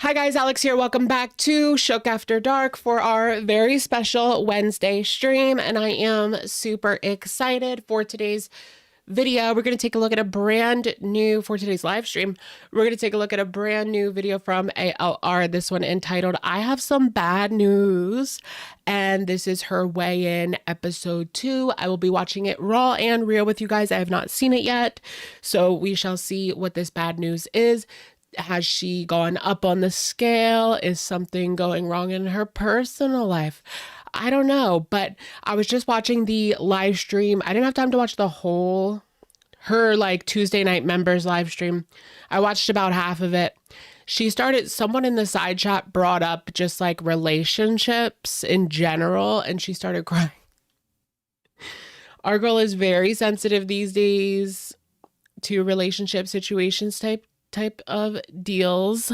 Hi guys, Alex here. Welcome back to Shook After Dark for our very special Wednesday stream. And I am super excited for today's video. We're going to take a look at a brand new, for today's live stream, we're going to take a look at a brand new video from ALR. This one entitled, I Have Some Bad News. And this is her weigh-in episode 2. I will be watching it raw and real with you guys. I have not seen it yet. So we shall see what this bad news is. Has she gone up on the scale? Is something going wrong in her personal life? I don't know, but I was just watching the live stream. I didn't have time to watch the whole, her like Tuesday night members live stream. I watched about half of it. She started, someone in the side chat brought up just like relationships in general, and she started crying. Our girl is very sensitive these days to relationship situations type of deals.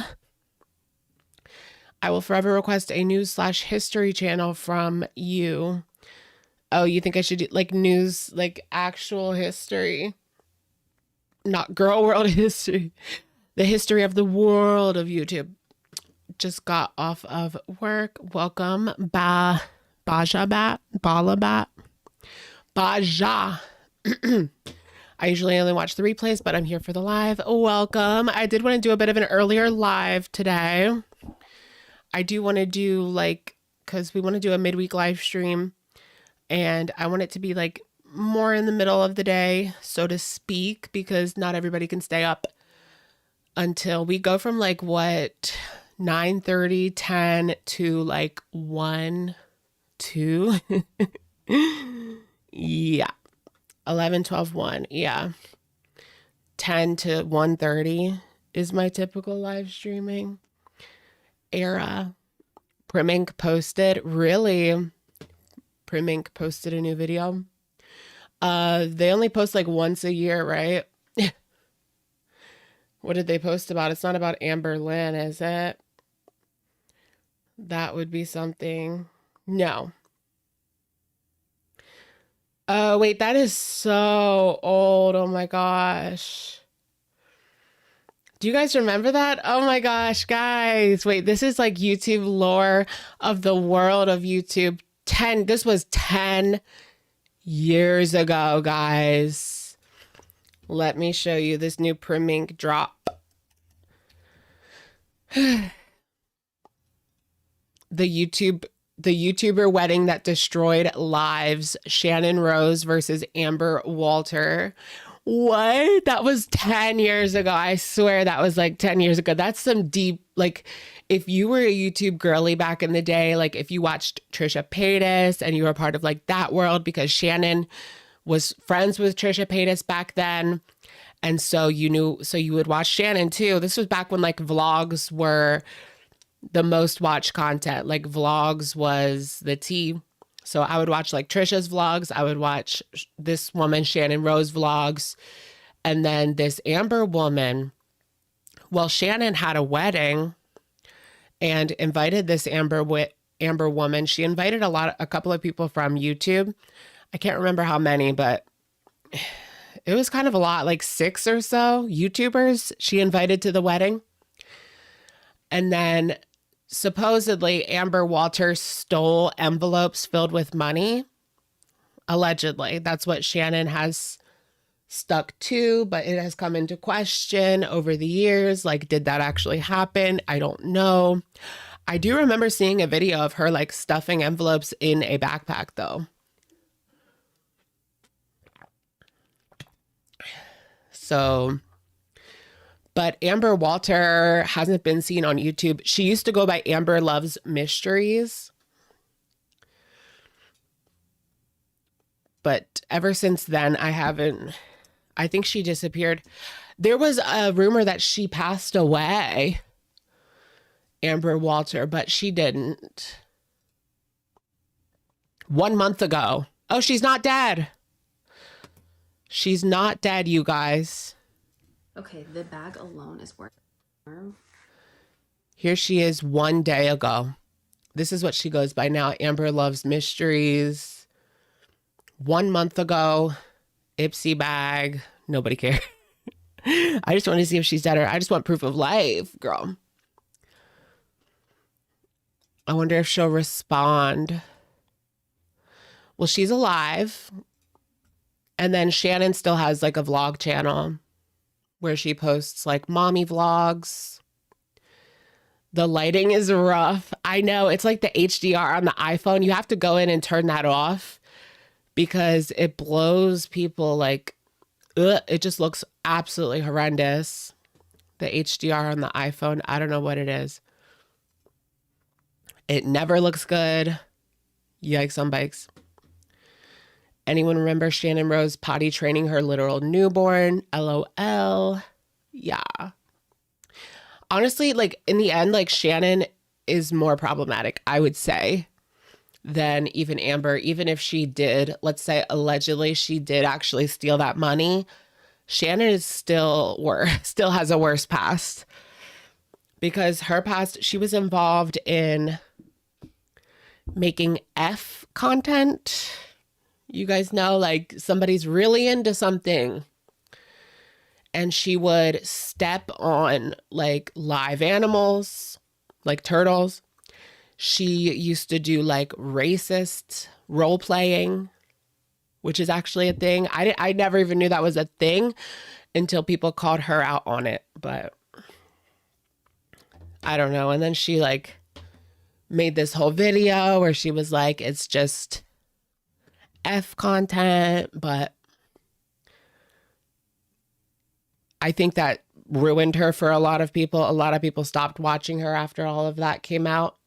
I will forever request a news/history channel from you. Oh, you think I should do like news, like actual history, not girl world history, the history of the world of YouTube. Just got off of work. Welcome, Baja Bat, Balabat, Baja. I usually only watch the replays, but I'm here for the live. Welcome. I did want to do a bit of an earlier live today. I do want to do like, because we want to do a midweek live stream, and I want it to be like more in the middle of the day, so to speak, because not everybody can stay up until we go from like what, 9:30, 10 to like 1, 2. Yeah. 11, 12, 1. Yeah. 10 to 1:30 is my typical live streaming era. Primink posted. Really? Primink posted a new video. They only post like once a year, right? What did they post about? It's not about Amberlynn, is it? That would be something. No. Oh, wait, that is so old. Oh my gosh. Do you guys remember that? Oh my gosh, guys. Wait, this is like YouTube lore of the world of YouTube. This was 10 years ago, guys. Let me show you this new Primink drop. The YouTuber wedding that destroyed lives. Shannon Rose versus Amber Walter. What? That was 10 years ago. I swear that was like 10 years ago. That's some deep, like, if you were a YouTube girly back in the day, like if you watched Trisha Paytas and you were part of like that world, because Shannon was friends with Trisha Paytas back then. And so you would watch Shannon too. This was back when like vlogs were the most watched content. Like vlogs was the tea. So I would watch like Trisha's vlogs. I would watch this woman, Shannon Rose vlogs. And then this Amber woman, well, Shannon had a wedding and invited this Amber woman. She invited a couple of people from YouTube. I can't remember how many, but it was kind of a lot, like 6 or so YouTubers she invited to the wedding. And then supposedly Amber Walter stole envelopes filled with money. Allegedly. That's what Shannon has stuck to, but it has come into question over the years. Like, did that actually happen? I don't know. I do remember seeing a video of her like stuffing envelopes in a backpack though. So, but Amber Walter hasn't been seen on YouTube. She used to go by Amber Loves Mysteries. But ever since then, I think she disappeared. There was a rumor that she passed away, Amber Walter, but she didn't. 1 month ago. Oh, she's not dead. She's not dead, you guys. Okay, the bag alone is worth. Here she is 1 day ago. This is what she goes by now. Amber Loves Mysteries. 1 month ago. Ipsy bag. Nobody cares. I just want to see if she's dead, or I just want proof of life, girl. I wonder if she'll respond. Well, she's alive. And then Shannon still has like a vlog channel where she posts like mommy vlogs. The lighting is rough. I know, it's like the HDR on the iPhone. You have to go in and turn that off because it blows people like, ugh, it just looks absolutely horrendous. The HDR on the iPhone, I don't know what it is. It never looks good. Yikes on bikes. Anyone remember Shannon Rose potty training her literal newborn? LOL. Yeah. Honestly, like in the end, like Shannon is more problematic, I would say, than even Amber. Even if she did, let's say allegedly she did actually steal that money, Shannon is still still has a worse past. Because her past, she was involved in making F content. You guys know, like somebody's really into something and she would step on like live animals, like turtles. She used to do like racist role playing, which is actually a thing. I never even knew that was a thing until people called her out on it, but I don't know. And then she like made this whole video where she was like, it's just F content, but I think that ruined her for a lot of people. A lot of people stopped watching her after all of that came out.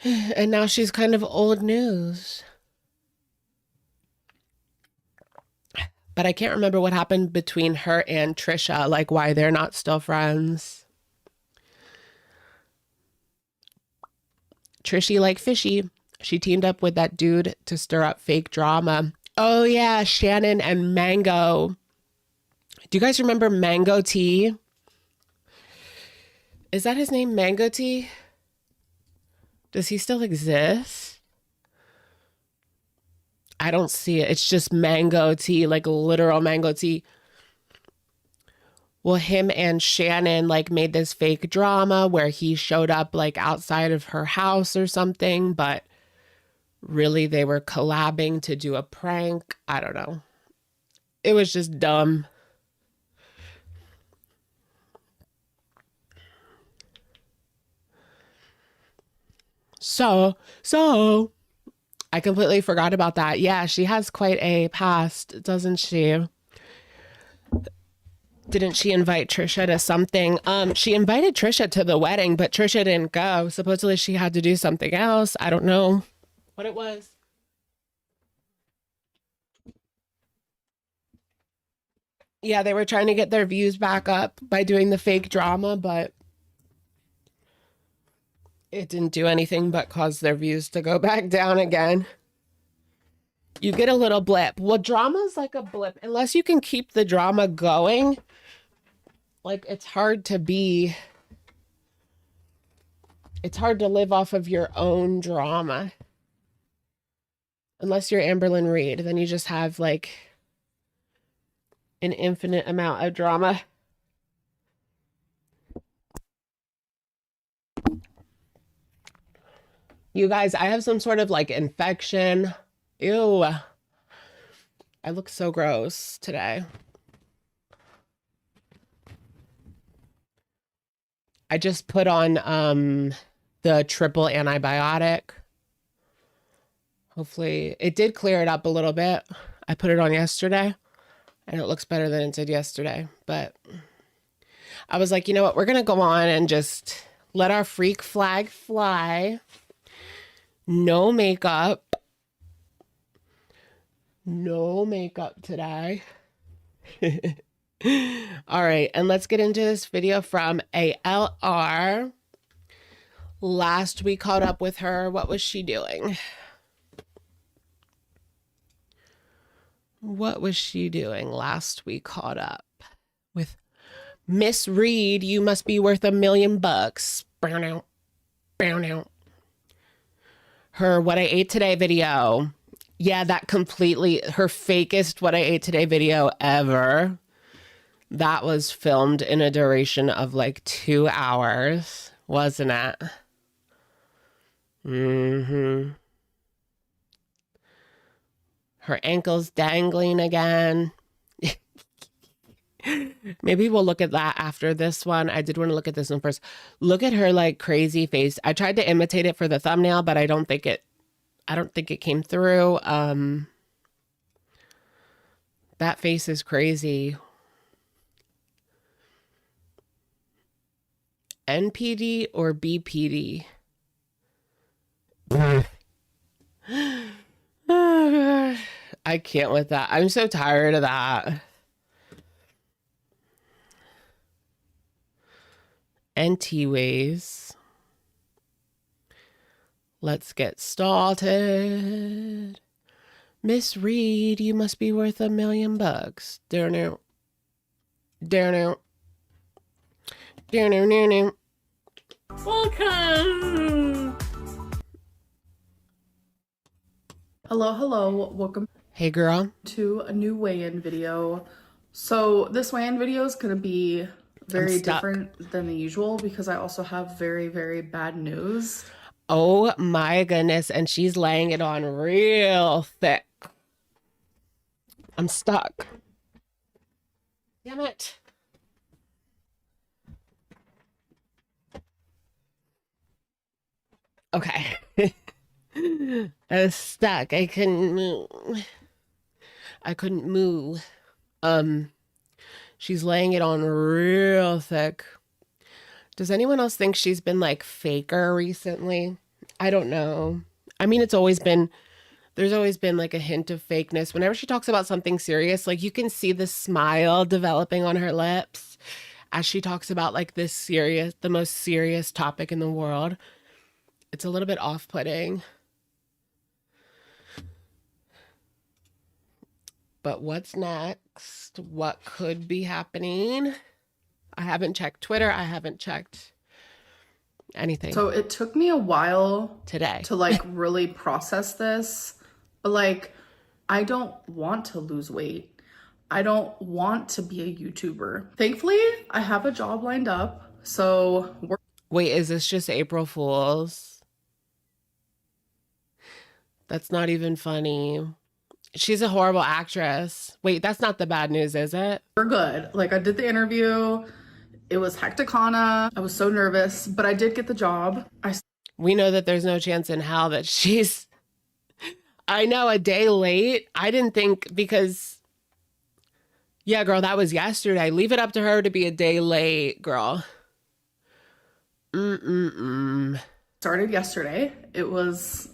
And now she's kind of old news. But I can't remember what happened between her and Trisha, like why they're not still friends. Trishy like fishy. She teamed up with that dude to stir up fake drama. Oh yeah, Shannon and Mango. Do you guys remember Mango Tea? Is that his name, Mango Tea? Does he still exist? I don't see it. It's just Mango Tea, like literal Mango Tea. Well, him and Shannon like made this fake drama where he showed up like outside of her house or something, but really they were collabing to do a prank. I don't know. It was just dumb. So I completely forgot about that. Yeah, she has quite a past, doesn't she? Didn't she invite Trisha to something? She invited Trisha to the wedding, but Trisha didn't go. Supposedly she had to do something else. I don't know what it was. Yeah, they were trying to get their views back up by doing the fake drama, but it didn't do anything but cause their views to go back down again. You get a little blip. Well, drama is like a blip. Unless you can keep the drama going, like it's hard to live off of your own drama. Unless you're Amberlynn Reid, then you just have like an infinite amount of drama. You guys, I have some sort of like infection. Ew. I look so gross today. I just put on the triple antibiotic. Hopefully it did clear it up a little bit. I put it on yesterday and it looks better than it did yesterday. But I was like, you know what? We're going to go on and just let our freak flag fly. No makeup. No makeup today. All right, and let's get into this video from ALR. Last we caught up with her, what was she doing? What was she doing last we caught up with Miss Reid? You must be worth $1 million. Burn out. Burn out. Her What I Ate Today video. Yeah, that completely, her fakest What I Ate Today video ever. That was filmed in a duration of like 2 hours, wasn't it? Mm-hmm. Her ankle's dangling again. Maybe we'll look at that after this one. I did want to look at this one first. Look at her like crazy face. I tried to imitate it for the thumbnail, but I don't think it came through. That face is crazy. NPD or BPD? Oh, God. I can't with that. I'm so tired of that. NT ways. Let's get started. Miss Reed, you must be worth $1 million. Down out. Down out. Down out. Down out. Welcome. Hello, welcome Hey, girl. to a new weigh-in video. So this weigh-in video is going to be very different than the usual because I also have very, very bad news. Oh my goodness, and she's laying it on real thick. I'm stuck. Damn it. Okay. I was stuck. I couldn't move. She's laying it on real thick. Does anyone else think she's been like faker recently? I don't know. I mean, there's always been like a hint of fakeness. Whenever she talks about something serious, like you can see the smile developing on her lips as she talks about like the most serious topic in the world. It's a little bit off-putting. But what's next? What could be happening? I haven't checked Twitter. I haven't checked anything. So it took me a while today to like really process this. But like, I don't want to lose weight. I don't want to be a YouTuber. Thankfully, I have a job lined up. So wait, is this just April Fool's? That's not even funny. She's a horrible actress. Wait, that's not the bad news, is it? We're good. Like I did the interview. It was hecticana. I was so nervous, but I did get the job. We know that there's no chance in hell that she's, I know, a day late. I didn't think because, yeah, girl, that was yesterday. Leave it up to her to be a day late, girl. Started yesterday. It was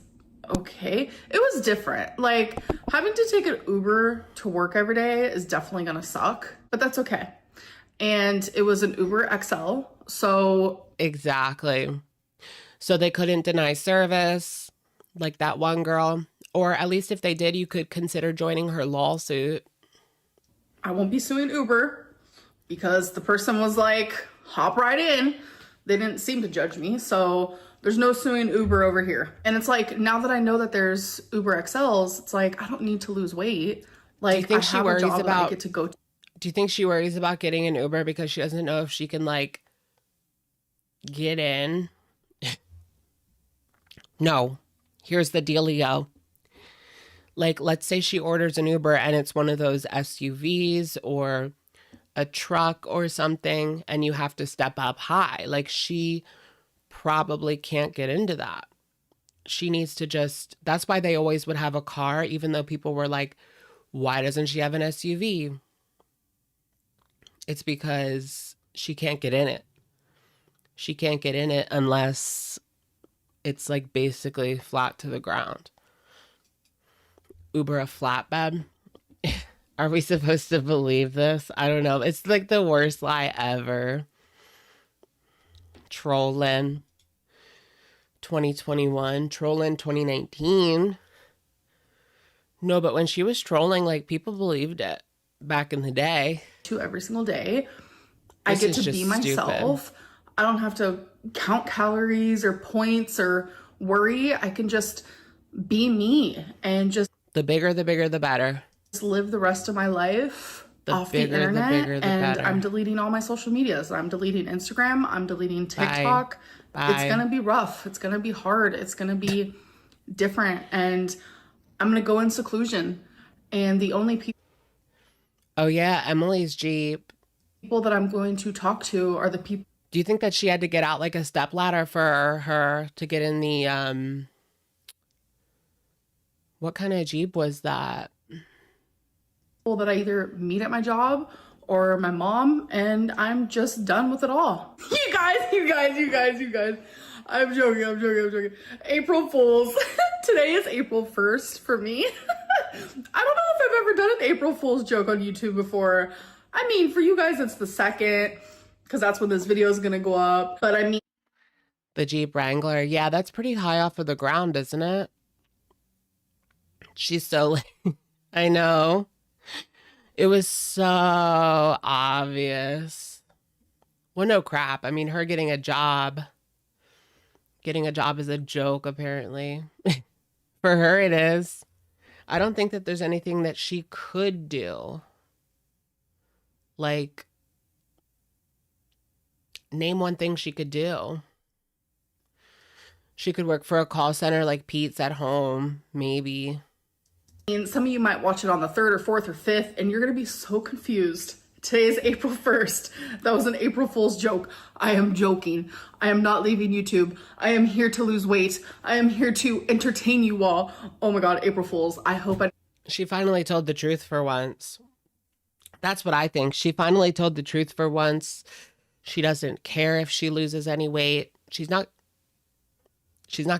okay. It was different. Like having to take an Uber to work every day is definitely gonna suck, but that's okay. And it was an Uber XL. So exactly. So they couldn't deny service like that one girl, or at least if they did, you could consider joining her lawsuit. I won't be suing Uber because the person was like, hop right in. They didn't seem to judge me. So there's no suing Uber over here. And it's like, now that I know that there's Uber XLs, it's like, I don't need to lose weight. Like, do you think she worries about, I get to go to. Do you think she worries about getting an Uber because she doesn't know if she can like get in? No. Here's the dealio. Like, let's say she orders an Uber and it's one of those SUVs or a truck or something, and you have to step up high. Like, she probably can't get into that. She needs to just, that's why they always would have a car, even though people were like, why doesn't she have an SUV? It's because she can't get in it. She can't get in it unless it's like basically flat to the ground. Uber a flatbed? Are we supposed to believe this? I don't know. It's like the worst lie ever. Trolling 2021, trolling 2019. No, but when she was trolling, like people believed it back in the day. To every single day. I get to be myself. Stupid. I don't have to count calories or points or worry. I can just be me and just the bigger, the better. Live the rest of my life off the bigger, the internet, bigger, the and better. I'm deleting all my social medias. I'm deleting Instagram. I'm deleting TikTok. Bye. It's gonna be rough. It's gonna be hard. It's gonna be different, and I'm gonna go in seclusion. And the only Oh yeah, Emily's Jeep. people that I'm going to talk to are the people Do you think that she had to get out like a stepladder for her to get in the what kind of Jeep was that? that I either meet at my job or my mom, and I'm just done with it all. You guys. I'm joking. April Fools. Today is April 1st for me. I don't know if I've ever done an April Fool's joke on YouTube before. I mean, for you guys, it's the 2nd, because that's when this video is going to go up. But I mean, The Jeep Wrangler. Yeah, that's pretty high off of the ground, isn't it? She's so... I know. It was so obvious. Well, no crap. I mean, her getting a job. Getting a job is a joke, apparently. For her, it is. I don't think that there's anything that she could do. Like, name one thing she could do. She could work for a call center like Pete's at home, maybe. some of you might watch it on the 3rd or 4th or 5th, and you're going to be so confused. Today is April 1st. That was an April Fool's joke. I am joking. I am not leaving YouTube. I am here to lose weight. I am here to entertain you all. Oh my God, April Fools. I hope I... She finally told the truth for once. That's what I think. She finally told the truth for once. She doesn't care if she loses any weight. She's not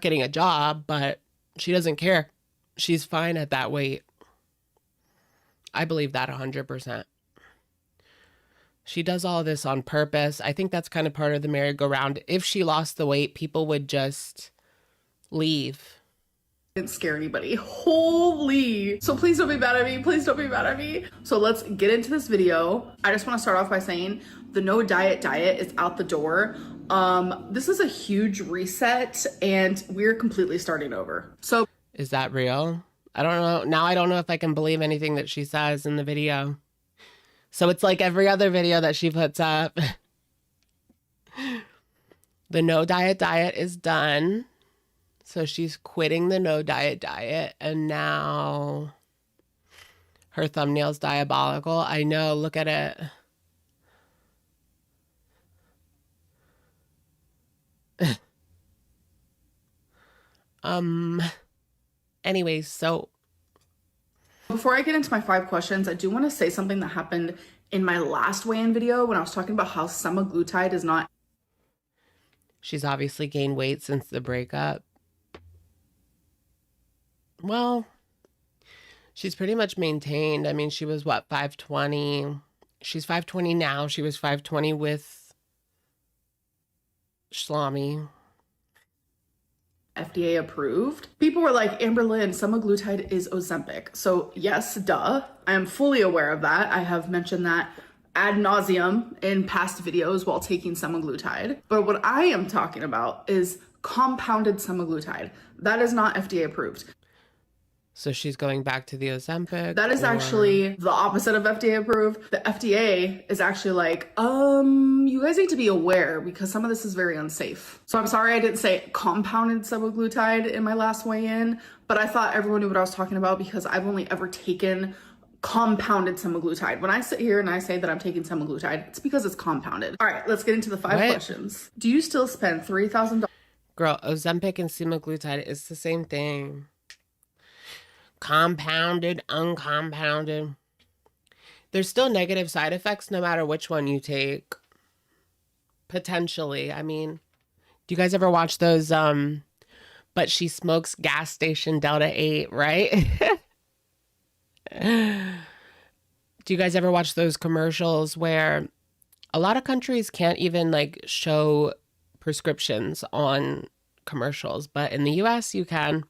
getting a job, but she doesn't care. She's fine at that weight. I believe that 100%. She does all this on purpose. I think that's kind of part of the merry-go-round. If she lost the weight, people would just leave. Didn't scare anybody. Holy. So please don't be mad at me. Please don't be mad at me. So let's get into this video. I just want to start off by saying the no diet is out the door. This is a huge reset and we're completely starting over. So is that real? I don't know. Now I don't know if I can believe anything that she says in the video. So it's like every other video that she puts up. The no diet is done. So she's quitting the no diet, and now her thumbnail's diabolical. I know, look at it. Anyways, so before I get into my 5 questions, I do want to say something that happened in my last weigh-in video when I was talking about how semaglutide is not... She's obviously gained weight since the breakup. Well, she's pretty much maintained. I mean, she was, what, 520? She's 520 now. She was 520 with Shlami. FDA approved. People were like, Amberlynn, semaglutide is Ozempic. So yes, duh. I am fully aware of that. I have mentioned that ad nauseum in past videos while taking semaglutide. But what I am talking about is compounded semaglutide. That is not FDA approved. So she's going back to the Ozempic? That is actually the opposite of FDA approved. The FDA is actually like, you guys need to be aware because some of this is very unsafe. So I'm sorry I didn't say compounded semaglutide in my last weigh-in, but I thought everyone knew what I was talking about because I've only ever taken compounded semaglutide. When I sit here and I say that I'm taking semaglutide, it's because it's compounded. All right, let's get into the 5 questions. Do you still spend $3,000? Girl, Ozempic and semaglutide is the same thing. Compounded, uncompounded. There's still negative side effects no matter which one you take. Potentially. I mean, do you guys ever watch those, but she smokes gas station Delta 8, right? Do you guys ever watch those commercials where a lot of countries can't even like show prescriptions on commercials, but in the US you can.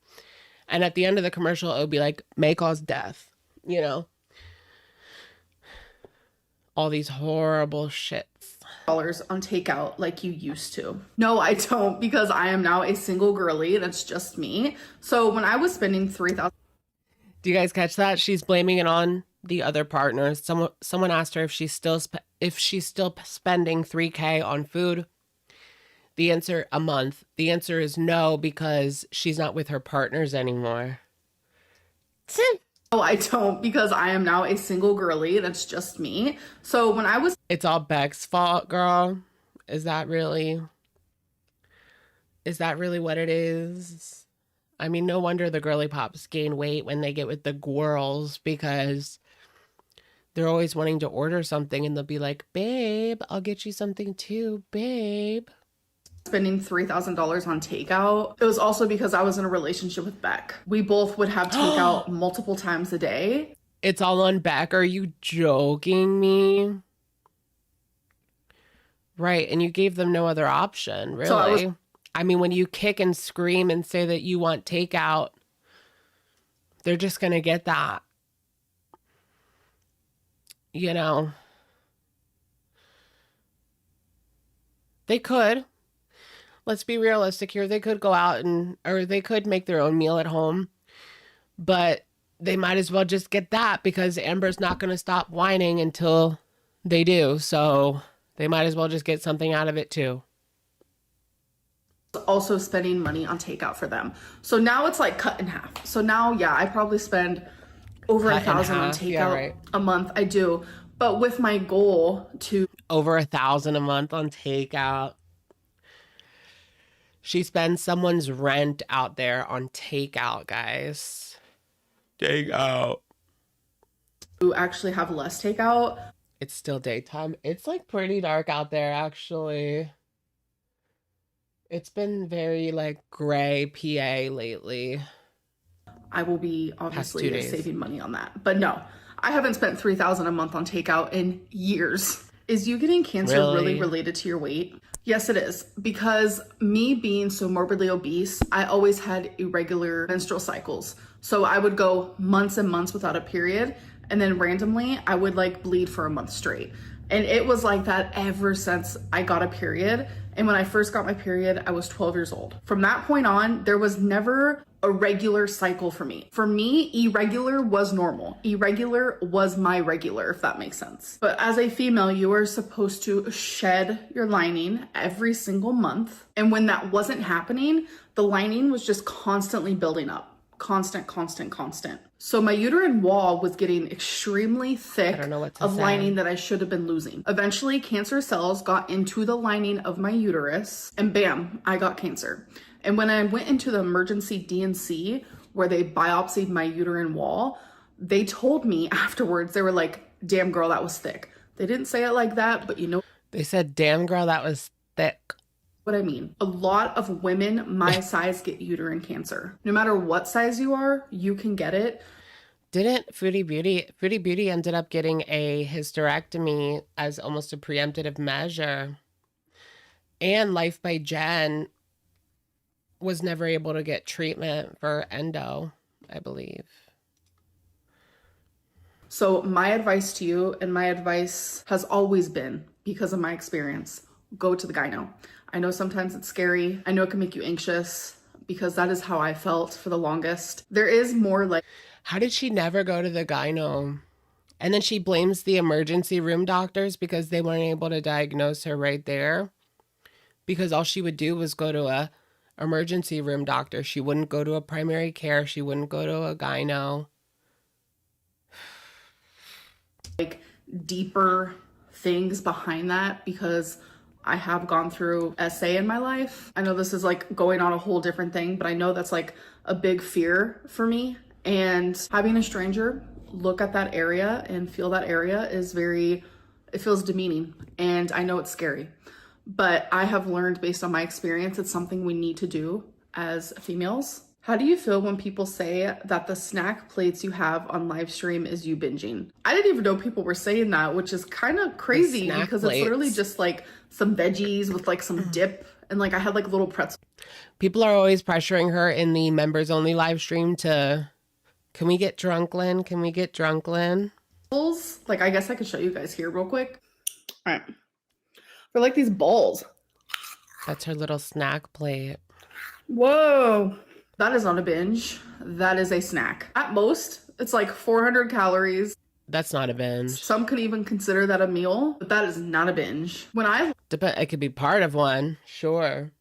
And at the end of the commercial, it would be like, may cause death, you know? All these horrible shits. On takeout like you used to. No, I don't, because I am now a single girly and it's just me. So when I was spending $3,000... Do you guys catch that? She's blaming it on the other partners. Someone asked her if she's still spending $3K on food. The answer, a month. The answer is no, because she's not with her partners anymore. Oh, I don't, because I am now a single girly. That's just me. So when I was It's all Beck's fault, girl. Is that really what it is? I mean, no wonder the girly pops gain weight when they get with the girls, because they're always wanting to order something and they'll be like, babe, I'll get you something too, babe. spending $3,000 on takeout, it was also because I was in a relationship with Beck. We both would have takeout multiple times a day. It's all on Beck. Are you joking me? Right, and you gave them no other option, really. So I mean, when you kick and scream and say that you want takeout, they're just going to get that. You know. They could. Let's be realistic here. They could go out or they could make their own meal at home. But they might as well just get that, because Amber's not going to stop whining until they do. So they might as well just get something out of it too. Also spending money on takeout for them. So now it's like cut in half. So now, yeah, I probably spend over Cut in $1,000 on half. takeout Yeah, right. a month. I do. But with my goal to Over $1,000 a month on takeout. She spends someone's rent out there on takeout, guys. Takeout. actually have less takeout, It's still daytime. It's like pretty dark out there, actually. It's been very like gray PA lately. I will be obviously 2 days. saving money on that. But no, I haven't spent $3,000 a month on takeout in years. Is you getting cancer really related to your weight? Yes, it is. Because me being so morbidly obese, I always had irregular menstrual cycles. So I would go months and months without a period. And then randomly, I would like bleed for a month straight. And it was like that ever since I got a period. And when I first got my period, I was 12 years old. From that point on, there was never a regular cycle for me. For me, irregular was normal. Irregular was my regular, if that makes sense. But as a female, you are supposed to shed your lining every single month. And when that wasn't happening, the lining was just constantly building up. Constant. So my uterine wall was getting extremely thick of lining that I should have been losing. Eventually, cancer cells got into the lining of my uterus, and bam, I got cancer. And when I went into the emergency D&C, where they biopsied my uterine wall, they told me afterwards, they were like, damn girl, that was thick. They didn't say it like that, but you know. They said, damn girl, that was thick. What I mean, a lot of women my size get uterine cancer. No matter what size you are, you can get it. Didn't Foodie Beauty ended up getting a hysterectomy as almost a preemptive measure? And Life by Jen was never able to get treatment for endo, I believe. So my advice to you, and my advice has always been, because of my experience, go to the gyno. I know sometimes it's scary. I know it can make you anxious, because that is how I felt for the longest. There is more like... How did she never go to the gyno? And then she blames the emergency room doctors because they weren't able to diagnose her right there. Because all she would do was go to a emergency room doctor. She wouldn't go to a primary care. She wouldn't go to a gyno. Like deeper things behind that, because I have gone through SA in my life. I know this is like going on a whole different thing, but I know that's like a big fear for me. And having a stranger look at that area and feel that area is it feels demeaning. And I know it's scary, but I have learned based on my experience, it's something we need to do as females. How do you feel when people say that the snack plates you have on live stream is you binging? I didn't even know people were saying that, which is kind of crazy because it's literally just like some veggies with like some dip, and like I had like little pretzels. People are always pressuring her in the members only live stream to, can we get drunk, Lynn? Can we get drunk, Lynn? Like, I guess I could show you guys here real quick. All right. They're like these balls. That's her little snack plate. Whoa. That is not a binge. That is a snack. At most, it's like 400 calories. That's not a binge. Some could even consider that a meal, but that is not a binge. It could be part of one, sure.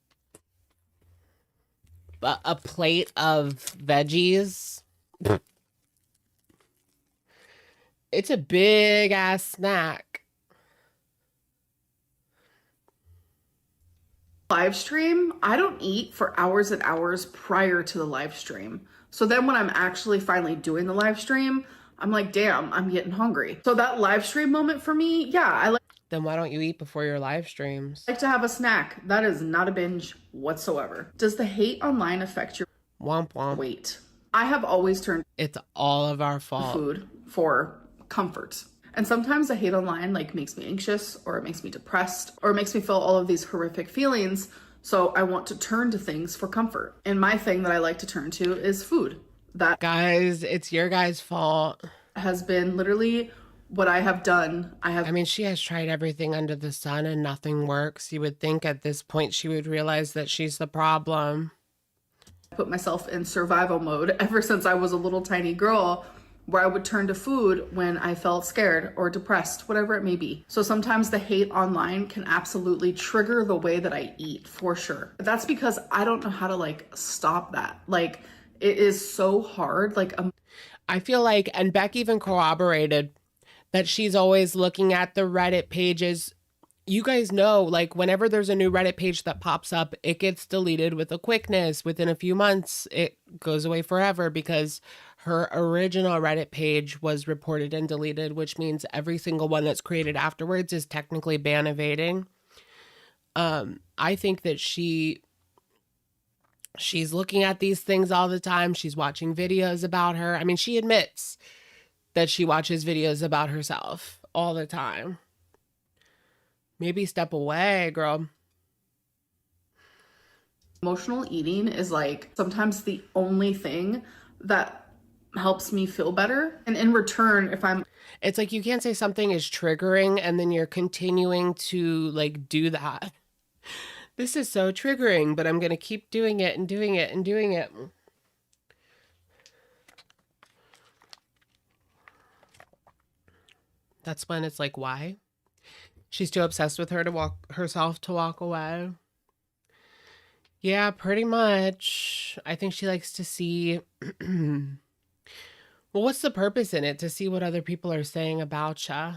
But a plate of veggies, it's a big ass snack. Live stream, I don't eat for hours and hours prior to the live stream. So then when I'm actually finally doing the live stream, I'm like, damn, I'm getting hungry. So that live stream moment for me, yeah, Then why don't you eat before your live streams? like to have a snack. That is not a binge whatsoever. Does the hate online affect your Womp womp. weight? I have always turned It's all of our to fault. food for comfort. And sometimes the hate online like makes me anxious, or it makes me depressed, or it makes me feel all of these horrific feelings. So I want to turn to things for comfort. And my thing that I like to turn to is food. That, Guys, it's your guys' fault. has been literally what I have done. I mean, she has tried everything under the sun and nothing works. You would think at this point she would realize that she's the problem. Put myself in survival mode ever since I was a little tiny girl, where I would turn to food when I felt scared or depressed, whatever it may be. So sometimes the hate online can absolutely trigger the way that I eat, for sure. But that's because I don't know how to like stop that. Like, it is so hard. Like, I feel like, and Beck even corroborated that she's always looking at the Reddit pages. You guys know, like, whenever there's a new Reddit page that pops up, it gets deleted with a quickness. Within a few months, it goes away forever because her original Reddit page was reported and deleted, which means every single one that's created afterwards is technically ban evading. I think that she's looking at these things all the time. She's watching videos about her. I mean, she admits that she watches videos about herself all the time. Maybe step away, girl. emotional eating is like sometimes the only thing that helps me feel better. And in return, It's like you can't say something is triggering and then you're continuing to like do that. This is so triggering, but I'm going to keep doing it and doing it and doing it. That's when it's like, why? She's too obsessed with herself to walk away. Yeah, pretty much. I think she likes to see... Well, what's the purpose in it? To see what other people are saying about ya?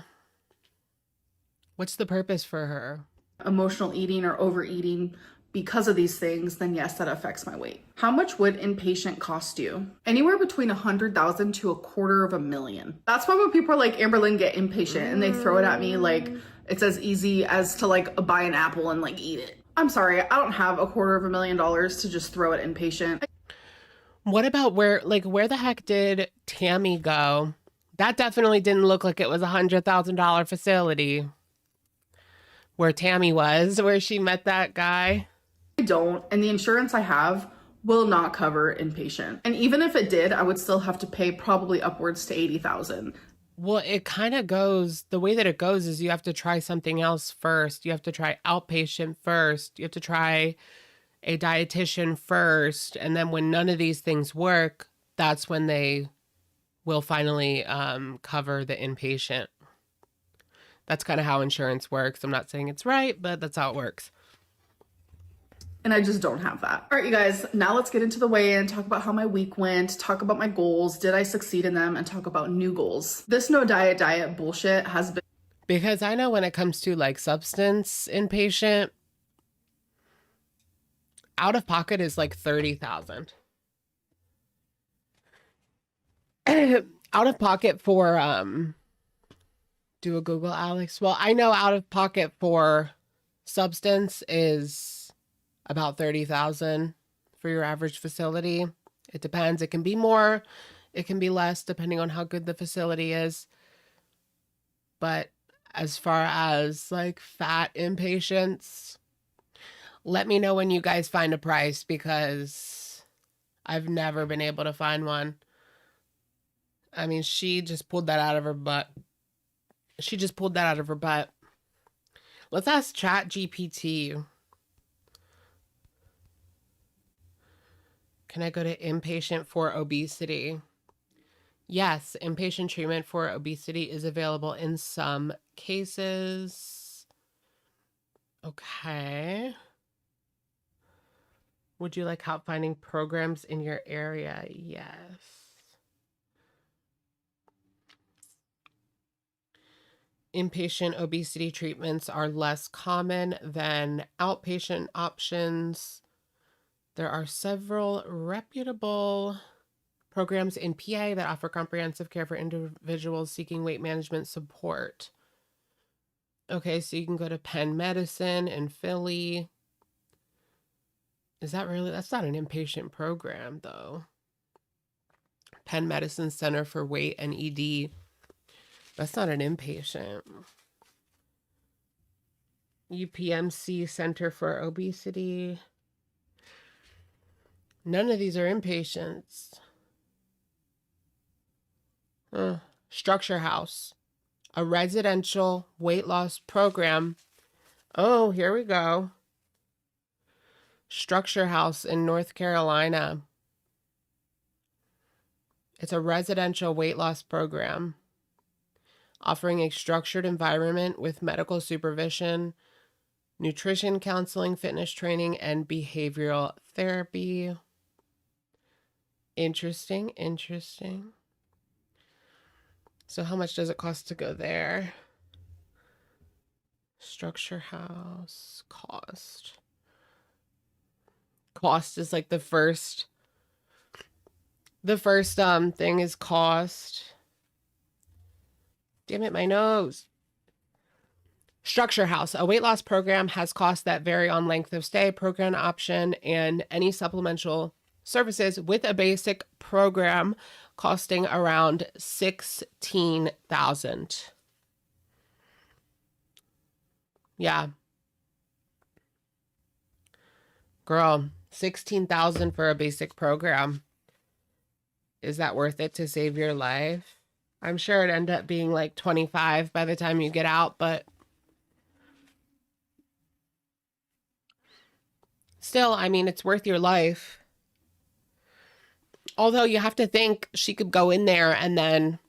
What's the purpose for her? emotional eating or overeating because of these things, then yes, that affects my weight. How much would inpatient cost you? Anywhere between 100,000 to $250,000. That's why when people are like, Amberlynn, get inpatient, and they throw it at me like it's as easy as to like buy an apple and like eat it. I'm sorry, I don't have $250,000 to just throw at inpatient. What about where the heck did Tammy go? That definitely didn't look like it was $100,000 facility. Where Tammy was, where she met that guy. I don't, and the insurance I have will not cover inpatient. And even if it did, I would still have to pay probably upwards to $80,000. Well, it kind of goes, the way that it goes is you have to try something else first. You have to try outpatient first. You have to try a dietitian first. And then when none of these things work, that's when they will finally cover the inpatient. That's kind of how insurance works. I'm not saying it's right, but that's how it works. And I just don't have that. All right, you guys, now let's get into the weigh-in, talk about how my week went, talk about my goals, did I succeed in them, and talk about new goals. This no diet bullshit has been... Because I know when it comes to like substance inpatient, out of pocket is like $30,000. Out of pocket for, do a Google, Alex. Well, I know out of pocket for substance is about $30,000 for your average facility. It depends. It can be more, it can be less, depending on how good the facility is. But as far as like fat inpatients, let me know when you guys find a price, because I've never been able to find one. I mean, she just pulled that out of her butt. Let's ask Chat GPT. Can I go to inpatient for obesity? Yes, inpatient treatment for obesity is available in some cases. Okay. Would you like help finding programs in your area? Yes. Inpatient obesity treatments are less common than outpatient options. There are several reputable programs in PA that offer comprehensive care for individuals seeking weight management support. Okay, so you can go to Penn Medicine in Philly. Is that really? That's not an inpatient program, though. Penn Medicine Center for Weight and ED. That's not an inpatient. UPMC Center for Obesity. None of these are inpatients. Structure House, a residential weight loss program. Oh, here we go. Structure House in North Carolina. It's a residential weight loss program offering a structured environment with medical supervision, nutrition counseling, fitness training, and behavioral therapy. Interesting, interesting. So how much does it cost to go there? Structure House cost. Cost is like the first thing is cost. Damn it, my nose. Structure House, a weight loss program, has costs that vary on length of stay, program option, and any supplemental services, with a basic program costing around $16,000. Yeah. Girl, $16,000 for a basic program. Is that worth it to save your life? I'm sure it'd end up being like 25 by the time you get out, but still, I mean, it's worth your life. Although you have to think she could go in there and then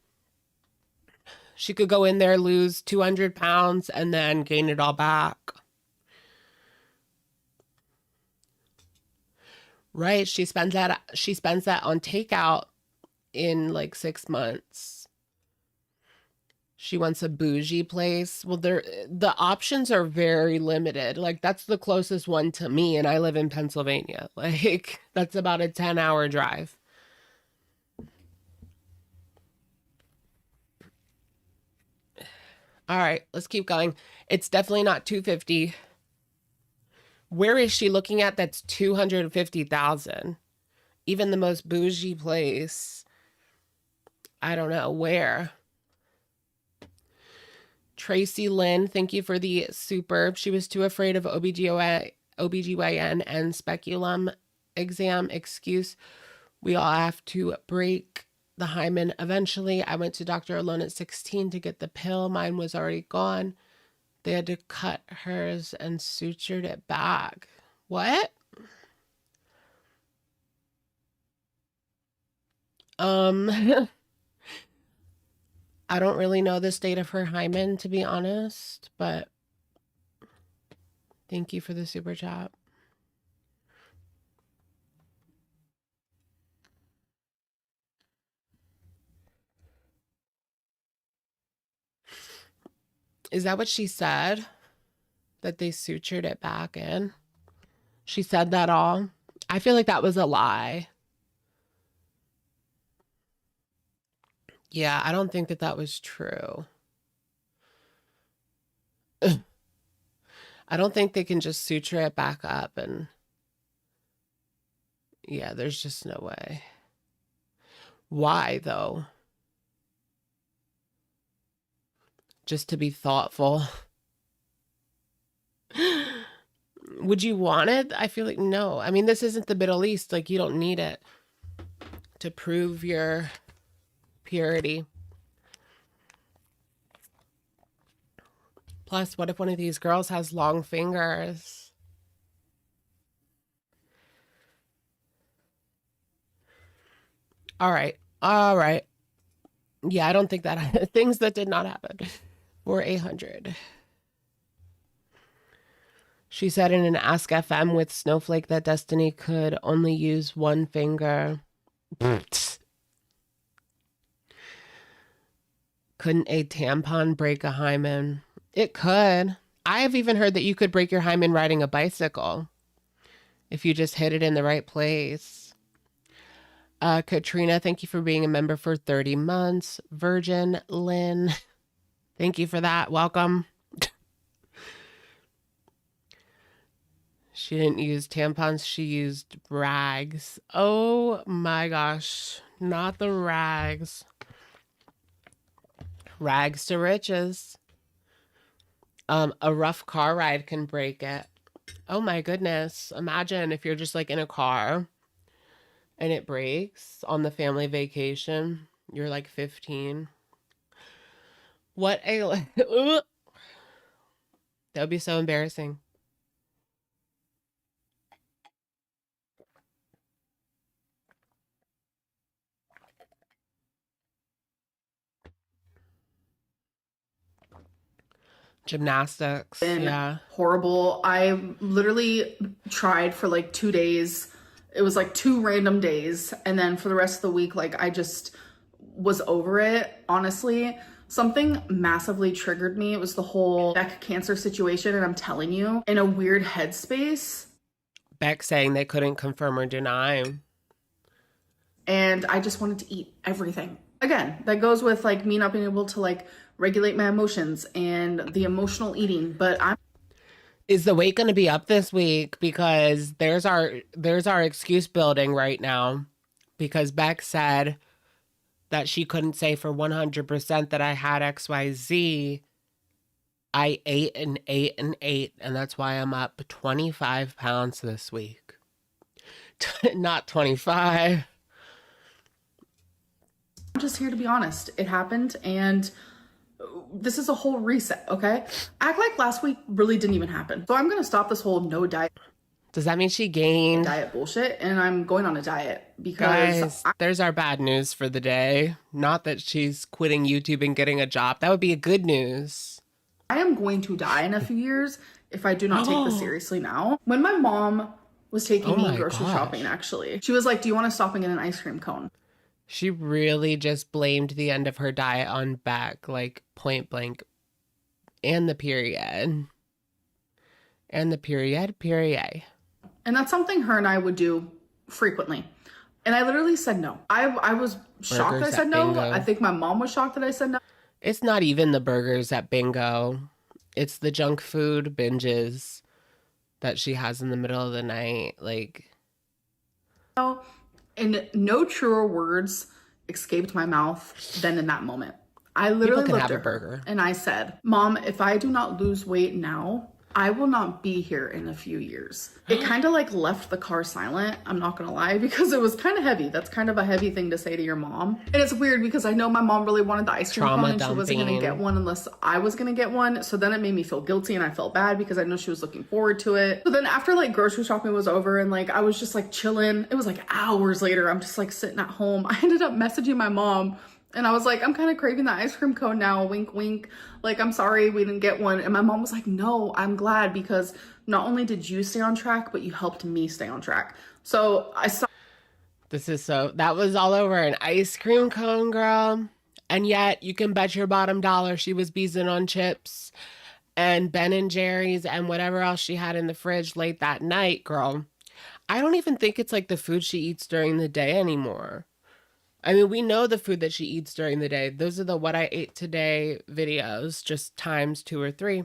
she could go in there, lose 200 pounds, and then gain it all back. Right? She spends that on takeout in like 6 months. She wants a bougie place. Well, the options are very limited. Like, that's the closest one to me, and I live in Pennsylvania. Like, that's about a 10-hour drive. All right, let's keep going. It's definitely not 250. Where is she looking at that's 250,000? Even the most bougie place. I don't know where. Tracy Lynn, thank you for the super. She was too afraid of OBGYN and speculum exam excuse. We all have to break the hymen eventually. I went to Dr. Alone at 16 to get the pill. Mine was already gone. They had to cut hers and sutured it back. What? I don't really know the state of her hymen, to be honest, but thank you for the super chat. Is that what she said? That they sutured it back in? She said that all? I feel like that was a lie. Yeah, I don't think that was true. I don't think they can just suture it back up and... Yeah, there's just no way. Why, though? Just to be thoughtful. Would you want it? I feel like no. I mean, this isn't the Middle East. Like, you don't need it to prove your purity. Plus, what if one of these girls has long fingers? All right. All right. Yeah, I don't think that things that did not happen. For 800. She said in an Ask FM with Snowflake that Destiny could only use one finger. Couldn't a tampon break a hymen? It could. I have even heard that you could break your hymen riding a bicycle if you just hit it in the right place. Katrina, thank you for being a member for 30 months. Virgin Lynn, thank you for that. Welcome. She didn't use tampons, she used rags. Oh my gosh, not the rags. Rags to riches. A rough car ride can break it. Oh my goodness. Imagine if you're just like in a car and it breaks on the family vacation. You're like 15. What a... that would be so embarrassing. Gymnastics. Yeah. Horrible. I literally tried for like 2 days. It was like 2 random days. And then for the rest of the week, like I just was over it, honestly. Something massively triggered me. It was the whole neck cancer situation. And I'm telling you, in a weird headspace. Beck saying they couldn't confirm or deny. And I just wanted to eat everything. Again, that goes with like me not being able to like regulate my emotions and the emotional eating. But is the weight going to be up this week? Because there's our excuse building right now. Because Beck said that she couldn't say for 100% that I had XYZ. I ate and ate and ate, and that's why I'm up 25 pounds this week. Not 25. I'm just here to be honest. It happened, and this is a whole reset, okay? Act like last week really didn't even happen. So I'm gonna stop this whole no diet. Does that mean she gained? Diet bullshit, and I'm going on a diet because... Guys, there's our bad news for the day. Not that she's quitting YouTube and getting a job. That would be a good news. I am going to die in a few years if I do not take this seriously now. When my mom was taking me grocery shopping, actually, she was like, do you want to stop and get an ice cream cone? She really just blamed the end of her diet on Beck, like point blank. And the period. And the period. And that's something her and I would do frequently. And I literally said no. I was shocked that I said no. I think my mom was shocked that I said no. It's not even the burgers at Bingo. It's the junk food binges that she has in the middle of the night. Like... And no truer words escaped my mouth than in that moment. I literally looked at her and I said, Mom, if I do not lose weight now, I will not be here in a few years. It kind of like left the car silent, I'm not gonna lie, because it was kind of heavy. That's kind of a heavy thing to say to your mom. And it's weird because I know my mom really wanted the ice cream cone and she wasn't gonna get one unless I was gonna get one. So then it made me feel guilty and I felt bad because I know she was looking forward to it. So then after like grocery shopping was over and like I was just like chilling, it was like hours later, I'm just like sitting at home. I ended up messaging my mom. And I was like, I'm kind of craving the ice cream cone now, wink, wink. Like, I'm sorry we didn't get one. And my mom was like, no, I'm glad because not only did you stay on track, but you helped me stay on track. So I saw. That was all over an ice cream cone, girl. And yet you can bet your bottom dollar she was beezing on chips and Ben and Jerry's and whatever else she had in the fridge late that night, girl. I don't even think it's like the food she eats during the day anymore. I mean, we know the food that she eats during the day. Those are the what I ate today videos, just times 2 or 3.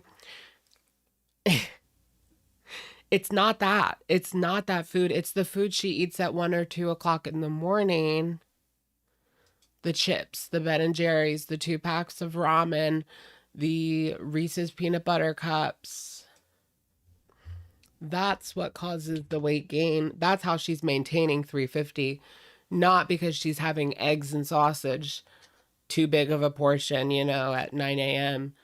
It's not that. It's not that food. It's the food she eats at 1 or 2 o'clock in the morning. The chips, the Ben and Jerry's, the 2 packs of ramen, the Reese's peanut butter cups. That's what causes the weight gain. That's how she's maintaining 350. Not because she's having eggs and sausage, too big of a portion, you know, at 9 a.m.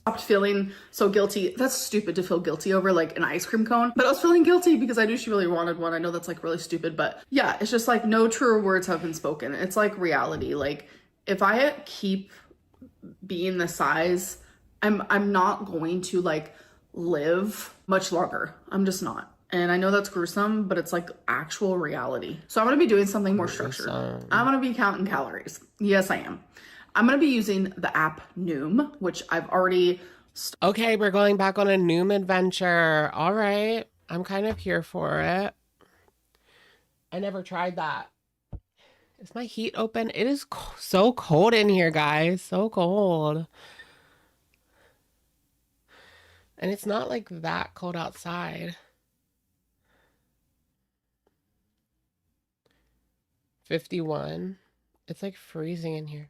stopped feeling so guilty. That's stupid to feel guilty over like an ice cream cone, but I was feeling guilty because I knew she really wanted one. I know that's like really stupid, but yeah, it's just like no truer words have been spoken. It's like reality. Like if I keep being the size, I'm not going to like live much longer. I'm just not. And I know that's gruesome, but it's like actual reality. So I'm going to be doing something more structured. I'm going to be counting calories. Yes, I am. I'm going to be using the app Noom, which I've already... Okay, we're going back on a Noom adventure. All right. I'm kind of here for it. I never tried that. Is my heat open? It is so cold in here, guys. So cold. And it's not like that cold outside. 51. It's like freezing in here.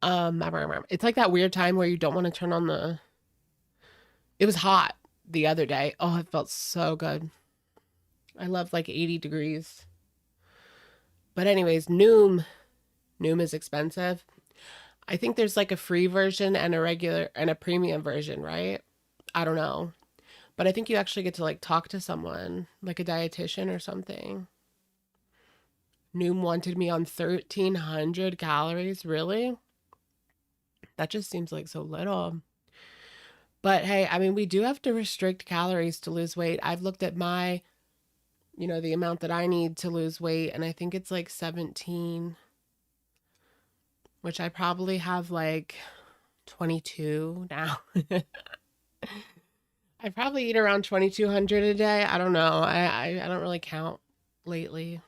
It's like that weird time where you don't want to turn on the... It was hot the other day. Oh, it felt so good. I love like 80 degrees. But anyways, Noom is expensive. I think there's like a free version and a regular and a premium version, right? I don't know. But I think you actually get to like talk to someone, like a dietitian or something. Noom wanted me on 1,300 calories. Really? That just seems like so little. But hey, I mean, we do have to restrict calories to lose weight. I've looked at my, the amount that I need to lose weight, and I think it's like 17, which I probably have like 22 now. I probably eat around 2,200 a day. I don't know. I don't really count lately.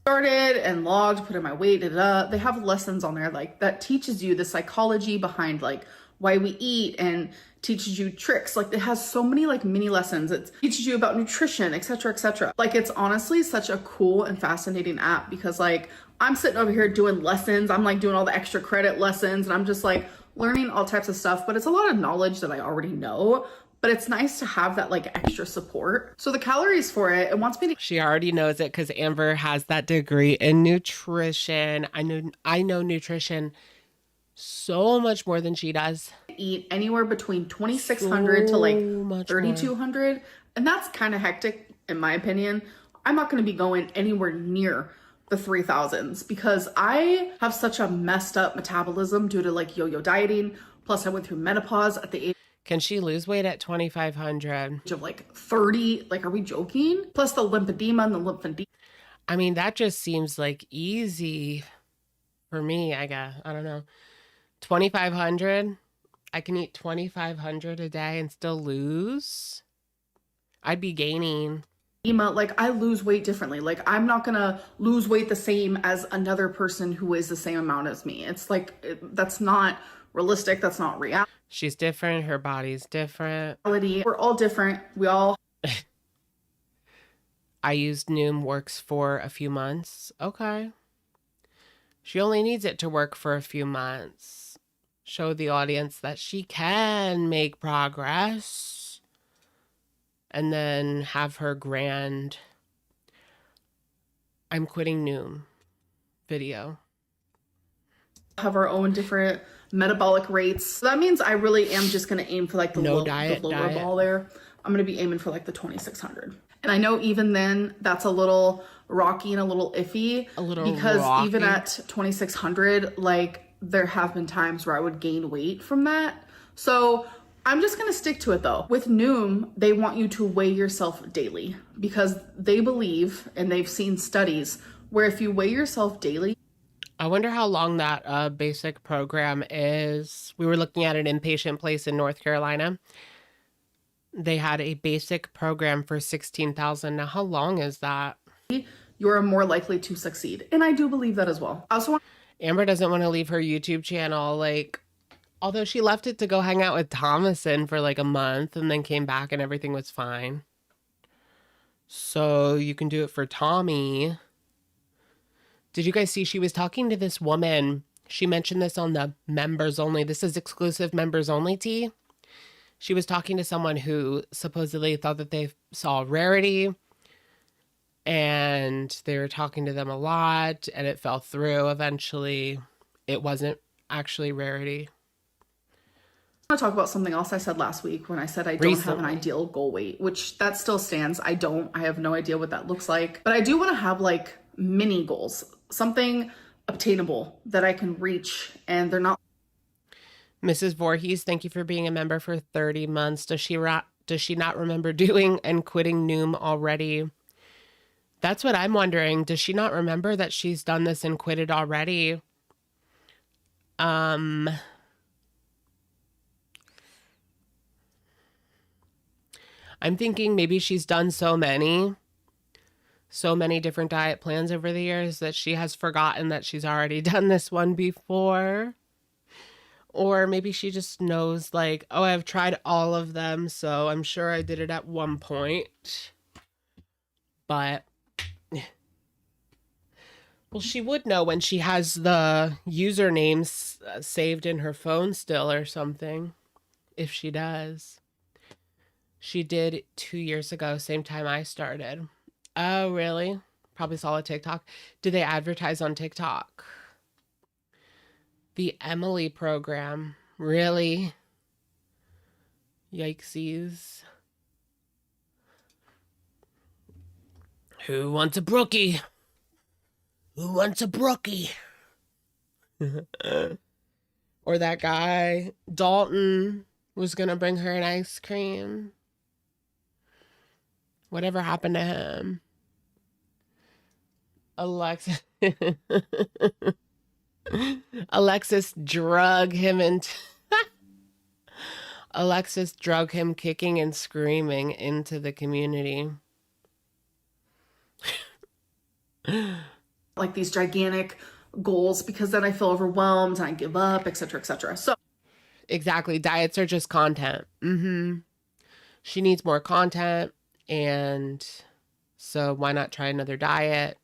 Started and logged, put in my weight, they have lessons on there like that teaches you the psychology behind like why we eat and teaches you tricks. Like it has so many like mini lessons. It teaches you about nutrition, etc., etc. Like it's honestly such a cool and fascinating app because like I'm sitting over here doing lessons. I'm like doing all the extra credit lessons and I'm just like learning all types of stuff, but it's a lot of knowledge that I already know. But it's nice to have that like extra support. So the calories for it wants me to... She already knows it because Amber has that degree in nutrition. I know nutrition so much more than she does. Eat anywhere between 2,600 to like 3,200. And that's kind of hectic in my opinion. I'm not going to be going anywhere near the 3,000s because I have such a messed up metabolism due to like yo-yo dieting. Plus I went through menopause at the age... Can she lose weight at 2,500? Of like 30, like, are we joking? Plus the lymphedema and the lymphedema. I mean, that just seems like easy for me, I guess. I don't know. 2,500? I can eat 2,500 a day and still lose? I'd be gaining. Like, I lose weight differently. Like, I'm not gonna lose weight the same as another person who weighs the same amount as me. It's like, that's not realistic. That's not reality. She's different. Her body's different. We're all different. We all... I used Noom works for a few months. Okay. She only needs it to work for a few months. Show the audience that she can make progress. And then have her grand I'm quitting Noom video. Have our own different metabolic rates. So that means I really am just going to aim for like the, lower ball there. I'm going to be aiming for like the 2,600. And I know even then that's a little rocky and a little iffy. Because rocky. Even at 2,600, like there have been times where I would gain weight from that. So I'm just going to stick to it though. With Noom, they want you to weigh yourself daily because they believe, and they've seen studies where if you weigh yourself daily, I wonder how long that basic program is. We were looking at an inpatient place in North Carolina. They had a basic program for $16,000. Now, how long is that? You're more likely to succeed. And I do believe that as well. I also want... Amber doesn't want to leave her YouTube channel. Like, although she left it to go hang out with Thomason for like a month and then came back and everything was fine. So you can do it for Tommy. Did you guys see she was talking to this woman? She mentioned this on the members only. This is exclusive members only tea. She was talking to someone who supposedly thought that they saw Rarity and they were talking to them a lot and it fell through eventually. It wasn't actually rarity. I want to talk about something else I said last week when I said I don't have an Recently. ideal goal weight, which that still stands. I have no idea what that looks like, but I do want to have like mini goals, something obtainable that I can reach, and they're not. Mrs. Voorhees, thank you for being a member for 30 months. Does she not remember doing and quitting Noom already? That's what I'm wondering. Does she not remember that she's done this and quit it already? I'm thinking maybe she's done so many different diet plans over the years that she has forgotten that she's already done this one before. Or maybe she just knows like, oh, I've tried all of them, so I'm sure I did it at one point. But, well, she would know when she has the usernames saved in her phone still or something, if she does. She did 2 years ago, same time I started. Oh, really? Probably saw a TikTok. Do they advertise on TikTok? The Emily program. Really? Yikesies. Who wants a brookie? Who wants a brookie? Or that guy, Dalton, was going to bring her an ice cream. Whatever happened to him? Alexis drug him into Alexis drug him kicking and screaming into the community. Like these gigantic goals, because then I feel overwhelmed and I give up, etc., etc. So Exactly. Diets are just content. She needs more content, and so why not try another diet?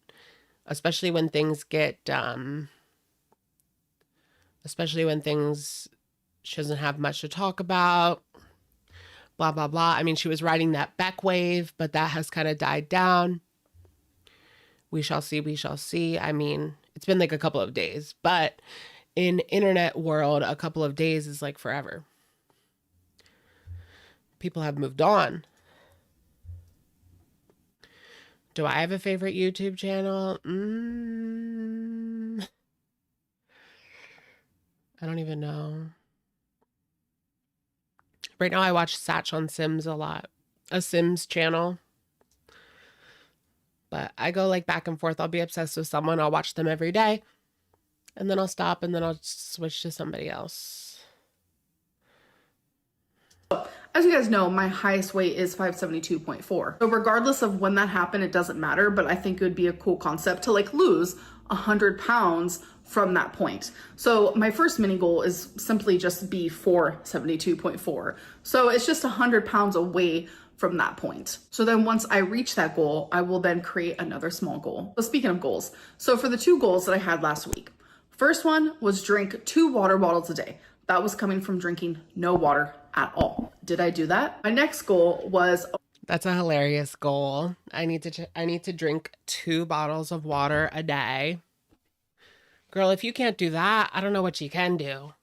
Especially when things get, she doesn't have much to talk about, blah, blah, blah. I mean, she was riding that Beck wave, but that has kind of died down. We shall see, we shall see. I mean, it's been like a couple of days, but in internet world, a couple of days is like forever. People have moved on. Do I have a favorite YouTube channel? I don't even know. Right now I watch Satch on Sims a lot. A Sims channel. But I go like back and forth. I'll be obsessed with someone. I'll watch them every day. And then I'll stop and then I'll switch to somebody else. as you guys know, my highest weight is 572.4. So regardless of when that happened, it doesn't matter, but I think it would be a cool concept to like lose 100 pounds from that point. So my first mini goal is simply just be 472.4. So it's just 100 pounds away from that point. So then once I reach that goal, I will then create another small goal. So speaking of goals, so for the 2 goals that I had last week, first one was drink 2 water bottles a day. That was coming from drinking no water at all. Did I do that? My next goal was... That's a hilarious goal. I need to drink 2 bottles of water a day. Girl, if you can't do that, I don't know what you can do.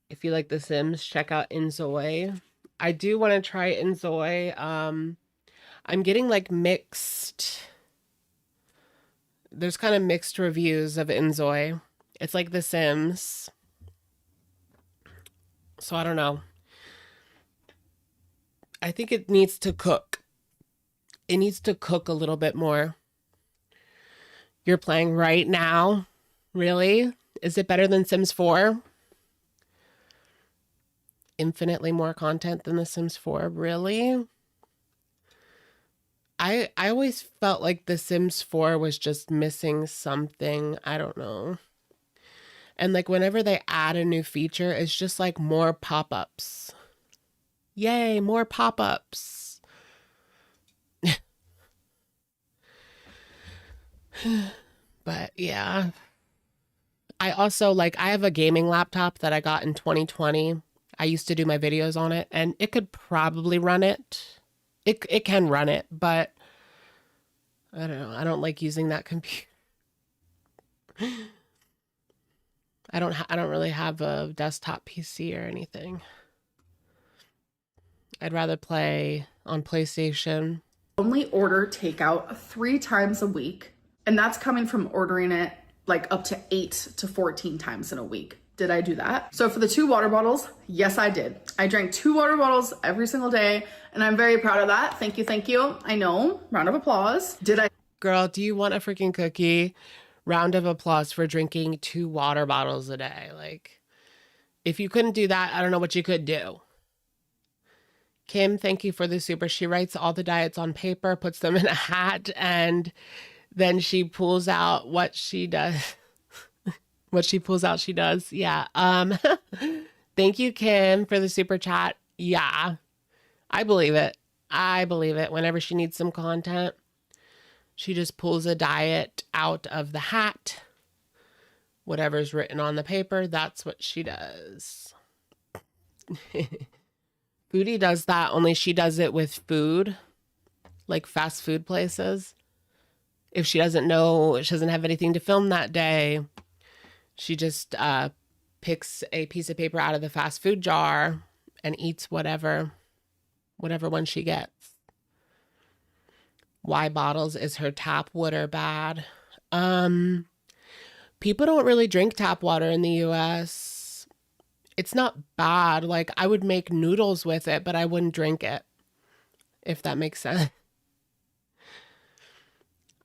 If you like The Sims, check out Inzoy. I do want to try Inzoy. I'm getting like mixed. There's kind of mixed reviews of Inzoy. It's like The Sims. So I don't know. I think it needs to cook. It needs to cook a little bit more. You're playing right now? Really? Is it better than Sims 4? Infinitely more content than The Sims 4? Really? I always felt like The Sims 4 was just missing something. I don't know. And like whenever they add a new feature, it's just like more pop-ups. Yay, more pop-ups. But yeah. I also like, I have a gaming laptop that I got in 2020. I used to do my videos on it and it could probably run it. It can run it, but I don't know. I don't like using that computer. I don't really have a desktop PC or anything. I'd rather play on PlayStation. Only order takeout 3 times a week, and that's coming from ordering it like up to 8 to 14 times in a week. Did I do that? So for the 2 water bottles, yes, I did. I drank 2 water bottles every single day, and I'm very proud of that. Thank you, thank you. I know, round of applause. Did I? Girl, do you want a freaking cookie? Round of applause for drinking 2 water bottles a day. Like, if you couldn't do that, I don't know what you could do. Kim, thank you for the super. She writes all the diets on paper, puts them in a hat, and then she pulls out what she does. What she pulls out, she does. Yeah. Thank you, Kim, for the super chat. Yeah. I believe it. I believe it. Whenever she needs some content, she just pulls a diet out of the hat. Whatever's written on the paper, that's what she does. Foodie does that, only she does it with food, like fast food places. If she doesn't know, she doesn't have anything to film that day, she just picks a piece of paper out of the fast food jar and eats whatever one she gets. Why bottles? Is her tap water bad? People don't really drink tap water in the US. It's not bad. Like, I would make noodles with it, but I wouldn't drink it, if that makes sense.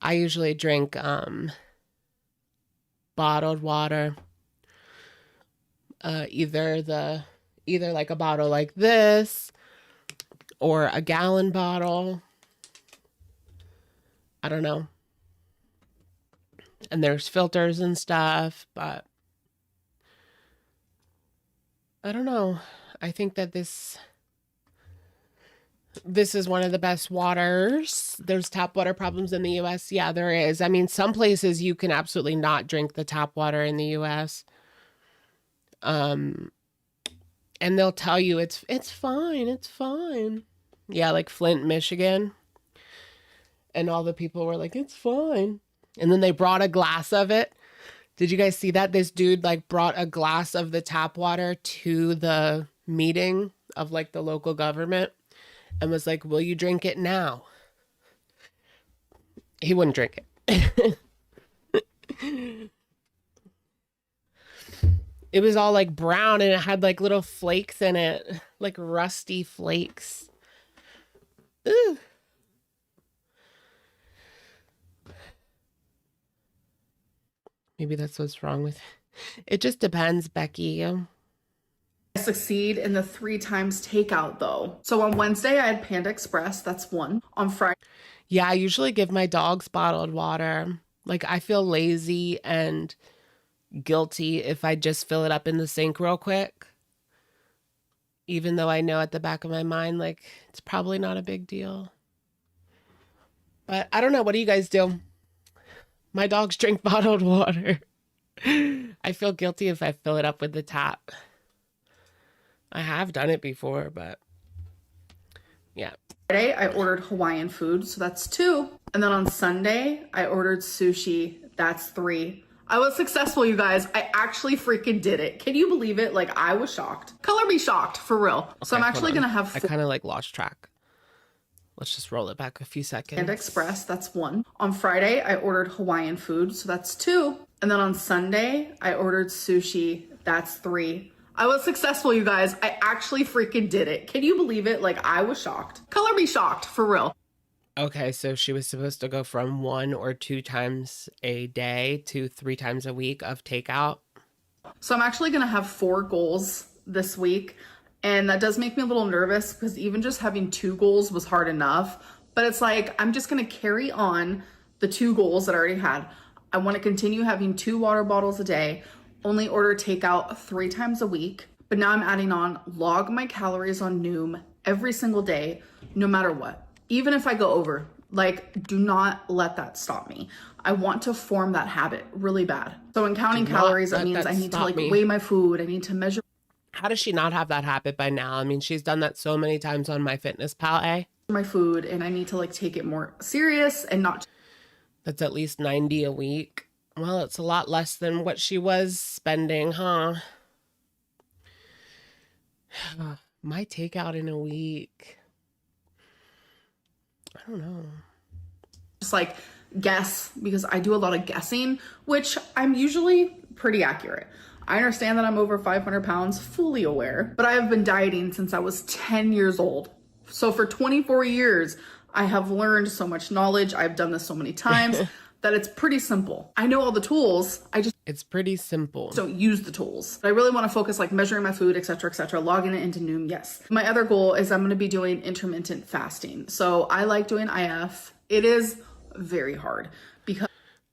I usually drink bottled water. Either like a bottle like this or a gallon bottle. I don't know. And there's filters and stuff, but I don't know. I think that this is one of the best waters. There's tap water problems in the US. Yeah, there is. I mean, some places you can absolutely not drink the tap water in the US. And they'll tell you it's fine. It's fine. Yeah, like Flint, Michigan. And all the people were like, it's fine. And then they brought a glass of it. Did you guys see that? This dude like brought a glass of the tap water to the meeting of like the local government and was like, will you drink it now? He wouldn't drink it. It was all like brown and it had like little flakes in it, like rusty flakes. Ooh. Maybe that's what's wrong with it. It just depends, Becky. I succeed in the 3 times takeout though. So on Wednesday I had Panda Express, that's 1. On Friday. Yeah, I usually give my dogs bottled water. Like, I feel lazy and guilty if I just fill it up in the sink real quick. Even though I know at the back of my mind, like, it's probably not a big deal. But I don't know. What do you guys do? My dogs drink bottled water. I feel guilty if I fill it up with the tap. I have done it before, but yeah. Friday, I ordered Hawaiian food, so that's 2. And then on Sunday, I ordered sushi, that's 3. I was successful, you guys. I actually freaking did it. Can you believe it? Like, I was shocked. Color me shocked, for real. Okay, so I'm actually gonna have I kind of like lost track. Let's just roll it back a few seconds. And Express, that's 1. On Friday, I ordered Hawaiian food, so that's 2. And then on Sunday, I ordered sushi, that's 3. I was successful, you guys. I actually freaking did it. Can you believe it? Like, I was shocked. Color me shocked, for real. Okay, so she was supposed to go from 1 or 2 times a day to 3 times a week of takeout. So I'm actually gonna have 4 goals this week. And that does make me a little nervous because even just having 2 goals was hard enough. But it's like, I'm just going to carry on the 2 goals that I already had. I want to continue having 2 water bottles a day, only order takeout 3 times a week. But now I'm adding on log my calories on Noom every single day, no matter what. Even if I go over, like, do not let that stop me. I want to form that habit really bad. So in counting calories, that means I need to like weigh my food. I need to measure. How does she not have that habit by now? I mean, she's done that so many times on MyFitnessPal, eh? My food, and I need to like take it more serious and not. That's at least 90 a week. Well, it's a lot less than what she was spending, huh? My takeout in a week. I don't know. Just like guess, because I do a lot of guessing, which I'm usually pretty accurate. I understand that I'm over 500 pounds, fully aware, but I have been dieting since I was 10 years old. So for 24 years, I have learned so much knowledge. I've done this so many times that it's pretty simple. I know all the tools. I just It's pretty simple. don't use the tools. But I really want to focus like measuring my food, etc., logging it into Noom. Yes. My other goal is I'm going to be doing intermittent fasting. So I like doing IF. It is very hard because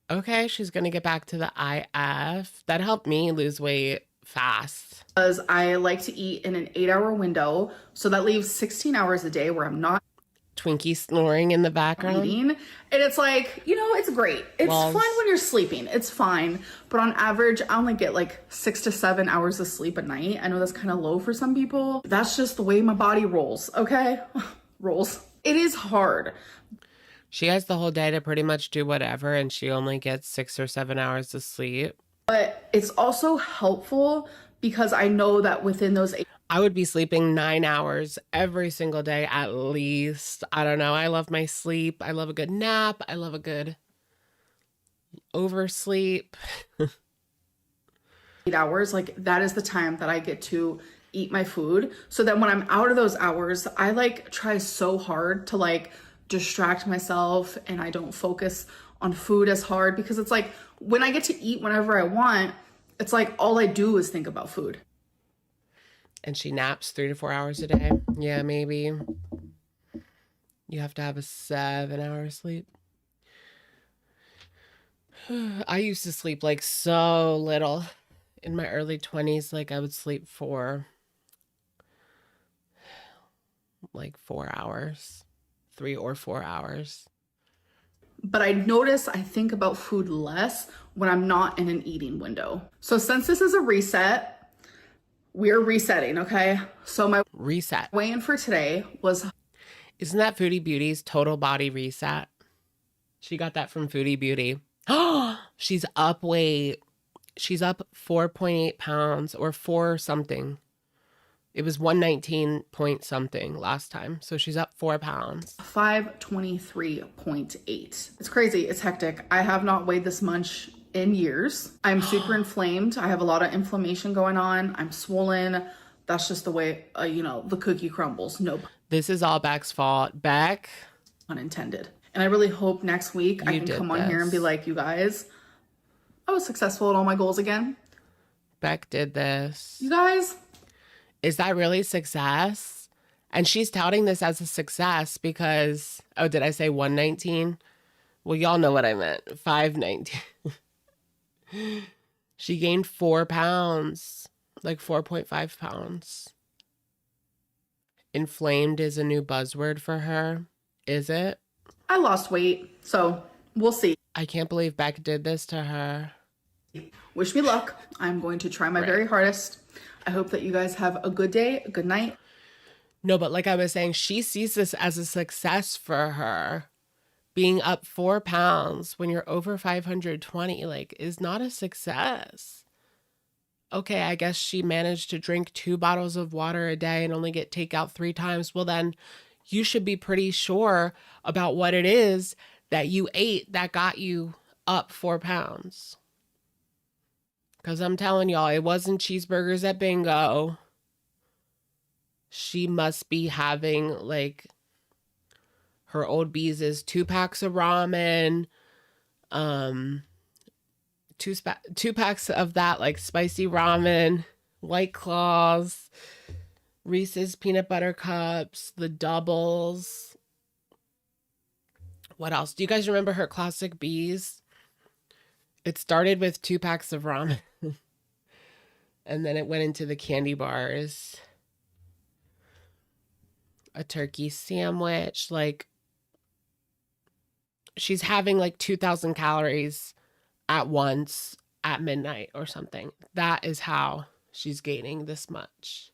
Okay, she's going to get back to the IF. That helped me lose weight fast. I like to eat in an 8-hour window. So that leaves 16 hours a day where I'm not Twinkie snoring in the background. eating. And it's like, you know, it's great. It's Loves. fun when you're sleeping. It's fine. But on average, I only get like 6 to 7 hours of sleep at night. I know that's kind of low for some people. That's just the way my body rolls, okay? Rolls. It is hard. She has the whole day to pretty much do whatever, and she only gets 6 or 7 hours of sleep. But it's also helpful because I know that within those I would be sleeping 9 hours every single day at least. I don't know. I love my sleep. I love a good nap. I love a good oversleep. 8 hours, like that is the time that I get to eat my food. So then when I'm out of those hours, I like try so hard to like distract myself and I don't focus on food as hard because it's like when I get to eat whenever I want, it's like all I do is think about food. And she naps 3 to 4 hours a day. Yeah, maybe. You have to have a 7-hour sleep. I used to sleep like so little. In my early 20s, like I would sleep for like 4 hours, 3 or 4 hours. But I notice I think about food less when I'm not in an eating window. So since this is a reset, we're resetting, okay? So my Reset. weigh-in for today was Isn't that Foodie Beauty's total body reset? She got that from Foodie Beauty. Oh, she's up weight. She's up 4.8 pounds or 4 something. It was 119 point something last time. So she's up 4 pounds. 523.8. It's crazy. It's hectic. I have not weighed this much in years. I'm super inflamed. I have a lot of inflammation going on. I'm swollen. That's just the way, you know, the cookie crumbles. No This is all Beck's fault. Beck, pun intended. And I really hope next week I can come on here and be like, you guys, I was successful at all my goals again. Beck did this. You guys. Is that really success? And she's touting this as a success because, oh, did I say 119? Well, y'all know what I meant. 519. She gained 4 pounds, like 4.5 pounds. Inflamed is a new buzzword for her. Is it? I lost weight, so we'll see. I can't believe Beck did this to her. Wish me luck. I'm going to try my very hardest. I hope that you guys have a good day, a good night. No, but like I was saying, she sees this as a success for her. Being up 4 pounds when you're over 520, like, is not a success. Okay, I guess she managed to drink 2 bottles of water a day and only get takeout 3 times. Well, then you should be pretty sure about what it is that you ate that got you up 4 pounds. Because I'm telling y'all, it wasn't cheeseburgers at bingo. She must be having, like, her old bees is 2 packs of ramen, 2 packs of that, like, spicy ramen, White Claws, Reese's peanut butter cups, the doubles. What else? Do you guys remember her classic bees? It started with 2 packs of ramen. And then it went into the candy bars. A turkey sandwich. Like, she's having like 2,000 calories at once at midnight or something. That is how she's gaining this much.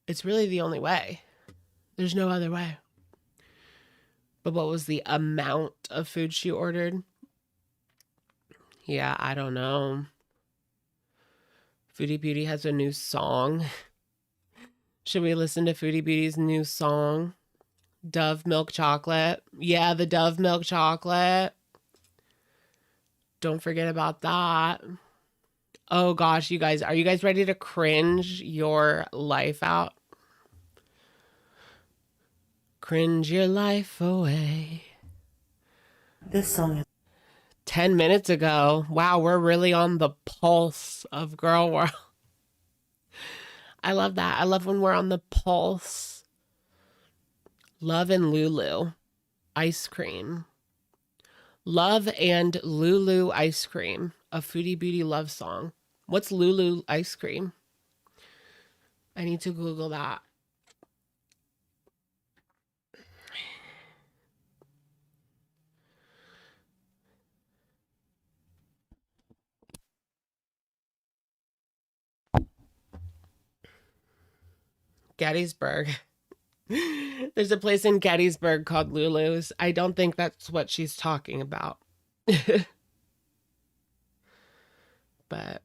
It's really the only way. There's no other way. But what was the amount of food she ordered? Yeah, I don't know. Foodie Beauty has a new song. Should we listen to Foodie Beauty's new song? Dove milk chocolate. Yeah, the Dove milk chocolate. Don't forget about that. Oh gosh, you guys, are you guys ready to cringe your life out? Cringe your life away. This song is 10 minutes ago. Wow, we're really on the pulse of girl world. I love that. I love when we're on the pulse. Love and Lulu ice cream. Love and Lulu ice cream. A Foodie Beauty love song. What's Lulu ice cream? I need to Google that. Gettysburg. There's a place in Gettysburg called Lulu's. I don't think that's what she's talking about. But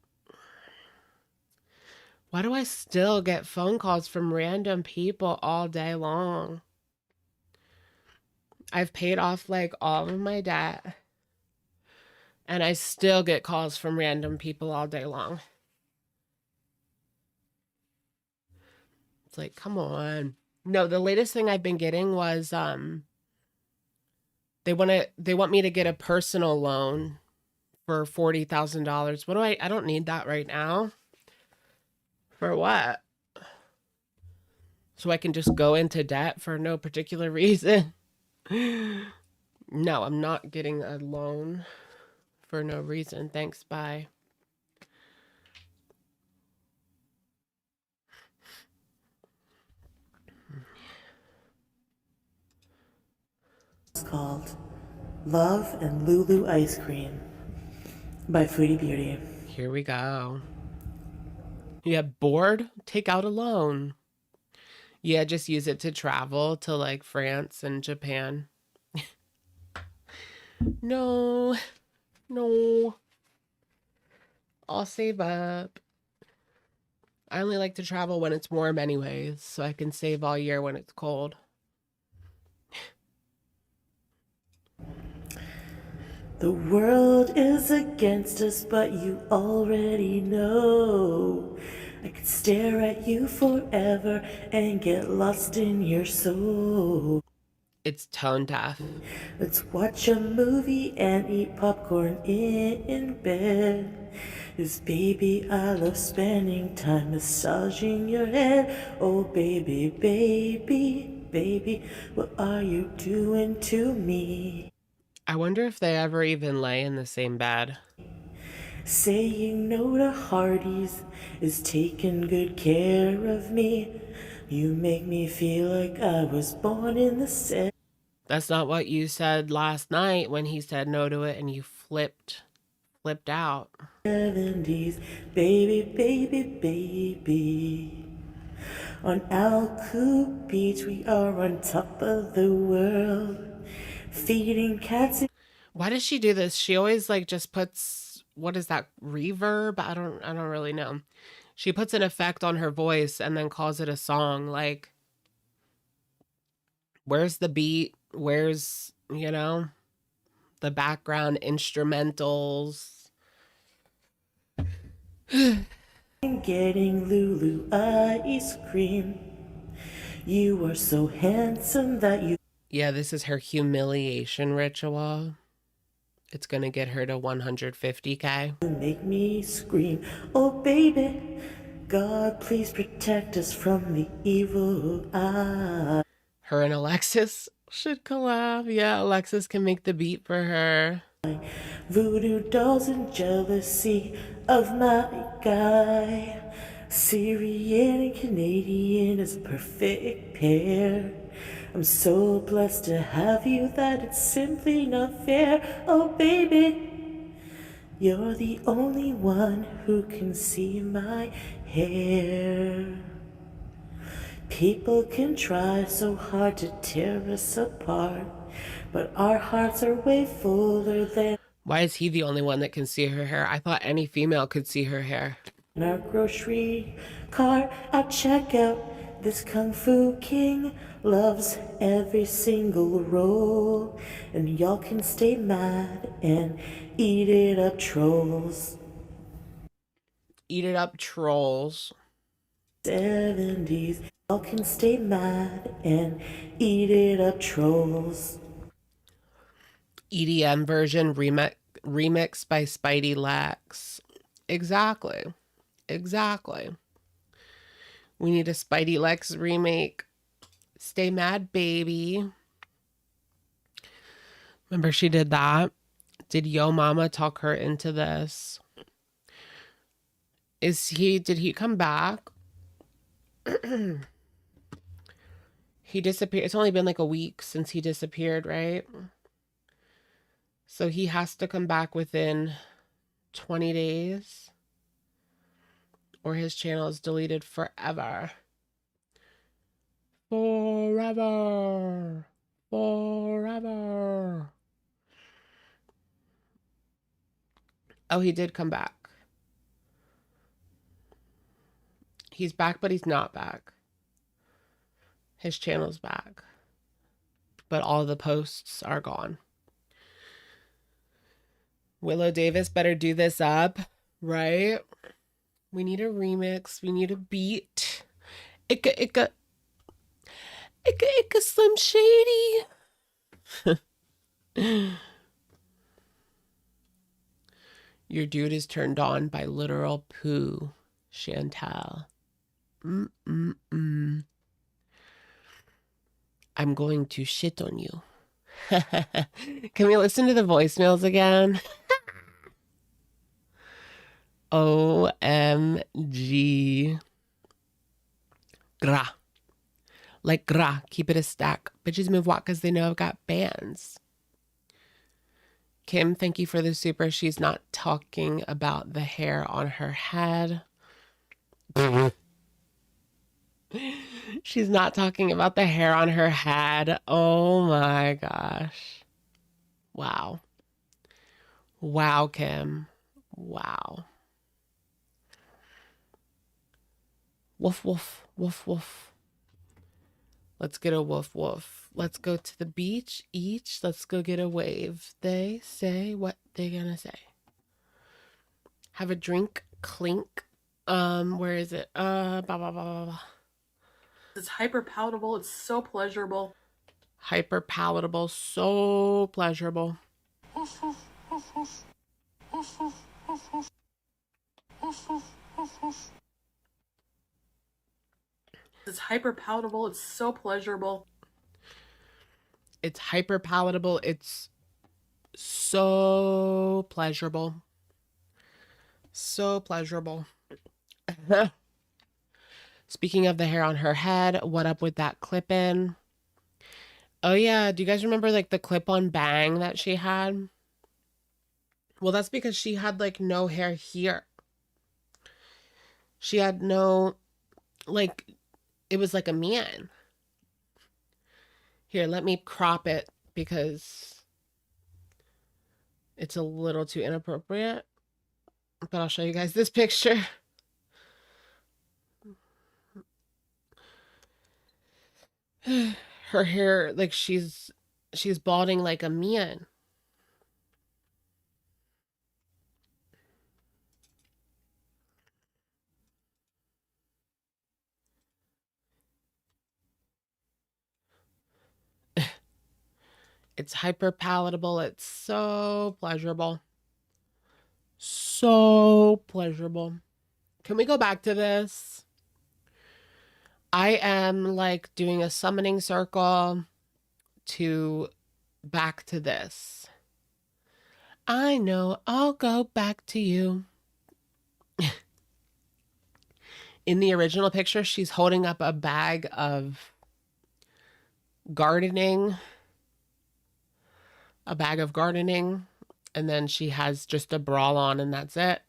why do I still get phone calls from random people all day long? I've paid off like all of my debt, and I still get calls from random people all day long. It's like, come on. No, the latest thing I've been getting was they want me to get a personal loan for $40,000. What do I don't need that right now. For what? So I can just go into debt for no particular reason. No, I'm not getting a loan for no reason. Thanks, bye. called Love and Lulu Ice Cream by Foodie Beauty. Here we go. Yeah, bored? Take out a loan. Yeah, just use it to travel to like France and Japan. No. I'll save up. I only like to travel when it's warm anyways, so I can save all year when it's cold. The world is against us, but you already know. I could stare at you forever and get lost in your soul. It's tone deaf. Let's watch a movie and eat popcorn in bed. 'Cause baby, I love spending time massaging your head. Oh baby, baby, baby, what are you doing to me? I wonder if they ever even lay in the same bed. Saying no to Hardee's is taking good care of me. You make me feel like I was born in the '70s. That's not what you said last night when he said no to it and you flipped out. Baby, baby, baby. On Alcoop Beach, we are on top of the world. Feeding cats. Why does she do this? She always like just puts, what is that, reverb? I don't really know. She puts an effect on her voice and then calls it a song. Like, where's the beat? Where's, the background instrumentals? Getting Lulu ice cream. You are so handsome that you... Yeah, this is her humiliation ritual. It's gonna get her to 150K. make me scream. Oh baby, God please protect us from the evil eye. Her and Alexis should collab. Yeah, Alexis can make the beat for her. Voodoo dolls and jealousy of my guy. Syrian and Canadian is a perfect pair. I'm so blessed to have you that it's simply not fair. Oh baby, you're the only one who can see my hair. People can try so hard to tear us apart, but our hearts are way fuller than... Why is he the only one that can see her hair? I thought any female could see her hair. In our grocery cart at checkout, this Kung Fu King loves every single roll. And y'all can stay mad and eat it up, trolls. Eat it up, trolls. 70s, y'all can stay mad and eat it up, trolls. EDM version remix by Spidey Lex. Exactly. Exactly. We need a Spidey Lex remake. Stay Mad Baby. Remember she did that? Did Yo Mama talk her into this? Did he come back? He disappeared. It's only been like a week since he disappeared, right? So he has to come back within 20 days or his channel is deleted forever. Forever. Forever. Oh, he did come back. He's back, but he's not back. His channel's back. But all the posts are gone. Willow Davis better do this up, right? We need a remix. We need a beat. Icka Slim Shady. Your dude is turned on by literal poo, Chantal. I'm going to shit on you. Can we listen to the voicemails again? OMG. Gra. Like gra. Keep it a stack. Bitches move walk because they know I've got bands. Kim, thank you for the super. She's not talking about the hair on her head. She's not talking about the hair on her head. Oh my gosh. Wow. Wow, Kim. Wow. Woof, woof, woof, woof. Let's get a woof, woof. Let's go to the beach each. Let's go get a wave. They say what they gonna say. Have a drink, clink. Where is it? Blah, blah, blah, blah, blah. It's hyper palatable. It's so pleasurable. Hyper palatable, so pleasurable. It's hyper palatable. It's so pleasurable. It's hyper palatable. It's so pleasurable. So pleasurable. Speaking of the hair on her head, what up with that clip-in? Oh yeah, do you guys remember like the clip-on bang that she had? Well, that's because she had like no hair here. She had no, like, it was like a man. Here, let me crop it because it's a little too inappropriate. But I'll show you guys this picture. Her hair, like she's balding like a man. It's hyper palatable. It's so pleasurable. So pleasurable. Can we go back to this? I am like doing a summoning circle to back to this. I know I'll go back to you. In the original picture, she's holding up a bag of gardening. A bag of gardening. And then she has just a bra on and that's it.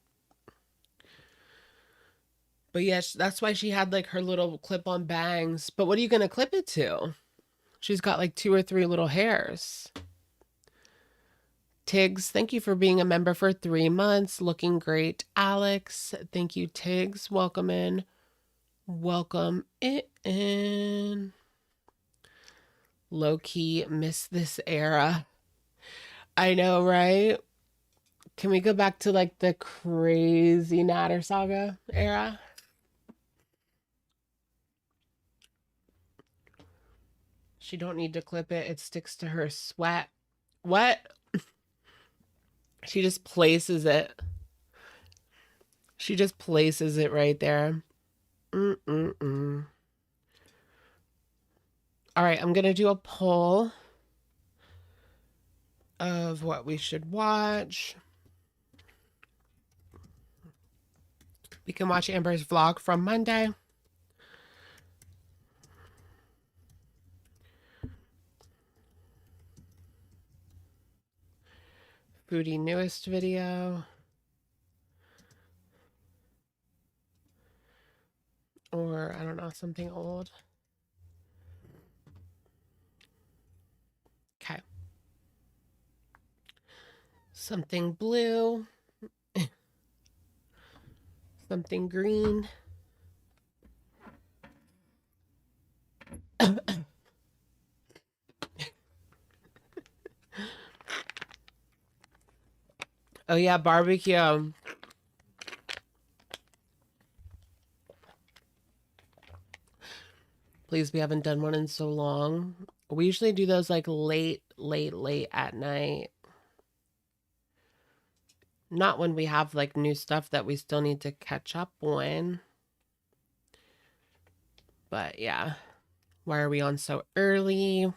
But yes, that's why she had like her little clip-on bangs. But what are you going to clip it to? She's got like 2 or 3 little hairs. Tiggs, thank you for being a member for 3 months. Looking great. Alex, thank you, Tiggs. Welcome in. Welcome in. Low key miss this era. I know, right? Can we go back to like the crazy Natter Saga era? She don't need to clip it. It sticks to her sweat. What? She just places it. She just places it right there. Mm-mm-mm. All right, I'm going to do a poll of what we should watch. We can watch Amber's vlog from Monday. Foodie newest video. Or, I don't know, something old. Okay. Something blue. Something green. Oh yeah, barbecue. Please, we haven't done one in so long. We usually do those like late at night. Not when we have like new stuff that we still need to catch up on. But yeah, why are we on so early?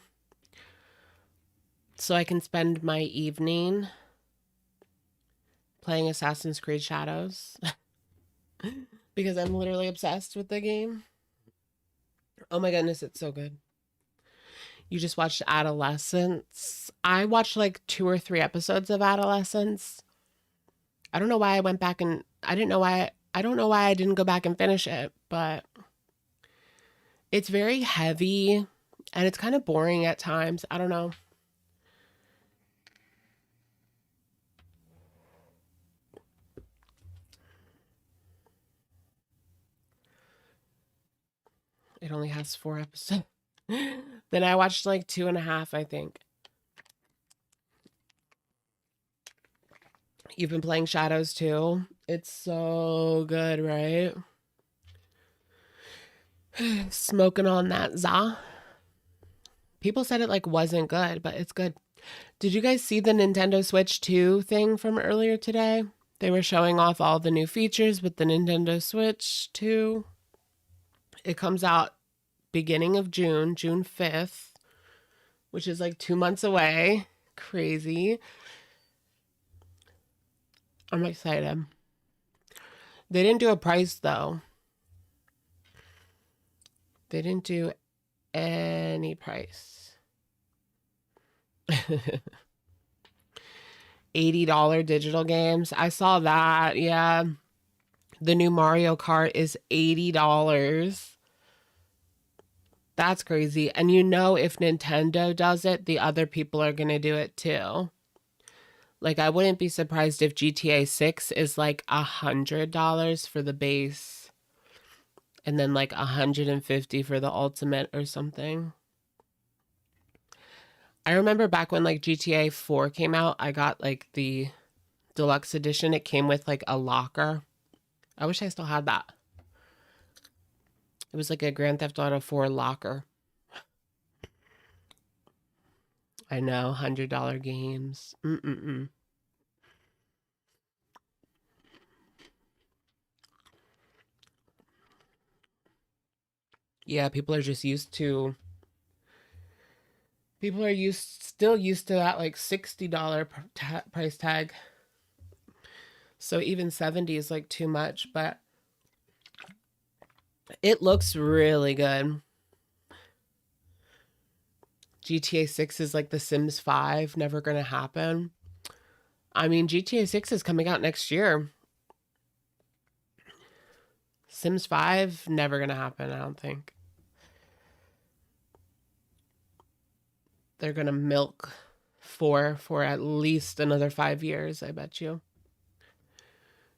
So I can spend my evening playing Assassin's Creed Shadows. Because I'm literally obsessed with the game. Oh my goodness, it's so good. You just watched Adolescence. I watched like 2 or 3 episodes of Adolescence. I don't know why I went back and I don't know why I didn't go back and finish it, but it's very heavy and it's kind of boring at times. I don't know. It only has 4 episodes. Then I watched like 2.5, I think. You've been playing Shadows too? It's so good, right? Smoking on that za. People said it like wasn't good, but it's good. Did you guys see the Nintendo Switch 2 thing from earlier today? They were showing off all the new features with the Nintendo Switch 2. It comes out beginning of June, June 5th, which is like 2 months away. Crazy. I'm excited. They didn't do a price though. They didn't do any price. $80 digital games. I saw that. Yeah. The new Mario Kart is $80. That's crazy. And you know, if Nintendo does it, the other people are going to do it too. Like, I wouldn't be surprised if GTA 6 is like $100 for the base. And then like $150 for the ultimate or something. I remember back when like GTA 4 came out, I got like the deluxe edition. It came with like a locker. I wish I still had that. It was like a Grand Theft Auto 4 locker. I know, $100 games. Yeah, people are just used to. People are still used to that like $60 price tag. So even 70 is like too much, but it looks really good. GTA 6 is like The Sims 5, never gonna happen. I mean, GTA 6 is coming out next year. Sims 5, never gonna happen, I don't think. They're gonna milk for at least another 5 years, I bet you.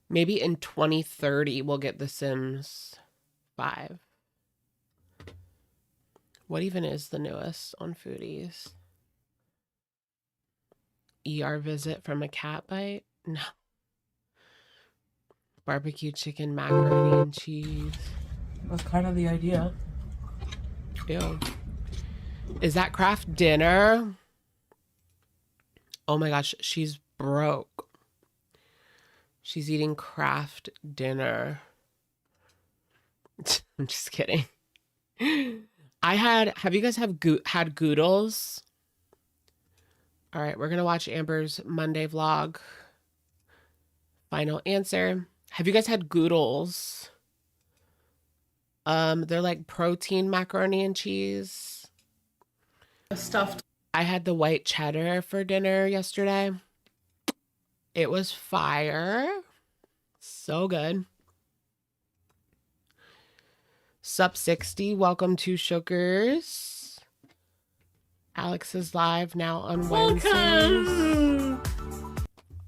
Maybe in 2030 we'll get The Sims 5. What even is the newest on Foodies? ER visit from a cat bite? No. Barbecue chicken, macaroni and cheese. That's kind of the idea. Ew. Is that Kraft dinner? Oh my gosh, she's broke. She's eating Kraft dinner. I'm just kidding. Have you guys had Goodles? All right, we're going to watch Amber's Monday vlog. Final answer. Have you guys had Goodles? They're like protein macaroni and cheese. Stuffed. I had the white cheddar for dinner yesterday. It was fire. So good. Sup 60, welcome to Shookers. Alex is live now on Wednesdays.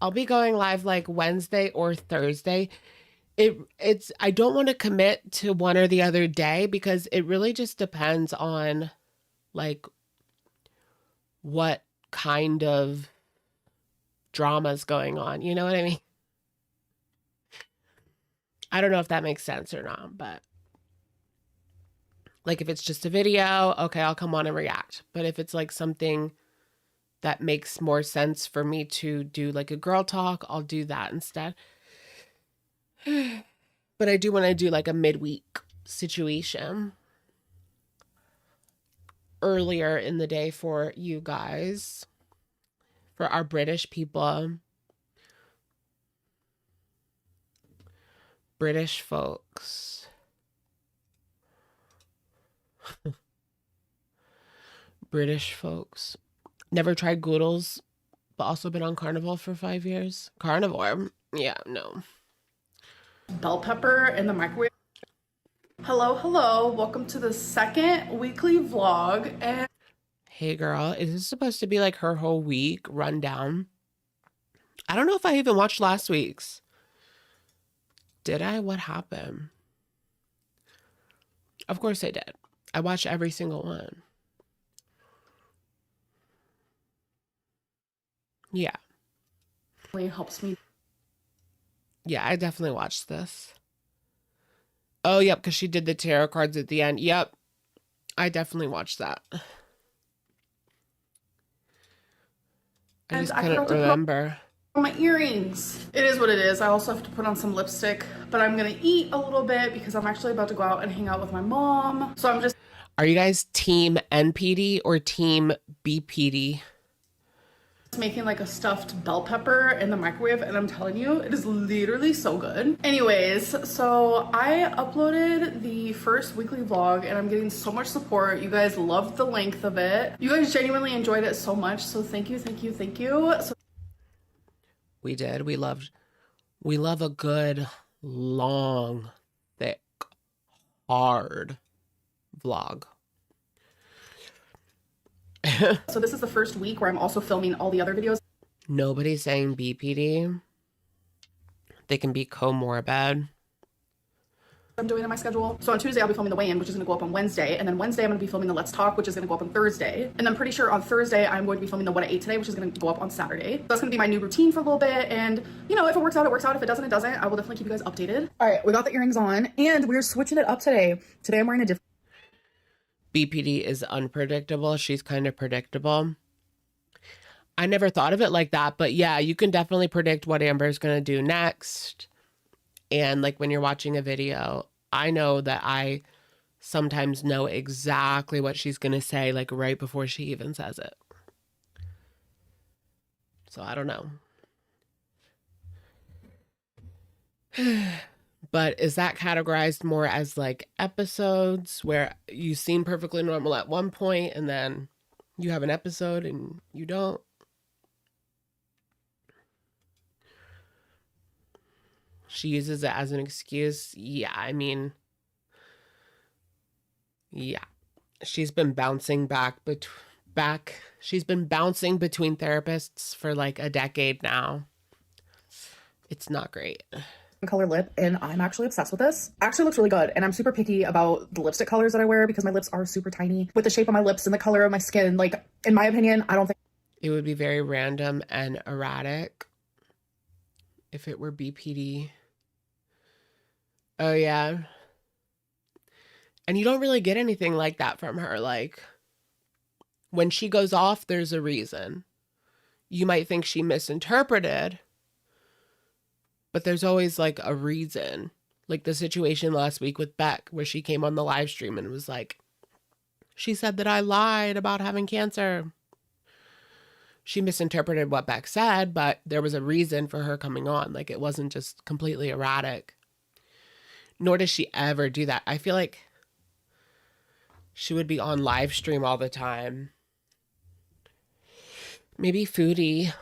I'll be going live like Wednesday or Thursday. It's I don't want to commit to one or the other day because it really just depends on like what kind of drama's going on. You know what I mean? I don't know if that makes sense or not, but like if it's just a video, okay, I'll come on and react. But if it's like something that makes more sense for me to do like a girl talk, I'll do that instead. But I do want to do like a midweek situation earlier in the day for you guys, for our British people, British folks. British folks. Never tried Goodles, but also been on Carnival for 5 years. Carnivore? Yeah, no. Bell pepper in the microwave. Hello. Welcome to the second weekly vlog. And Hey girl, is this supposed to be like her whole week rundown? I don't know if I even watched last week's. Did I? What happened? Of course I did. I watched every single one. Yeah. it helps me. Yeah, I definitely watched this. Oh, yep, because she did the tarot cards at the end. Yep. I definitely watched that. I just couldn't remember. My earrings. It is what it is. I also have to put on some lipstick, but I'm gonna eat a little bit because I'm actually about to go out and hang out with my mom. So I'm just... Are you guys team NPD or team BPD? making like a stuffed bell pepper in the microwave, and I'm telling you, it is literally so good. Anyways, so I uploaded the first weekly vlog and I'm getting so much support. You guys loved the length of it. You guys genuinely enjoyed it so much, so thank you. So we did. We love a good, long, thick, hard vlog. so this is the first week where I'm also filming all the other videos. Nobody's saying BPD. They can be comorbid. I'm doing in my schedule. So on Tuesday I'll be filming the weigh-in, which is going to go up on Wednesday, and then Wednesday I'm going to be filming the Let's Talk, which is going to go up on Thursday, and I'm pretty sure on Thursday I'm going to be filming the What I Ate Today, which is going to go up on Saturday. So that's going to be my new routine for a little bit, and you know, if it works out, it works out. If it doesn't, it doesn't. I will definitely keep you guys updated. All right, we got the earrings on, and we're switching it up today. Today I'm wearing a different... BPD is unpredictable. She's kind of predictable. I never thought of it like that, but yeah, you can definitely predict what Amber's going to do next. And like when you're watching a video, I know that I sometimes know exactly what she's going to say, like right before she even says it. So I don't know. But is that categorized more as like episodes where you seem perfectly normal at one point and then you have an episode and you don't? She uses it as an excuse. Yeah, I mean, yeah. She's been bouncing back back. She's been bouncing between therapists for like a decade now. It's not great. Color lip, and I'm actually obsessed with this. Actually looks really good, and I'm super picky about the lipstick colors that I wear because my lips are super tiny. With the shape of my lips and the color of my skin, like, in my opinion, I don't think it would be very random and erratic if it were BPD. Oh yeah. And you don't really get anything like that from her. Like, when she goes off, there's a reason. You might think she misinterpreted, but there's always like a reason. Like the situation last week with Beck, where she came on the live stream and was like, she said that I lied about having cancer. She misinterpreted what Beck said, but there was a reason for her coming on. Like, it wasn't just completely erratic. Nor does she ever do that. I feel like she would be on live stream all the time. Maybe Foodie.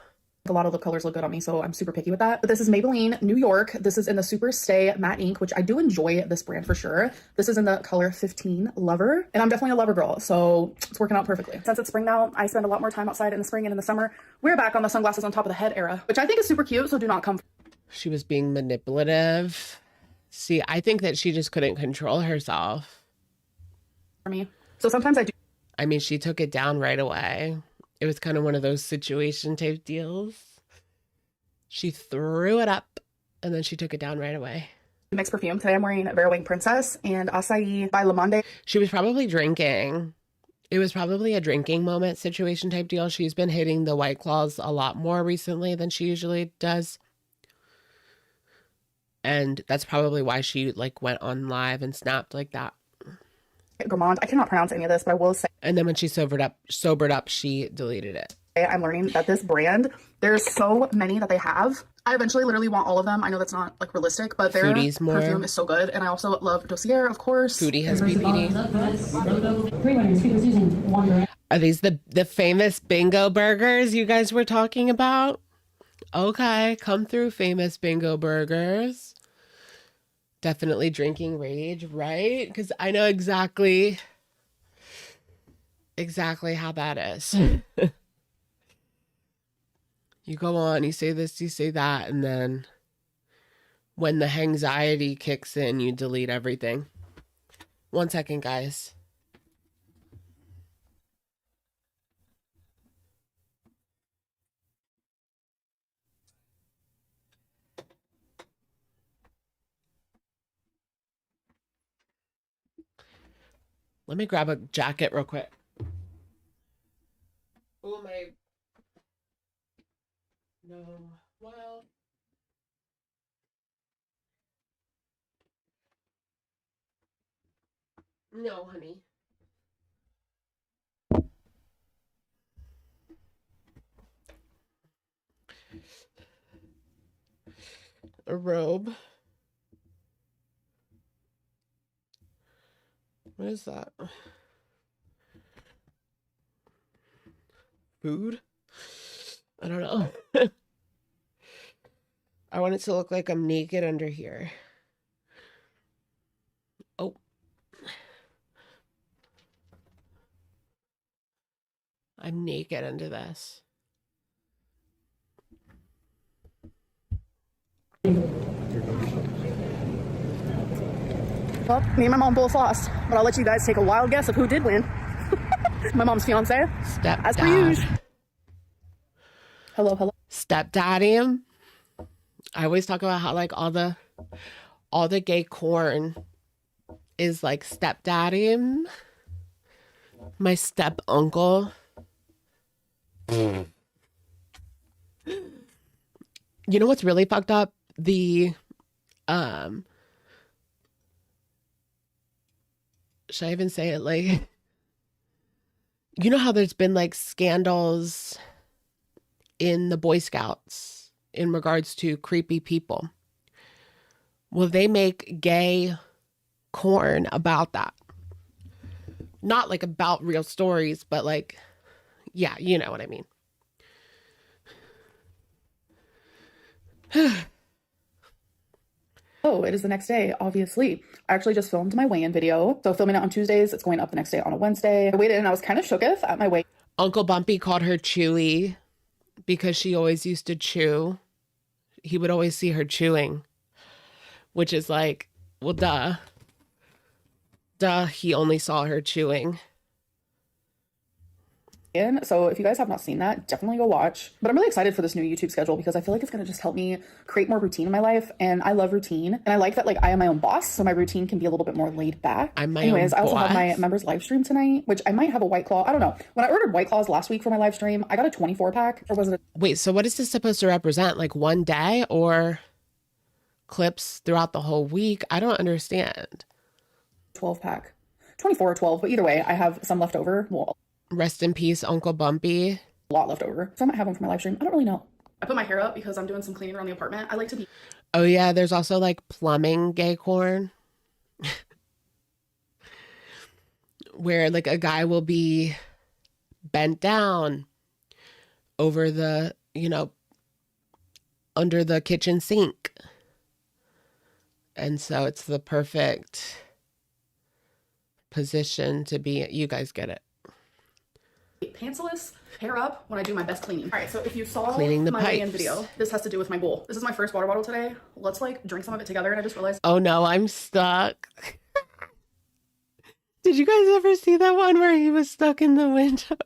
a lot of the colors look good on me, so I'm super picky with that. But this is Maybelline New York. This is in the Super Stay Matte Ink, which I do enjoy this brand for sure. This is in the color 15 Lover, and I'm definitely a lover girl, so it's working out perfectly. Since it's spring now, I spend a lot more time outside in the spring and in the summer. We're back on the sunglasses on top of the head era, which I think is super cute, so do not come. She was being manipulative. See, I think that she just couldn't control herself. For me. So sometimes I do. I mean, she took it down right away. It was kind of one of those situation type deals. She threw it up and then she took it down right away. Mixed perfume. Today I'm wearing Vera Wang Princess and Acai by Le Monde. She was probably drinking. It was probably a drinking moment situation type deal. She's been hitting the White Claws a lot more recently than she usually does. And that's probably why she like went on live and snapped like that. Gourmand. I cannot pronounce any of this, but I will say. And then when she sobered up, she deleted it. I'm learning that this brand, there's so many that they have. I eventually literally want all of them. I know that's not like realistic, but their perfume is so good. And I also love Dossier, of course. Foodie has BPD. Are these the famous bingo burgers you guys were talking about? Okay, come through, famous bingo burgers. Definitely drinking rage, right? Because I know exactly how that is. You go on, you say this, you say that, and then when the anxiety kicks in, you delete everything. 1 second, guys. Let me grab a jacket real quick. Oh my. No. Well. No, honey. A robe. What is that? Food? I don't know. I want it to look like I'm naked under here. Oh. I'm naked under this. Well, me and my mom both lost, but I'll let you guys take a wild guess of who did win. My mom's fiance. Stepdad. As per usual. Hello. Stepdaddy. I always talk about how like all the gay corn is like stepdaddy. My step uncle. You know what's really fucked up? Should I even say it? Like, you know how there's been like scandals in the Boy Scouts in regards to creepy people? Well, they make gay corn about that. Not like about real stories, but like, yeah, you know what I mean. Oh, it is the next day, obviously. I actually just filmed my weigh-in video. So filming it on Tuesdays, it's going up the next day on a Wednesday. I weighed in and I was kind of shooketh at my weight. Uncle Bumpy called her Chewy because she always used to chew. He would always see her chewing, which is like, well, duh. Duh, he only saw her chewing. So if you guys have not seen that, definitely go watch. But I'm really excited for this new YouTube schedule because I feel like it's going to just help me create more routine in my life. And I love routine. And I like that like I am my own boss. So my routine can be a little bit more laid back. Anyways, I also have my members live stream tonight, which I might have a White Claw. I don't know. When I ordered White Claws last week for my live stream, I got a 24 pack. Or was it Wait, so what is this supposed to represent? Like one day or clips throughout the whole week? I don't understand. 12 pack? 24 or 12. But either way, I have some left over. Well, rest in peace, Uncle Bumpy. A lot left over. So I might have them for my live stream. I don't really know. I put my hair up because I'm doing some cleaning around the apartment. I like to be. Oh yeah, there's also like plumbing gay corn. Where like a guy will be bent down over the, under the kitchen sink. And so it's the perfect position to be. You guys get it. Pantsless, hair up when I do my best cleaning. All right, so if you saw Cleaning the my weigh-in pipes. video, this has to do with my bowl. This is my first water bottle today. Let's like drink some of it together. And I just realized. Oh no, I'm stuck. Did you guys ever see that one where he was stuck in the window?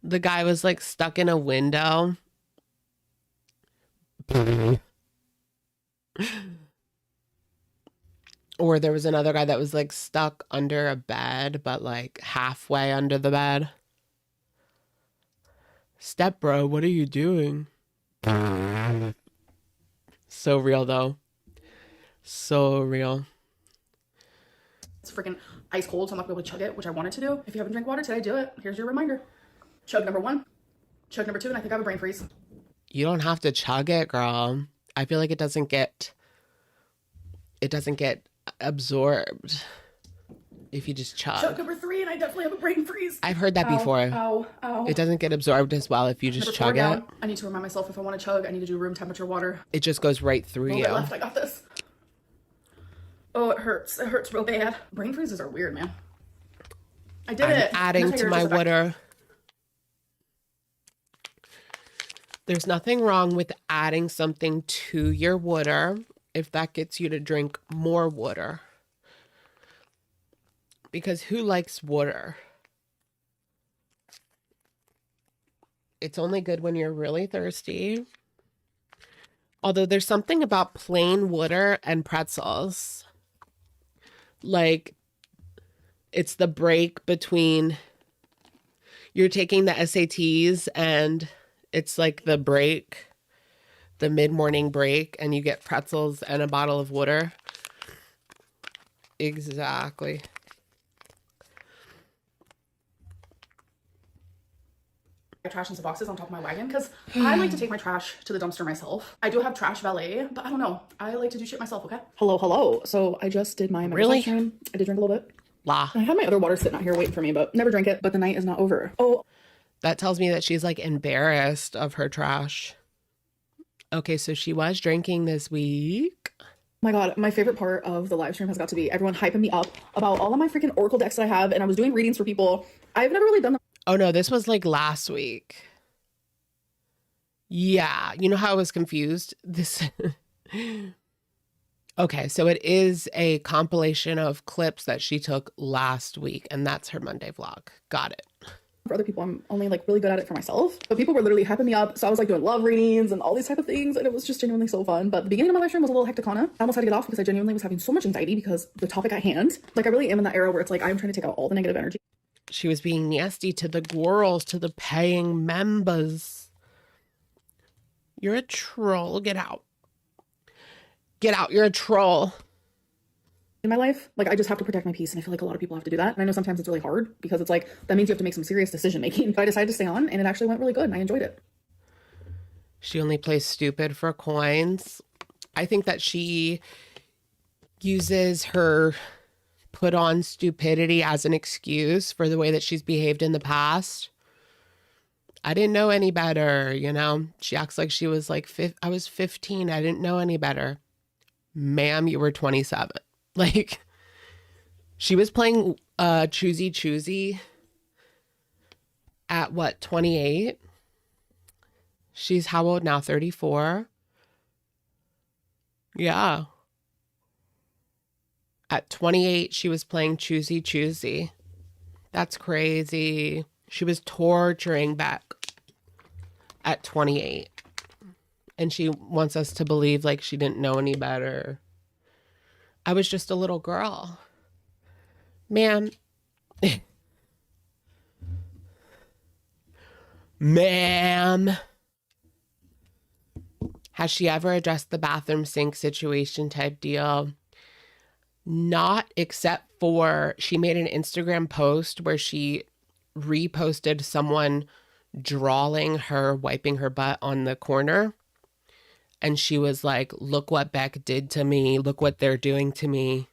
The guy was like stuck in a window. Or there was another guy that was like stuck under a bed, but like halfway under the bed. Step bro, what are you doing? So real though. So real. It's freaking ice cold, so I'm not gonna be able to chug it, which I wanted to do. If you haven't drank water today, do it. Here's your reminder. Chug number 1, chug number 2, and I think I have a brain freeze. You don't have to chug it, girl. I feel like it doesn't get absorbed if you just chug. Chug number 3, and I definitely have a brain freeze. I've heard that before. Ow. It doesn't get absorbed as well if you just Number 4 chug it. down. I need to remind myself if I want to chug, I need to do room temperature water. It just goes right through A you. little bit left, I got this. Oh, it hurts. It hurts real bad. Brain freezes are weird, man. I did it. Adding to my water. There's nothing wrong with adding something to your water if that gets you to drink more water. Because who likes water? It's only good when you're really thirsty. Although there's something about plain water and pretzels. Like, it's the break between you're taking the SATs and it's like the break, the mid-morning break, and you get pretzels and a bottle of water. Exactly. Trash in some boxes on top of my wagon because I like to take my trash to the dumpster myself. I do have trash valet, but I don't know. I like to do shit myself, okay? Hello. So I just did my Really? stream. I did drink a little bit. La. I had my other water sitting out here waiting for me, but never drank it. But the night is not over. Oh, That tells me that she's like embarrassed of her trash. Okay, so she was drinking this week. my God, my favorite part of the live stream has got to be everyone hyping me up about all of my freaking Oracle decks that I have, and I was doing readings for people. I've never really done them. Oh no, this was like last week. Yeah, you know how I was confused? This. Okay, so it is a compilation of clips that she took last week, and that's her Monday vlog. Got it. For other people, I'm only like really good at it for myself, but people were literally hyping me up, so I was like doing love readings and all these type of things, and it was just genuinely so fun. But the beginning of my live stream was a little hectic. I almost had to get off because I genuinely was having so much anxiety because the topic at hand, like I really am in that era where it's like I'm trying to take out all the negative energy. She was being nasty to the girls, to the paying members. You're a troll. Get out. Get out. You're a troll. In my life, like I just have to protect my peace, and I feel like a lot of people have to do that, and I know sometimes it's really hard because it's like that means you have to make some serious decision making. But I decided to stay on, and it actually went really good, and I enjoyed it. She only plays stupid for coins. I think that she uses her put on stupidity as an excuse for the way that she's behaved in the past. I didn't know any better, you know? She acts like she was like, I was 15. I didn't know any better. Ma'am, you were 27. Like, she was playing choosy at what, 28? She's how old now? 34? Yeah. At 28, she was playing choosy. That's crazy. She was torturing Beck at 28. And she wants us to believe like she didn't know any better. I was just a little girl. Ma'am. Ma'am. Has she ever addressed the bathroom sink situation type deal? Not, except for she made an Instagram post where she reposted someone drawing her wiping her butt on the corner. And she was like, look what Beck did to me. Look what they're doing to me.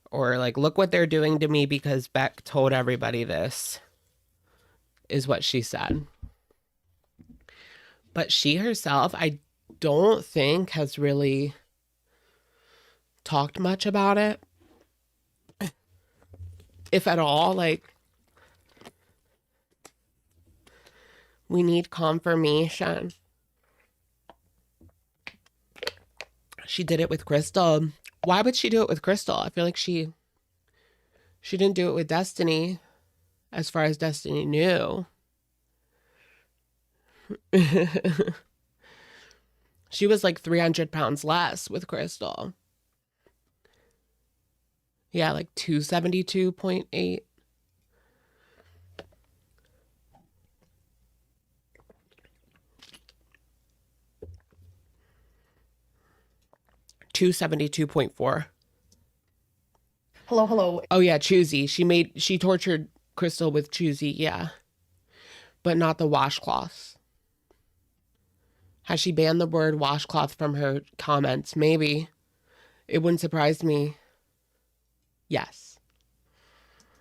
Or like, look what they're doing to me because Beck told everybody this, is what she said. But she herself, I don't think has really talked much about it. If at all. Like, we need confirmation. She did it with Crystal. Why would she do it with Crystal? I feel like she didn't do it with Destiny, as far as Destiny knew. She was like 300 pounds less with Crystal. Yeah, like 272.8. $272.4. Hello. Oh yeah, choosy. She tortured Crystal with choosy, yeah. But not the washcloths. Has she banned the word washcloth from her comments? Maybe. It wouldn't surprise me. Yes.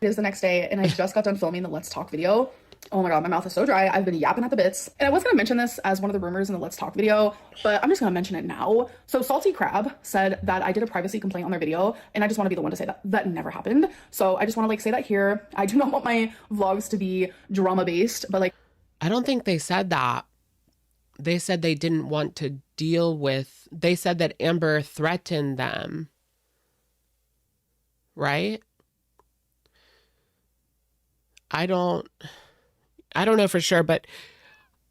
It is the next day, and I just got done filming the Let's Talk video. Oh my god, my mouth is so dry. I've been yapping at the bits. And I was going to mention this as one of the rumors in the Let's Talk video, but I'm just going to mention it now. So Salty Crab said that I did a privacy complaint on their video, and I just want to be the one to say that. That never happened. So I just want to like say that here. I do not want my vlogs to be drama-based, but like... I don't think they said that. They said they didn't want to deal with... They said that Amber threatened them. Right? I don't know for sure, but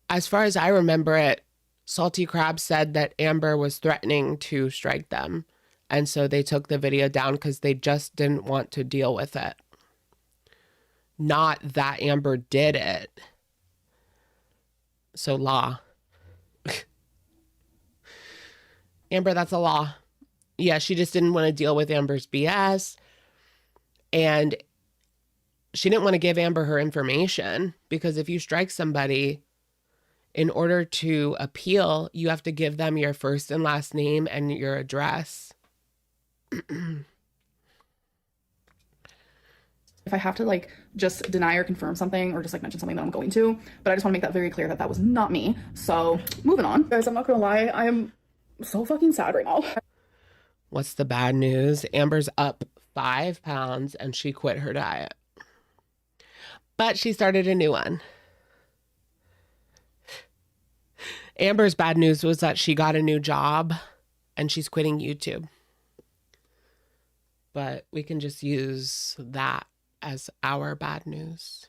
as far as I remember it, Salty Crab said that Amber was threatening to strike them. And so they took the video down because they just didn't want to deal with it. Not that Amber did it. So law. Amber, that's a law. Yeah, she just didn't want to deal with Amber's BS. And she didn't want to give Amber her information, because if you strike somebody, in order to appeal, you have to give them your first and last name and your address. If I have to like just deny or confirm something or just like mention something that I'm going to, but I just want to make that very clear that that was not me. So moving on. Guys, I'm not gonna lie, I am so fucking sad right now. What's the bad news? Amber's up 5 pounds and she quit her diet. But she started a new one. Amber's bad news was that she got a new job and she's quitting YouTube. But we can just use that as our bad news.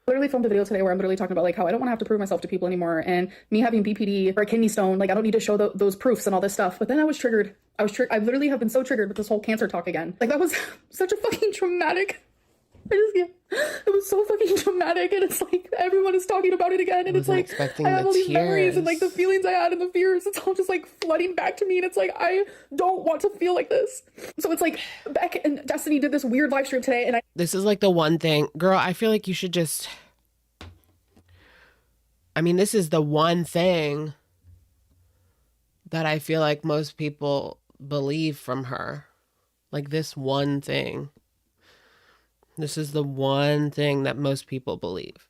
Literally filmed a video today where I'm literally talking about like how I don't want to have to prove myself to people anymore, and me having BPD or a kidney stone, like I don't need to show those proofs and all this stuff. But then I was triggered. I literally have been so triggered with this whole cancer talk again. Like that was such a fucking traumatic. It was so fucking dramatic, and it's like everyone is talking about it again, and it's like I have all these memories and like the feelings I had and the fears, it's all just like flooding back to me, and it's like I don't want to feel like this. So it's like Beck and Destiny did this weird live stream today, and this is like the one thing, girl, I feel like you should just, I mean, this is the one thing that I feel like most people believe from her. Like this one thing. This is the one thing that most people believe.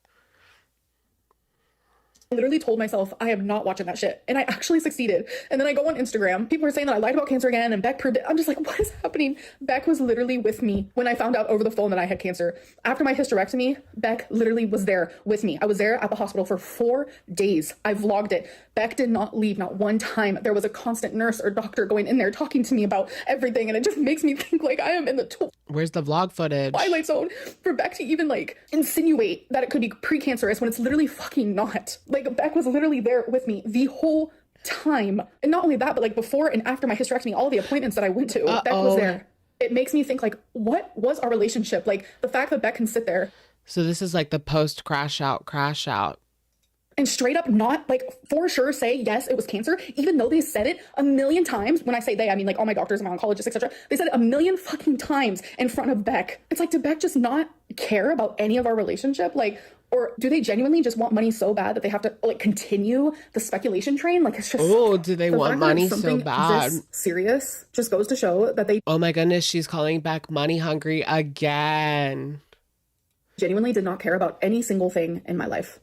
I literally told myself I am not watching that shit, and I actually succeeded. And then I go on Instagram, people are saying that I lied about cancer again, and Beck proved it. I'm just like, what is happening? Beck was literally with me when I found out over the phone that I had cancer. After my hysterectomy, Beck literally was there with me. I was there at the hospital for 4 days. I vlogged it. Beck did not leave, not one time. There was a constant nurse or doctor going in there talking to me about everything, and it just makes me think like I am in the Where's the vlog footage? twilight zone for Beck to even like insinuate that it could be precancerous when it's literally fucking not. Like, Beck was literally there with me the whole time. And not only that, but like before and after my hysterectomy, all the appointments that I went to, Beck was there. It makes me think like, what was our relationship? Like, the fact that Beck can sit there. So this is like the post crash out. And straight up not like for sure say, yes, it was cancer, even though they said it a million times. When I say they, I mean like all my doctors and my oncologists, etc. They said it a million fucking times in front of Beck. It's like, did Beck just not care about any of our relationship? Like, or do they genuinely just want money so bad that they have to like continue the speculation train? Like, it's just, do they want money so bad? This serious just goes to show that they, oh my goodness, she's calling Beck money hungry again. Genuinely did not care about any single thing in my life.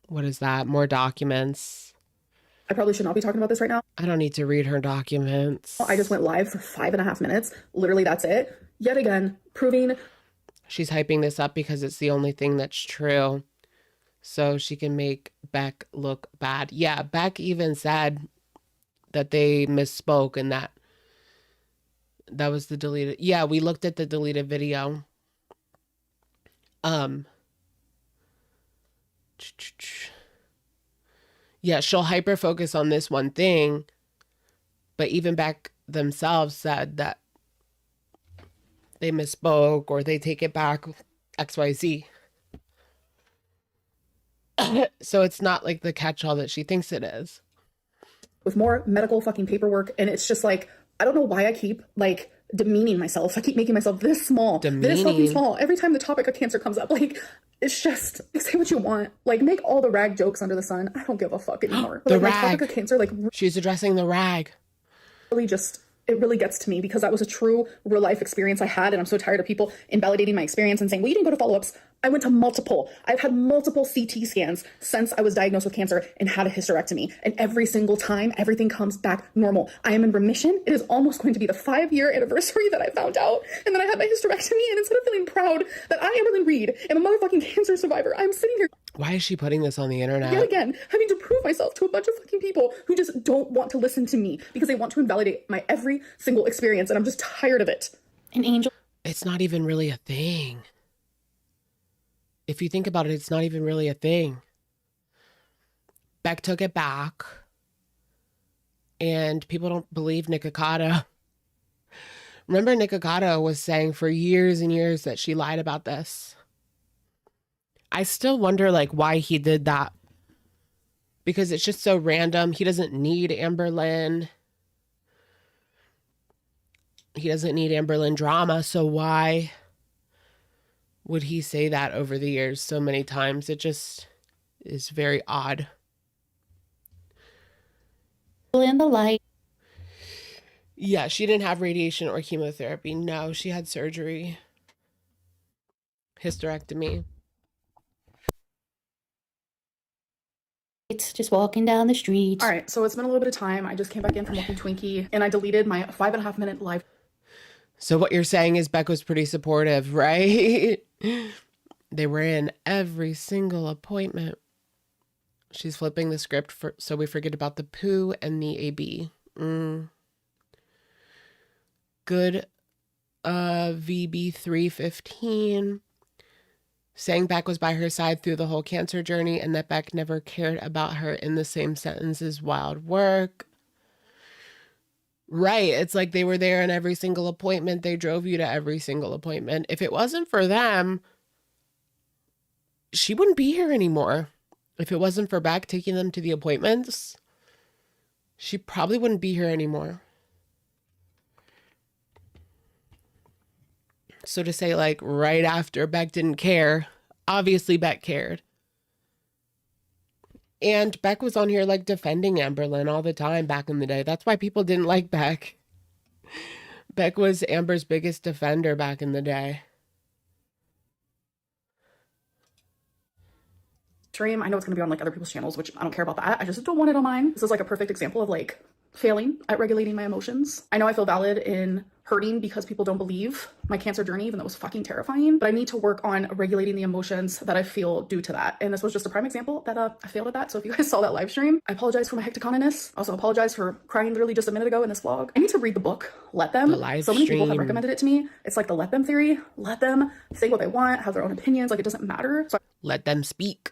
What is that? More documents. I probably should not be talking about this right now. I don't need to read her documents. I just went live for 5.5 minutes. Literally, that's it. Yet again, proving. She's hyping this up because it's the only thing that's true. So she can make Beck look bad. Yeah, Beck even said that they misspoke and that was the deleted. Yeah, we looked at the deleted video. Yeah, she'll hyper focus on this one thing, but even Beck themselves said that they misspoke or they take it back, XYZ. So it's not like the catch-all that she thinks it is. With more medical fucking paperwork, and it's just like, I don't know why I keep like demeaning myself. I keep making myself this small, this fucking small. Every time the topic of cancer comes up, like, it's just, say what you want. Like, make all the rag jokes under the sun. I don't give a fuck anymore. The like, rag. My topic of cancer, like, she's addressing the rag. Really just, it really gets to me because that was a true real life experience I had. And I'm so tired of people invalidating my experience and saying, well, you didn't go to follow-ups. I went to multiple. I've had multiple CT scans since I was diagnosed with cancer and had a hysterectomy. And every single time, everything comes back normal. I am in remission. It is almost going to be the 5-year anniversary that I found out. And then I had my hysterectomy. And instead of feeling proud that I, Amberlynn Reed, am a motherfucking cancer survivor, I'm sitting here. Why is she putting this on the internet? Yet again, having to prove myself to a bunch of fucking people who just don't want to listen to me because they want to invalidate my every single experience. And I'm just tired of it. An angel. It's not even really a thing. If you think about it, it's not even really a thing. Beck took it back. And people don't believe Nikocado. Remember, Nikocado was saying for years and years that she lied about this. I still wonder, like, why he did that. Because it's just so random. He doesn't need Amberlynn. He doesn't need Amberlynn drama, so why would he say that over the years so many times? It just is very odd. In the light. Yeah, she didn't have radiation or chemotherapy. No, she had surgery. Hysterectomy. It's just walking down the street. All right, so it's been a little bit of time. I just came back in from walking Twinkie and I deleted my 5.5 minute live. So what you're saying is Beck was pretty supportive, right? They were in every single appointment. She's flipping the script so we forget about the poo and the AB. Good VB315. Saying Beck was by her side through the whole cancer journey and that Beck never cared about her in the same sentence as wild work. Right. It's like they were there in every single appointment. They drove you to every single appointment. If it wasn't for them, she wouldn't be here anymore. If it wasn't for Beck taking them to the appointments, she probably wouldn't be here anymore. So to say, like, right after Beck didn't care, obviously Beck cared. And Beck was on here, like, defending Amberlynn all the time back in the day. That's why people didn't like Beck. Beck was Amber's biggest defender back in the day. stream. I know it's going to be on like other people's channels, which I don't care about that. I just don't want it on mine. This is like a perfect example of like failing at regulating my emotions. I know I feel valid in hurting because people don't believe my cancer journey, even though it was fucking terrifying, but I need to work on regulating the emotions that I feel due to that. And this was just a prime example that I failed at that. So if you guys saw that live stream, I apologize for my hecticoniness. Also apologize for crying literally just a minute ago in this vlog. I need to read the book, Let Them. So many people have recommended it to me. It's like the let them theory. Let them say what they want, have their own opinions. Like it doesn't matter. So let them speak.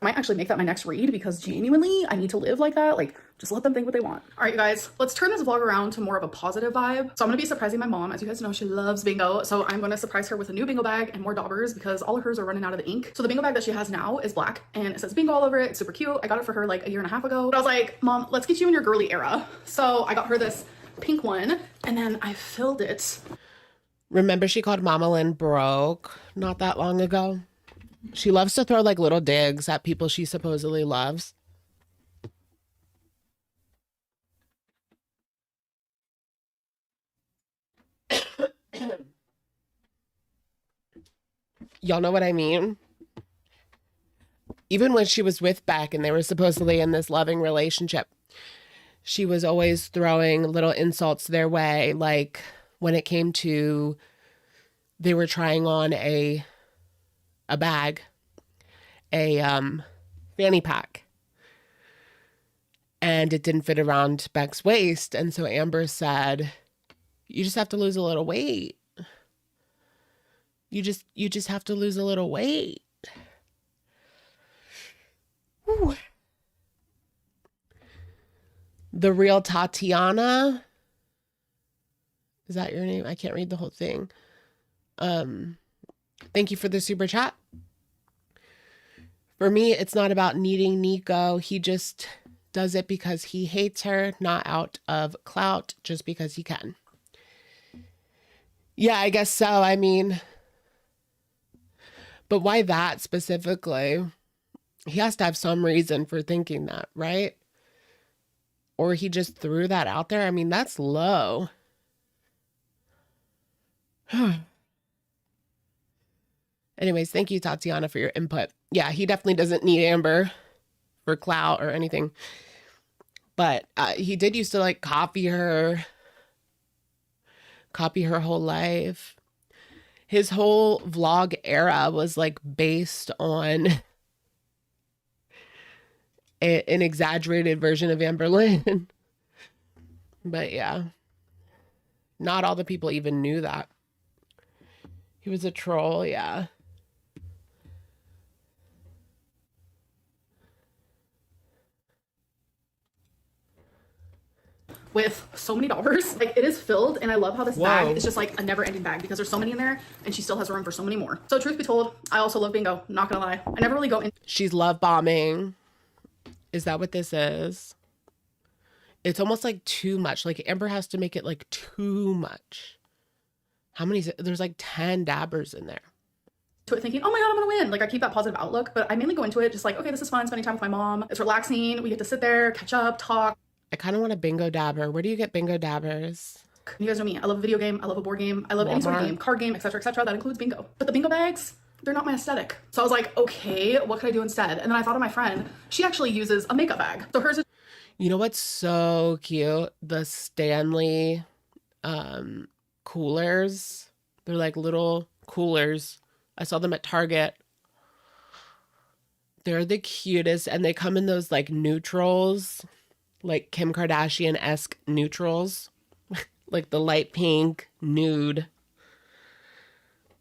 I might actually make that my next read because genuinely I need to live like that. Like just let them think what they want. All right, you guys, let's turn this vlog around to more of a positive vibe. So I'm gonna be surprising my mom. As you guys know, she loves bingo. So I'm gonna surprise her with a new bingo bag and more daubers because all of hers are running out of the ink. So the bingo bag that she has now is black and it says bingo all over it. It's super cute. I got it for her like a year and a half ago. But I was like, Mom, let's get you in your girly era. So I got her this pink one and then I filled it. Remember she called Amberlynn broke not that long ago? She loves to throw like little digs at people she supposedly loves. Y'all know what I mean? Even when she was with Beck and they were supposedly in this loving relationship, she was always throwing little insults their way. Like when it came to, they were trying on a bag, a fanny pack, and it didn't fit around Beck's waist. And so Amber said, you just have to lose a little weight. You just have to lose a little weight. Whew. The real Tatiana, is that your name? I can't read the whole thing. Thank you for the super chat. For me, it's not about needing Nico. He just does it because he hates her, not out of clout, just because he can. Yeah, I guess so. I mean, but why that specifically? He has to have some reason for thinking that, right? Or he just threw that out there. I mean, that's low. Anyways, thank you, Tatiana, for your input. Yeah, he definitely doesn't need Amber for clout or anything. But he did used to like copy her whole life. His whole vlog era was like based on an exaggerated version of Amberlynn. But yeah, not all the people even knew that. He was a troll, yeah. With so many dollars. Like it is filled and I love how this bag is just like a never ending bag because there's so many in there and she still has room for so many more. So truth be told, I also love bingo, not gonna lie. I never really go in. She's love bombing. Is that what this is? It's almost like too much. Like Amber has to make it like too much. How many? There's like 10 dabbers in there. To it thinking, oh my God, I'm gonna win. Like I keep that positive outlook, but I mainly go into it just like, okay, this is fun, spending time with my mom. It's relaxing. We get to sit there, catch up, talk. I kind of want a bingo dabber. Where do you get bingo dabbers? You guys know me. I love a video game. I love a board game. I love any sort of game, card game, etc., etc. That includes bingo. But the bingo bags, they're not my aesthetic. So I was like, okay, what could I do instead? And then I thought of my friend. She actually uses a makeup bag. So hers is. You know what's so cute? The Stanley coolers. They're like little coolers. I saw them at Target. They're the cutest, and they come in those like neutrals, like Kim Kardashian-esque neutrals, like the light pink, nude.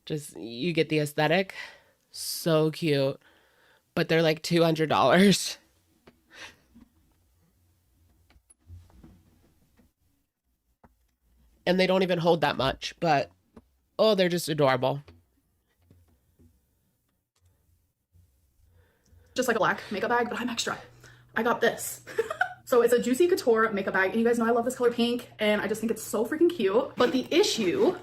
Just, you get the aesthetic. So cute. But they're like $200. And they don't even hold that much, but oh, they're just adorable. Just like a black makeup bag, but I'm extra. I got this. So it's a Juicy Couture makeup bag. And you guys know I love this color pink and I just think it's so freaking cute. But the issue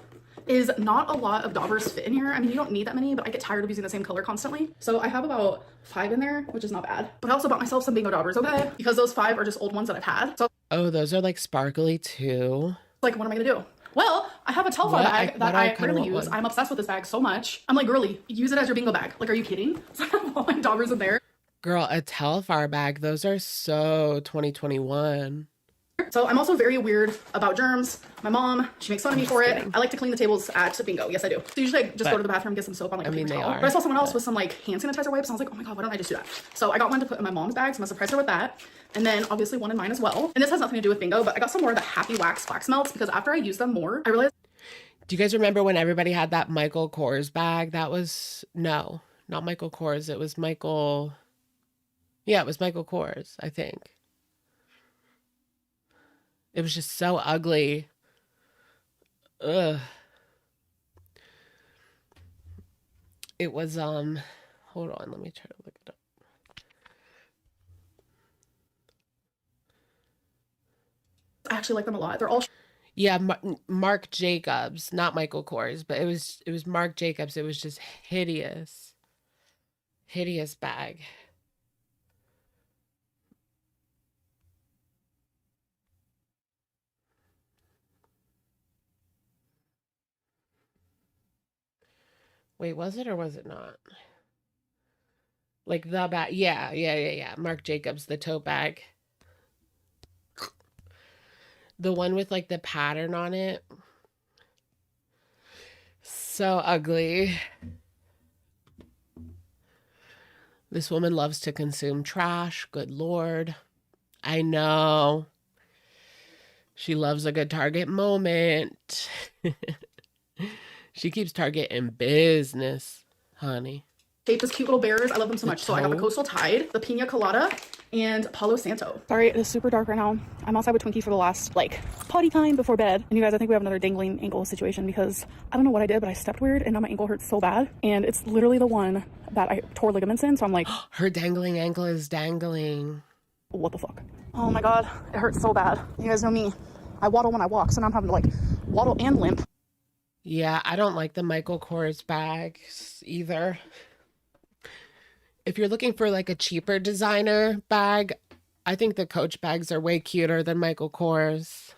is not a lot of daubers fit in here. I mean, you don't need that many, but I get tired of using the same color constantly. So I have about 5 in there, which is not bad. But I also bought myself some bingo daubers, okay? Because those 5 are just old ones that I've had. So oh, those are like sparkly too. like, what am I gonna do? Well, I have a Telfar bag that I rarely use. I'm obsessed with this bag so much. I'm like, girly, use it as your bingo bag. Like, are you kidding? So I have all my daubers in there. Girl, a Telfar bag. Those are so 2021. So I'm also very weird about germs. My mom, she makes fun of me for it. I like to clean the tables at bingo. Yes, I do. So usually I just go to the bathroom, get some soap on like a paper towel. But I saw someone else with some like hand sanitizer wipes, and I was like, oh my God, why don't I just do that? So I got one to put in my mom's bag, so I'm gonna surprise her with that. And then obviously one in mine as well. And this has nothing to do with bingo, but I got some more of the Happy Wax melts because after I used them more, I realized. Do you guys remember when everybody had that Michael Kors bag? That was, no, not Michael Kors. It was Michael. Yeah, it was Michael Kors, I think. It was just so ugly. Ugh. It was, hold on, let me try to look it up. I actually like them a lot. They're all. Yeah, Marc Jacobs, not Michael Kors, but it was Marc Jacobs. It was just hideous. Hideous bag. Wait, was it or was it not? Like the bag. Yeah. Marc Jacobs, the tote bag. The one with like the pattern on it. So ugly. This woman loves to consume trash. Good Lord. I know. She loves a good Target moment. She keeps Target in business, honey. Shaped as cute little bears. I love them so much. So I got the Coastal Tide, the Pina Colada, and Palo Santo. Sorry, it is super dark right now. I'm outside with Twinkie for the last, like, potty time before bed. And you guys, I think we have another dangling ankle situation because I don't know what I did, but I stepped weird and now my ankle hurts so bad. And it's literally the one that I tore ligaments in. So I'm like, her dangling ankle is dangling. What the fuck? Oh my God, it hurts so bad. You guys know me. I waddle when I walk, so now I'm having to like waddle and limp. Yeah, I don't like the Michael Kors bags either. If you're looking for like a cheaper designer bag, I think the Coach bags are way cuter than Michael Kors.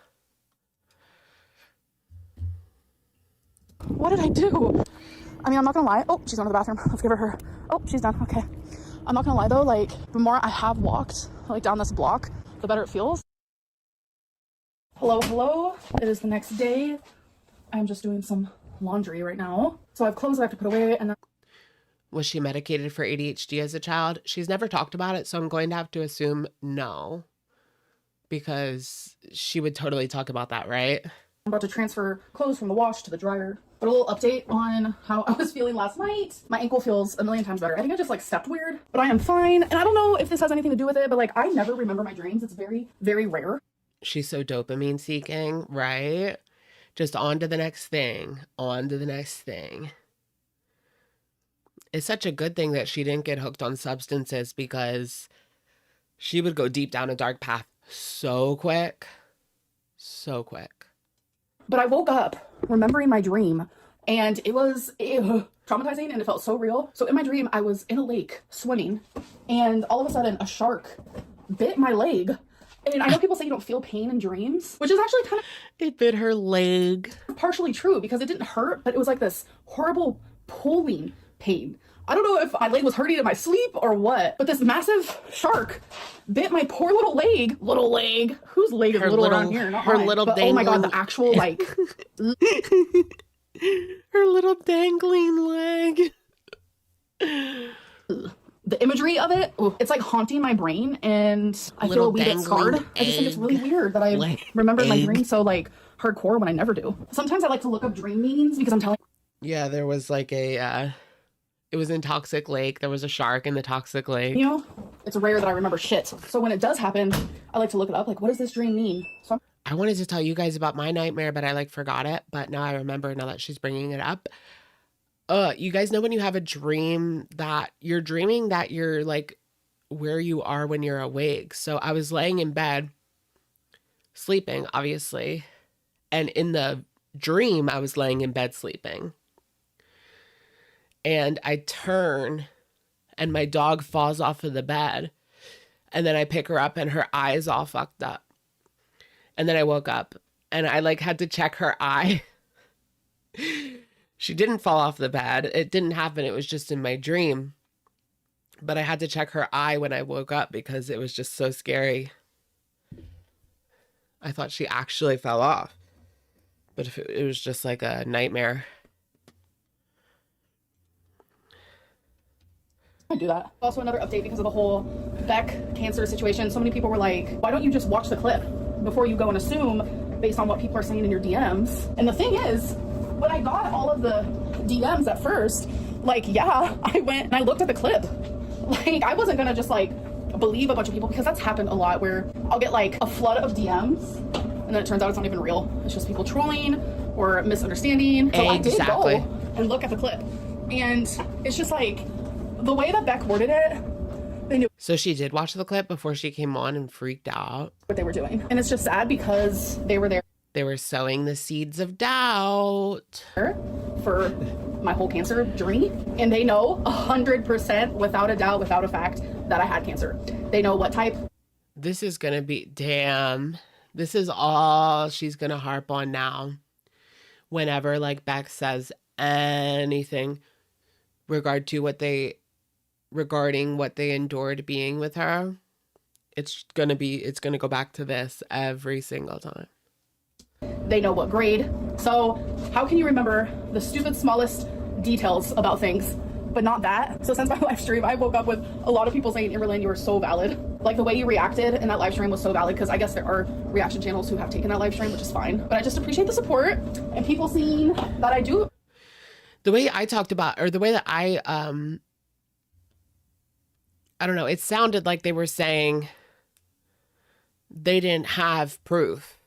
What did I do? I mean, I'm not gonna lie. Oh, she's going to the bathroom. Let's give her. Oh, she's done. Okay. I'm not gonna lie though, like the more I have walked like down this block, the better it feels. Hello. It is the next day. I'm just doing some laundry right now. So I have clothes that I have to put away and then. Was she medicated for ADHD as a child? She's never talked about it, so I'm going to have to assume no. Because she would totally talk about that, right? I'm about to transfer clothes from the wash to the dryer. But a little update on how I was feeling last night. My ankle feels a million times better. I think I just like stepped weird, but I am fine. And I don't know if this has anything to do with it, but like I never remember my dreams. It's very, very rare. She's so dopamine seeking, right? Just on to the next thing, on to the next thing. It's such a good thing that she didn't get hooked on substances because she would go deep down a dark path so quick. So quick. But I woke up remembering my dream and it was traumatizing and it felt so real. So in my dream, I was in a lake swimming and all of a sudden a shark bit my leg. And I know people say you don't feel pain in dreams, which is actually kind of... It bit her leg. Partially true because it didn't hurt, but it was like this horrible pulling pain. I don't know if my leg was hurting in my sleep or what, but this massive shark bit my poor little leg. Little leg. Whose leg is little around here? Not her mine. little But, dangling... oh my God, the actual like... her little dangling leg. The imagery of it, it's like haunting my brain and I feel a wee bit scarred. I just think it's really weird that I remembered my dream so like hardcore when I never do. Sometimes I like to look up dream meanings because I'm telling... Yeah, there was like a... It was in Toxic Lake. There was a shark in the Toxic Lake. You know, it's rare that I remember shit. So when it does happen, I like to look it up. Like, what does this dream mean? So I wanted to tell you guys about my nightmare, but I like forgot it. But now I remember now that she's bringing it up. You guys know when you have a dream that you're dreaming that you're like where you are when you're awake. So I was laying in bed, sleeping, obviously. And in the dream, I was laying in bed sleeping. And I turn and my dog falls off of the bed. And then I pick her up and her eye is all fucked up. And then I woke up and I like had to check her eye. She didn't fall off the bed. It didn't happen. It was just in my dream. But I had to check her eye when I woke up because it was just so scary. I thought she actually fell off. But if it was just like a nightmare. I do that. Also another update because of the whole Beck cancer situation. So many people were like, why don't you just watch the clip before you go and assume based on what people are saying in your DMs? And the thing is, when I got all of the DMs at first, like, yeah, I went and I looked at the clip. Like, I wasn't gonna just like believe a bunch of people, because that's happened a lot where I'll get like a flood of DMs and then it turns out it's not even real. It's just people trolling or misunderstanding. So I did go and look at the clip. And it's just like, the way that Beck worded it, they knew. So she did watch the clip before she came on and freaked out. What they were doing. And it's just sad because they were there. They were sowing the seeds of doubt For my whole cancer journey. And they know 100%, without a doubt, without a fact, that I had cancer. They know what type. This is going to be, damn. This is all she's going to harp on now. Whenever like Beck says anything regarding what they endured being with her, it's going to go back to this every single time. They know what grade. So how can you remember the stupid smallest details about things, but not that? So since my live stream, I woke up with a lot of people saying, Amberlynn, you were so valid. Like the way you reacted in that live stream was so valid, because I guess there are reaction channels who have taken that live stream, which is fine. But I just appreciate the support and people seeing that I do. The way I talked about, or the way that I don't know, it sounded like they were saying they didn't have proof,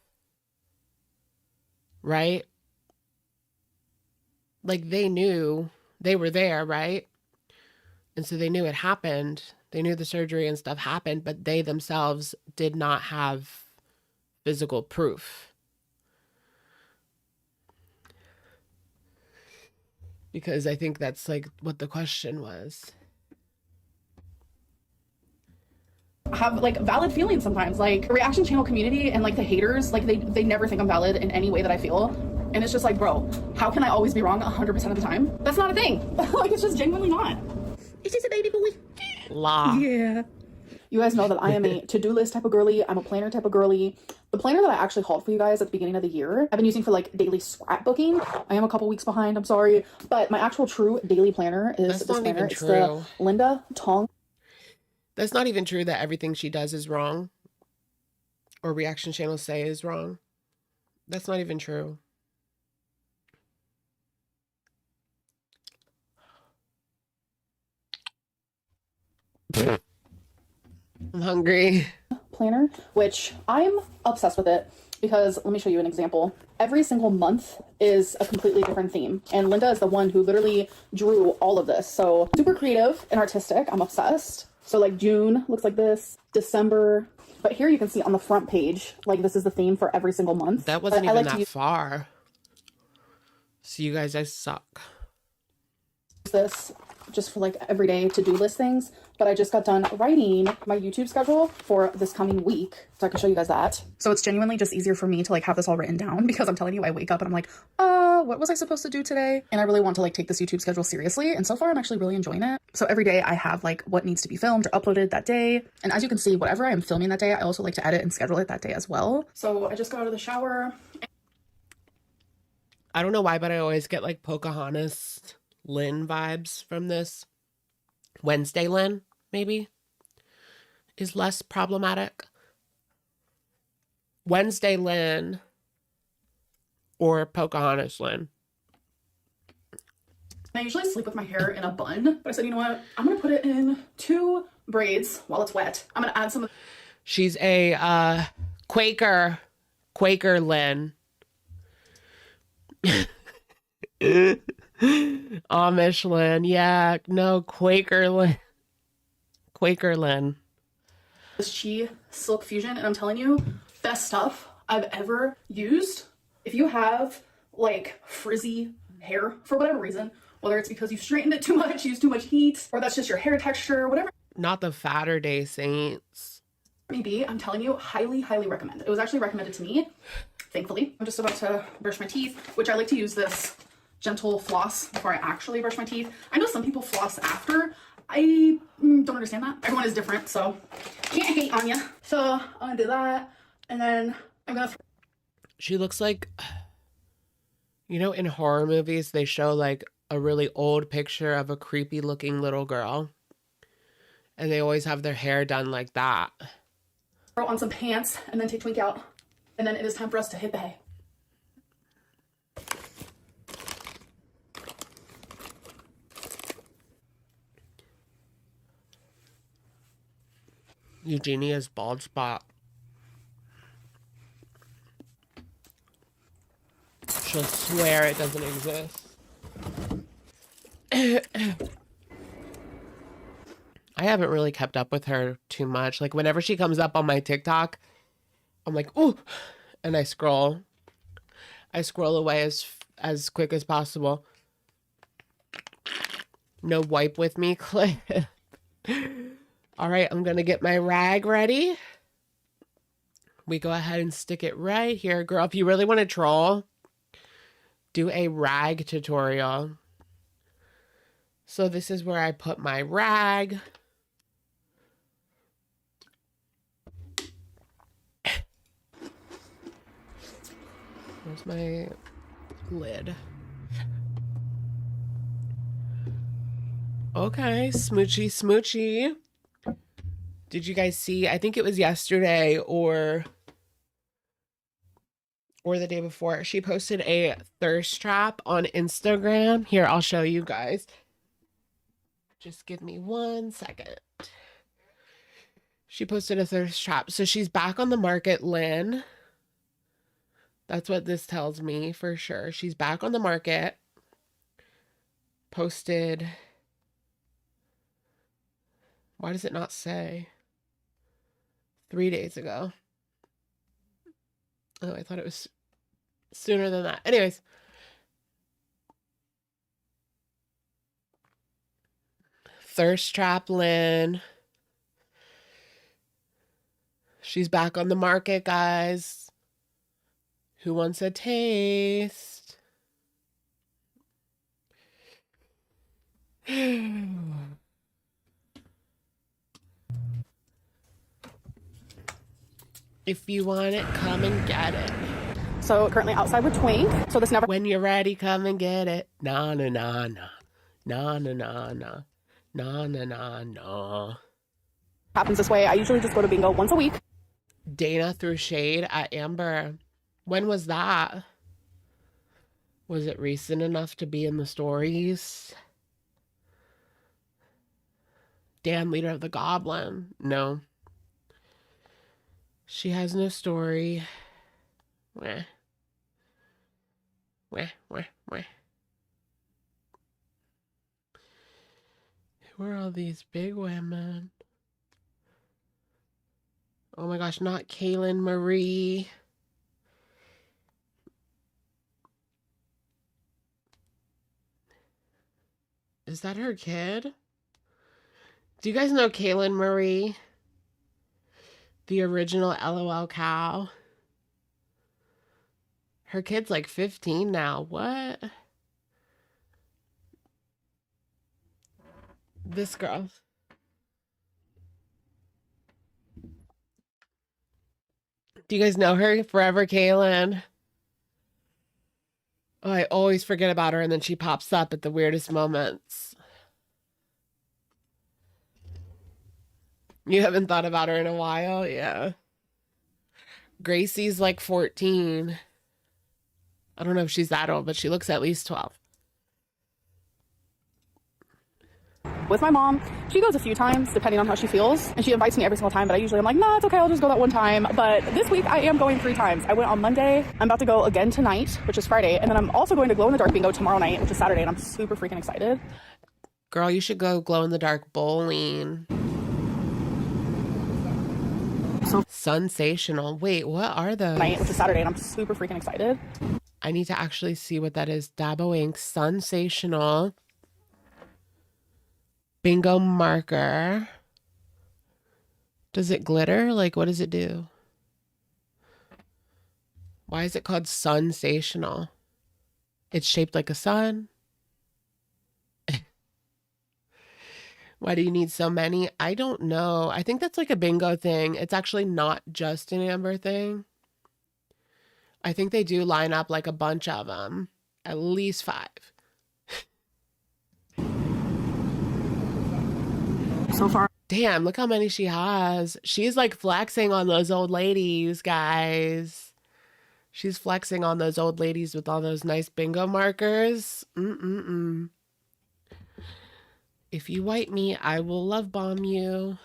right? Like they knew they were there, right? And so they knew it happened. They knew the surgery and stuff happened, but they themselves did not have physical proof. Because I think that's like what the question was. Have like valid feelings sometimes, like the reaction channel community and like the haters, like they never think I'm valid in any way that I feel. And it's just like, bro, how can I always be wrong 100% of the time? That's not a thing. Like, it's just genuinely not. It's just a baby boy. La. Yeah. You guys know that I am a to-do list type of girly. I'm a planner type of girly. The planner that I actually hauled for you guys at the beginning of the year, I've been using for like daily scrapbooking. I am a couple weeks behind, I'm sorry. But my actual true daily planner is this planner. It's the Linda Tong. That's not even true that everything she does is wrong. Or reaction channels say is wrong. That's not even true. I'm hungry. Planner, which I'm obsessed with it because let me show you an example. Every single month is a completely different theme. And Linda is the one who literally drew all of this. So super creative and artistic. I'm obsessed. So like June looks like this, December. But here you can see on the front page, like this is the theme for every single month. That wasn't even that far. So you guys, I suck. This just for like everyday to-do list things, but I just got done writing my YouTube schedule for this coming week, so I can show you guys that. So it's genuinely just easier for me to like have this all written down, because I'm telling you, I wake up and I'm like, what was I supposed to do today? And I really want to like take this YouTube schedule seriously, and so far I'm actually really enjoying it. So every day I have like what needs to be filmed or uploaded that day, and as you can see, whatever I am filming that day, I also like to edit and schedule it that day as well. So I just got out of the shower. I don't know why, but I always get like Pocahontas Lynn vibes from this. Wednesday Lynn, maybe, is less problematic. Wednesday Lynn or Pocahontas Lynn. I usually sleep with my hair in a bun, but I said, you know what? I'm going to put it in 2 braids while it's wet. I'm going to add some of... She's a Quaker Lynn. Amish Lynn, yeah, no, Quaker Lynn. This Chi Silk Fusion, and I'm telling you, best stuff I've ever used. If you have like frizzy hair for whatever reason, whether it's because you straightened it too much, used too much heat, or that's just your hair texture, whatever. Not the fatter day saints. Maybe, I'm telling you, highly, highly recommend. It was actually recommended to me, thankfully. I'm just about to brush my teeth, which I like to use this gentle floss before I actually brush my teeth. I know some people floss after. I don't understand that. Everyone is different, so can't hate on you. So I'm gonna do that, and then I'm gonna. She looks like, you know, in horror movies, they show like a really old picture of a creepy looking little girl. And they always have their hair done like that. Throw on some pants and then take Twink out. And then it is time for us to hit the hay. Eugenia's bald spot. She'll swear it doesn't exist. I haven't really kept up with her too much. Like whenever she comes up on my TikTok, I'm like, ooh, and I scroll. I scroll away as quick as possible. No wipe with me clip. All right, I'm gonna get my rag ready. We go ahead and stick it right here. Girl, if you really want to troll, do a rag tutorial. So this is where I put my rag. Where's my lid? Okay, smoochy, smoochy. Did you guys see? I think it was yesterday or the day before. She posted a thirst trap on Instagram. Here, I'll show you guys. Just give me 1 second. She posted a thirst trap. So she's back on the market, Lynn. That's what this tells me for sure. She's back on the market. Posted. Why does it not say? 3 days ago. Oh, I thought it was sooner than that. Anyways. Thirst trap Lynn. She's back on the market, guys. Who wants a taste? If you want it, come and get it. So currently outside with Twink. So this never. When you're ready, come and get it. Na na na na. Na na na na. Na na na na. Happens this way. I usually just go to bingo once a week. Dana threw shade at Amber. When was that? Was it recent enough to be in the stories? Dan, leader of the Goblin. No. She has no story. Weh. Weh, weh, weh. Who are all these big women? Oh my gosh, not Kaylin Marie. Is that her kid? Do you guys know Kaylin Marie? The original LOL cow. Her kid's like 15 now. What? This girl. Do you guys know her? Forever Kaylin. Oh, I always forget about her and then she pops up at the weirdest moments. You haven't thought about her in a while? Yeah. Gracie's like 14. I don't know if she's that old, but she looks at least 12. With my mom. She goes a few times depending on how she feels, and she invites me every single time, but I usually am like, nah, it's okay, I'll just go that one time. But this week I am going 3 times. I went on Monday. I'm about to go again tonight, which is Friday, and then I'm also going to glow in the dark bingo tomorrow night, which is Saturday, and I'm super freaking excited. Girl, you should go glow in the dark bowling. So Sensational. Wait, what are those? night, which is Saturday, and I'm super freaking excited. I need to actually see what that is. Dabo Inc. Sensational. Bingo marker. Does it glitter? Like, what does it do? Why is it called sensational? It's shaped like a sun. Why do you need so many? I don't know. I think that's like a bingo thing. It's actually not just an Amber thing. I think they do line up like a bunch of them, at least 5. So far, Damn, look how many she has. She's like flexing on those old ladies, guys. She's flexing on those old ladies with all those nice bingo markers. If you wipe me, I will love bomb you.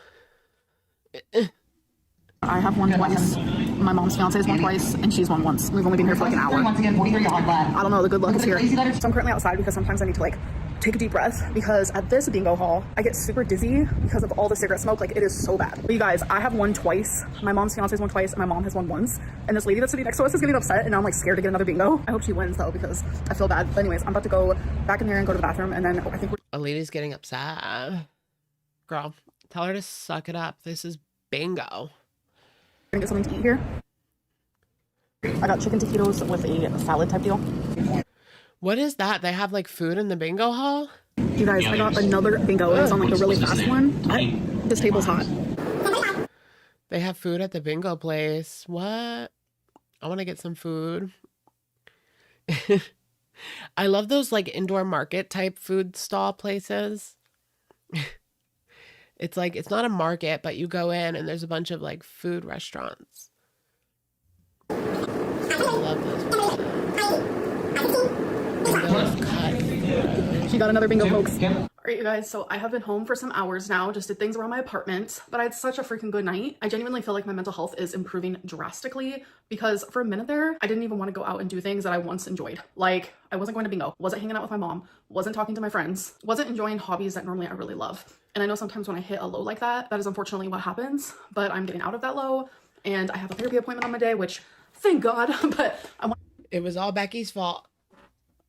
I have won twice. My mom's fiance has won twice, and she's won once. We've only been here for like an hour. Once again, 43 ALR BAD. I don't know, the good luck is here. So I'm currently outside because sometimes I need to like take a deep breath, because at this bingo hall, I get super dizzy because of all the cigarette smoke. Like, it is so bad. But you guys, I have won twice. My mom's fiance has won twice, and my mom has won once. And this lady that's sitting next to us is getting upset, and now I'm like scared to get another bingo. I hope she wins though, because I feel bad. But anyways, I'm about to go back in there and go to the bathroom, and then I think we're A lady's getting upset. Girl, tell her to suck it up. This is bingo. gonna get something to eat here. I got chicken taquitos with a salad type deal. What is that? They have like food in the bingo hall? You guys, I got another bingo. It was on like the really fast one. This table's hot. They have food at the bingo place. What? I want to get some food. I love those like indoor market type food stall places. It's like, it's not a market, but you go in and there's a bunch of like food restaurants. I love those places. She got another bingo, folks. All right, you guys, so I have been home for some hours now, just did things around my apartment, but I had such a freaking good night. I genuinely feel like my mental health is improving drastically, because for a minute there, I didn't even want to go out and do things that I once enjoyed. Like, I wasn't going to bingo, wasn't hanging out with my mom, wasn't talking to my friends, wasn't enjoying hobbies that normally I really love. And I know sometimes when I hit a low like that, that is unfortunately what happens, but I'm getting out of that low, and I have a therapy appointment on my day, which, thank God, but I want It was all Becky's fault.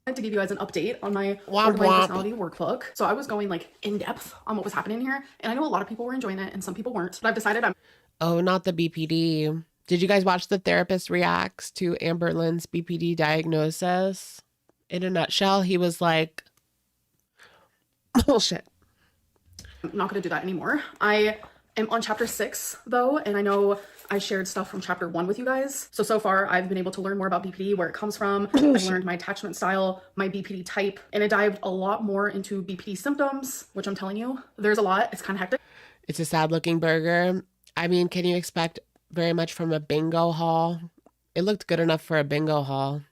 to give you guys an update on my Womp borderline womp. personality workbook. So I was going like in depth on what was happening here, and I know a lot of people were enjoying it and some people weren't, but I've decided I'm Oh, not the BPD. Did you guys watch the therapist reacts to Amberlynn's BPD diagnosis? In a nutshell, he was like, bullshit. not going to do that anymore. I am on chapter 6 though, and I know I shared stuff from chapter 1 with you guys. So far I've been able to learn more about BPD, where it comes from. I learned my attachment style, my BPD type, and I dived a lot more into BPD symptoms, which I'm telling you, there's a lot. It's kind of hectic. It's a sad looking burger. I mean, can you expect very much from a bingo hall? It looked good enough for a bingo hall.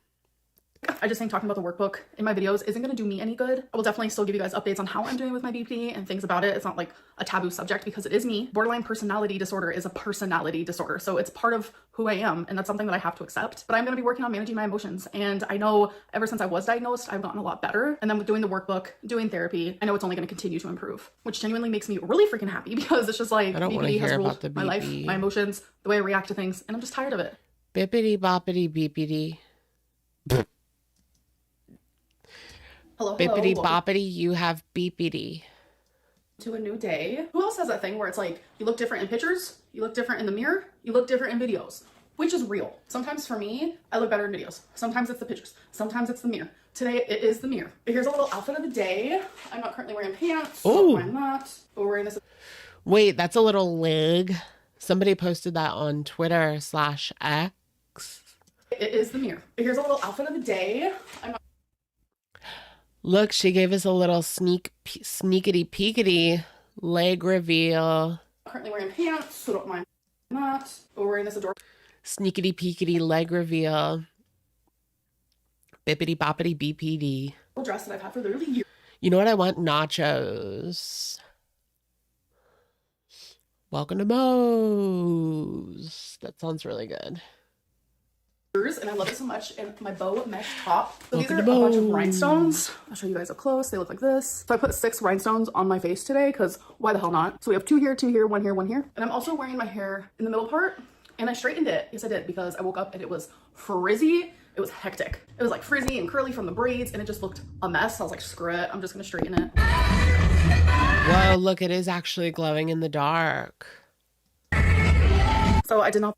I just think talking about the workbook in my videos isn't going to do me any good. I will definitely still give you guys updates on how I'm doing with my BPD and things about it. It's not like a taboo subject because it is me. Borderline personality disorder is a personality disorder. So it's part of who I am, and that's something that I have to accept. But I'm going to be working on managing my emotions. And I know ever since I was diagnosed, I've gotten a lot better. And then with doing the workbook, doing therapy, I know it's only going to continue to improve, which genuinely makes me really freaking happy, because it's just like I don't want to BPD has hear ruled about the my life, BPD. my emotions, the way I react to things, and I'm just tired of it. Bippity boppity beepity. Hello, Bippity welcome boppity, you have beepity. to a new day. Who else has that thing where it's like, you look different in pictures, you look different in the mirror, you look different in videos, which is real. Sometimes for me, I look better in videos. Sometimes it's the pictures. Sometimes it's the mirror. Today, it is the mirror. But here's a little outfit of the day. I'm not currently wearing pants, so Ooh. I'm not, but we're wearing this. Wait, that's a little leg. Somebody posted that on Twitter/X. It is the mirror. But here's a little outfit of the day. I'm not Look, she gave us a little sneakity peekity leg reveal. currently wearing pants, so don't mind that, but we're wearing this adorable Sneakity peekity leg reveal. Bippity boppity BPD. dress that I've had for literally years. You know what I want? Nachos. Welcome to Moe's. That sounds really good. And I love it so much. And my bow mesh top. So these are a Welcome to bunch of Moe's. rhinestones. I'll show you guys up close. They look like this. So I put 6 rhinestones on my face today, because why the hell not? So we have 2 here, 2 here, 1 here, 1 here. And I'm also wearing my hair in the middle part, and I straightened it. Yes, I did, because I woke up and it was frizzy. It was hectic. It was like frizzy and curly from the braids, and it just looked a mess. I was like, screw it. I'm just gonna straighten it. Whoa, look, it is actually glowing in the dark. So I did not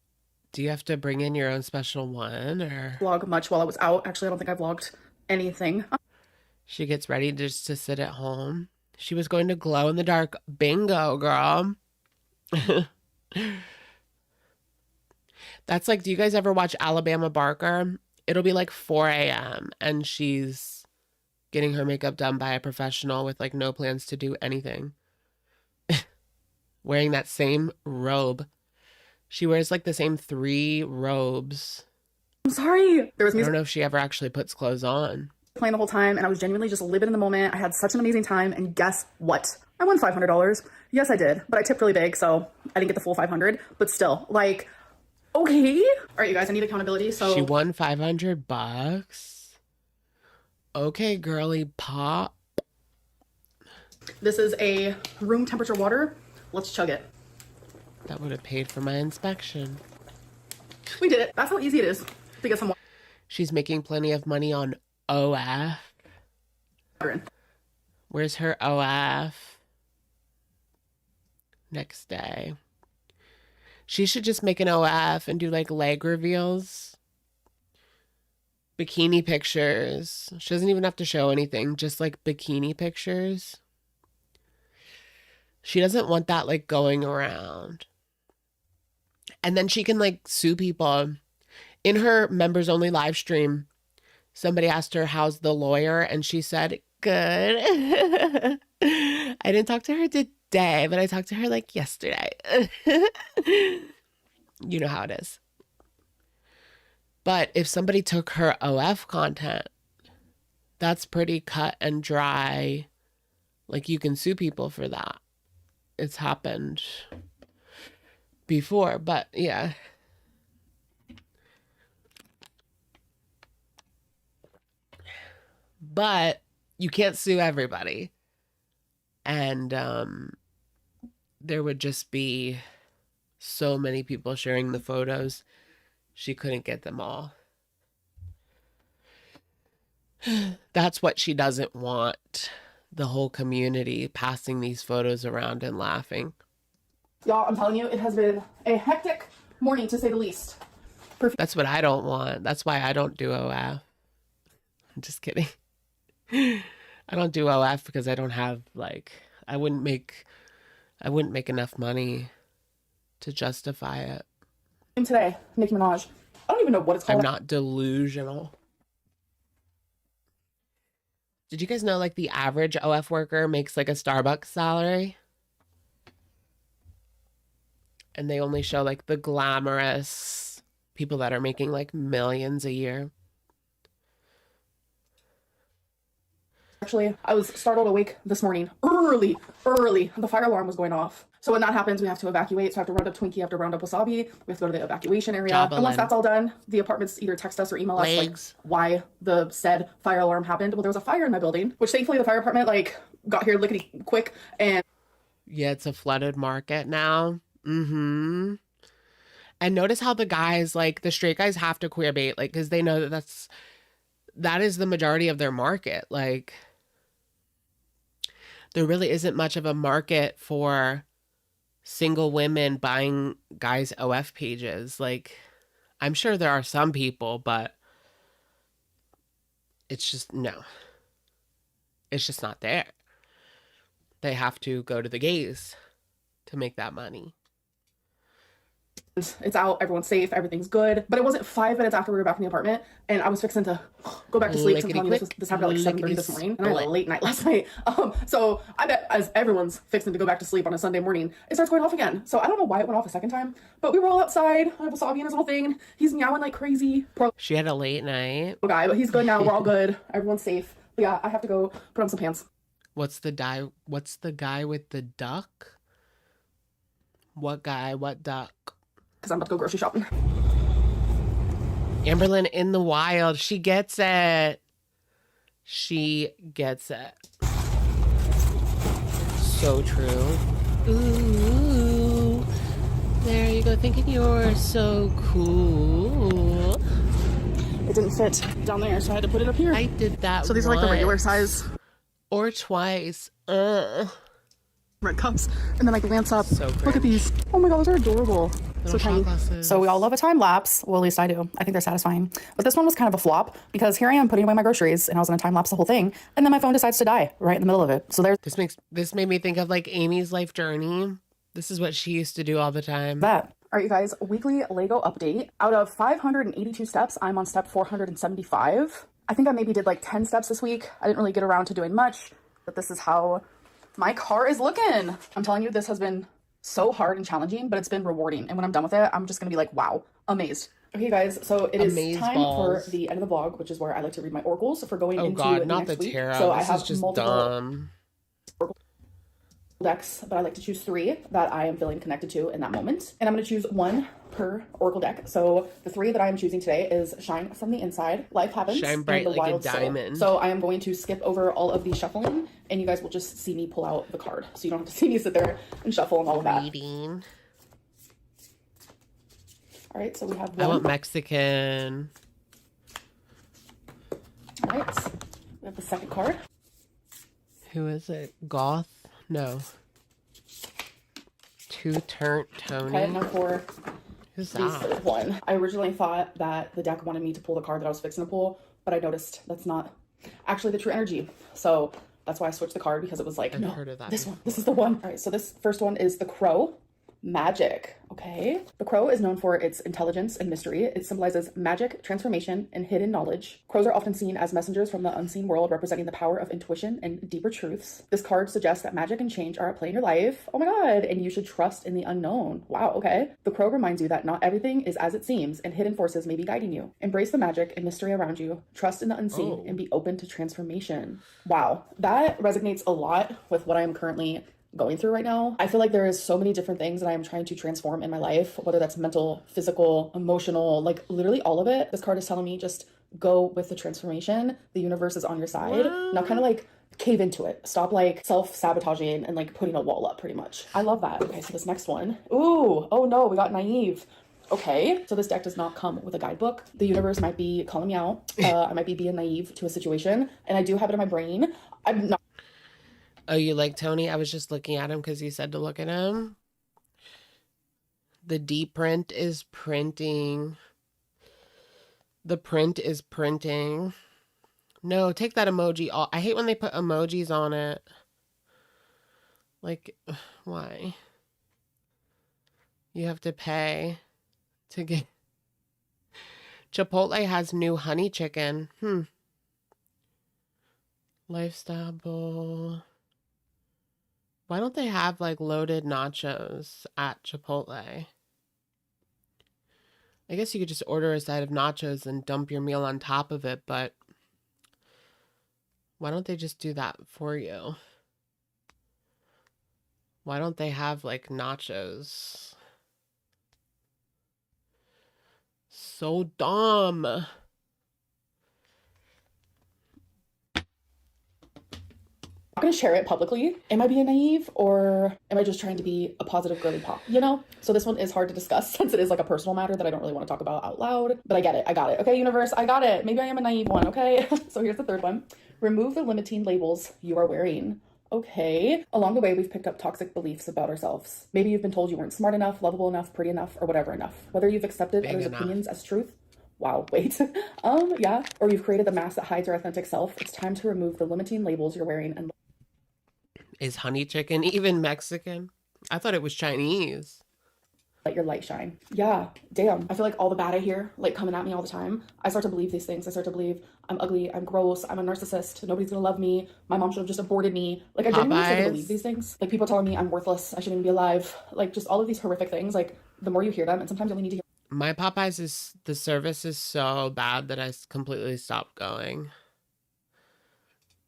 Do you have to bring in your own special one, or vlog much while I was out. Actually, I don't think I vlogged anything. she gets ready just to sit at home? She was going to glow in the dark. Bingo, girl. That's like, do you guys ever watch Alabama Barker? It'll be like 4 a.m. and she's getting her makeup done by a professional with like no plans to do anything. Wearing that same robe. She wears like the same 3 robes. I'm sorry. There was I music don't know if she ever actually puts clothes on. playing the whole time, and I was genuinely just living in the moment. I had such an amazing time, and guess what? I won $500. Yes, I did, but I tipped really big, so I didn't get the full 500, but still, like, okay. All right, you guys, I need accountability, so. She won $500. Okay, girly pop. This is a room temperature water. Let's chug it. That would have paid for my inspection. We did it. That's how easy it is to get some She's making plenty of money on OF. water in. Where's her OF? Next day. She should just make an OF and do like leg reveals. Bikini pictures. She doesn't even have to show anything, just like bikini pictures. She doesn't want that like going around. And then she can like sue people. In her members only live stream, somebody asked her, how's the lawyer? And she said, good. I didn't talk to her today, but I talked to her like yesterday. You know how it is. But if somebody took her OF content, that's pretty cut and dry. Like you can sue people for that. It's happened before, but yeah. But you can't sue everybody. And there would just be so many people sharing the photos. She couldn't get them all. That's what she doesn't want. The whole community passing these photos around and laughing. Y'all, I'm telling you, it has been a hectic morning to say the least. That's what I don't want. That's why I don't do OF. I'm just kidding. I don't do OF because I don't have like, I wouldn't make enough money to justify it. Today, Nicki Minaj. I don't even know what it's called. I'm not delusional. Did you guys know like the average OF worker makes like a Starbucks salary? And they only show like the glamorous people that are making like millions a year. Actually, I was startled awake this morning. Early. The fire alarm was going off. So when that happens, we have to evacuate. So I have to round up Twinkie, I have to round up Wasabi. We have to go to the evacuation area. And once that's all done, the apartments either text us or email us like why the said fire alarm happened. Well, there was a fire in my building, which thankfully the fire department like got here lickety quick. And yeah, it's a flooded market now. Mm-hmm. And notice how the guys, like the straight guys have to queer bait, like, because they know that is the majority of their market. Like, there really isn't much of a market for single women buying guys' OF pages. Like, I'm sure there are some people, but it's just, no. It's just not there. They have to go to the gays to make that money. It's out, everyone's safe, everything's good. But it wasn't 5 minutes after we were back in the apartment, and I was fixing to go back to sleep. So I'm telling you, this happened at like 7:30 this morning, and I had a late night last night. So I bet as everyone's fixing to go back to sleep on a Sunday morning, it starts going off again. So I don't know why it went off a second time, but we were all outside. I have Wasabi in his little thing. He's meowing like crazy. Poor She had a late night. guy, but he's good now. We're all good. Everyone's safe. But yeah, I have to go put on some pants. What's the guy with the duck? What guy? What duck? Because I'm about to go grocery shopping. Amberlynn in the wild. She gets it. She gets it. So true. Ooh. There you go, thinking you're so cool. It didn't fit down there, so I had to put it up here. I did that. So these are like the regular size. Or twice. Red cups. And then I glance up. So look at these. Oh my god, those are adorable. Little shot glasses. So we all love a time lapse. Well, at least I do. I think they're satisfying. But this one was kind of a flop because here I am putting away my groceries and I was in a time lapse the whole thing. And then my phone decides to die right in the middle of it. So there's This made me think of like Amy's life journey. This is what she used to do all the time. that. All right, you guys, weekly Lego update. Out of 582 steps, I'm on step 475. I think I maybe did like 10 steps this week. I didn't really get around to doing much, but this is how my car is looking. I'm telling you, this has been so hard and challenging, but it's been rewarding. And when I'm done with it, I'm just gonna be like, wow, amazed. Okay, guys, so it is time for the end of the vlog, which is where I like to read my oracles for going into not next the week. tarot. So this I have is just multiple dumb. decks, but I like to choose 3 that I am feeling connected to in that moment. And I'm going to choose 1 per oracle deck. So the 3 that I am choosing today is Shine from the Inside, Life Happens, Shine bright and The like Wild a diamond. Soul. So I am going to skip over all of the shuffling, and you guys will just see me pull out the card. So you don't have to see me sit there and shuffle and all of that. Reading. All right, so we have 1. I want Mexican. All right, we have the second card. Who is it? Goth? No. Two-turnt Tony. Okay, now for Who's the that? third one. I originally thought that the deck wanted me to pull the card that I was fixing to pull, but I noticed that's not actually the true energy. So that's why I switched the card, because it was like, no, heard of that this one, this is the one. All right, so this first one is the Crow. Magic. Okay. The crow is known for its intelligence and mystery. It symbolizes magic, transformation, and hidden knowledge. Crows are often seen as messengers from the unseen world, representing the power of intuition and deeper truths. This card suggests that magic and change are at play in your life. Oh my god. And you should trust in the unknown. Wow. Okay. The crow reminds you that not everything is as it seems, and hidden forces may be guiding you. Embrace the magic and mystery around you. Trust in the unseen and be open to transformation. Wow. That resonates a lot with what I am currently going through right now. I feel like there is so many different things that I am trying to transform in my life, whether that's mental, physical, emotional, like literally all of it. This card is telling me just go with the transformation. The universe is on your side. Now kind of like cave into it. Stop like self-sabotaging and like putting a wall up pretty much. I love that. Okay, so this next one. Ooh, oh no, we got naive. Okay, so this deck does not come with a guidebook. The universe might be calling me out. I might be being naive to a situation, and I do have it in my brain. I'm not. Oh, you like Tony? I was just looking at him because you said to look at him. The D print is printing. The print is printing. No, take that emoji off. I hate when they put emojis on it. Like, why? You have to pay to get... Chipotle has new honey chicken. Lifestyle bowl. Why don't they have like loaded nachos at Chipotle? I guess you could just order a side of nachos and dump your meal on top of it, but why don't they just do that for you? Why don't they have like nachos? So dumb. I'm not gonna share it publicly. Am I being naive, or am I just trying to be a positive girly pop, you know? So this one is hard to discuss since it is like a personal matter that I don't really want to talk about out loud, but I get it. I got it. Okay, universe, I got it. Maybe I am a naive one, okay? So here's the third one. Remove the limiting labels you are wearing. Okay. Along the way, we've picked up toxic beliefs about ourselves. Maybe you've been told you weren't smart enough, lovable enough, pretty enough, or whatever enough. Whether you've accepted others' opinions as truth. Wow, wait. Yeah. Or you've created the mask that hides your authentic self. It's time to remove the limiting labels you're wearing and is honey chicken even Mexican? I thought it was Chinese. Let your light shine. Yeah, damn. I feel like all the bad I hear, like coming at me all the time, I start to believe these things. I start to believe I'm ugly, I'm gross, I'm a narcissist, nobody's gonna love me, my mom should have just aborted me. Like I genuinely start to believe these things. Like people telling me I'm worthless, I shouldn't even be alive. Like just all of these horrific things, like the more you hear them, and sometimes you only need to hear. My Popeyes is, the service is so bad that I completely stopped going.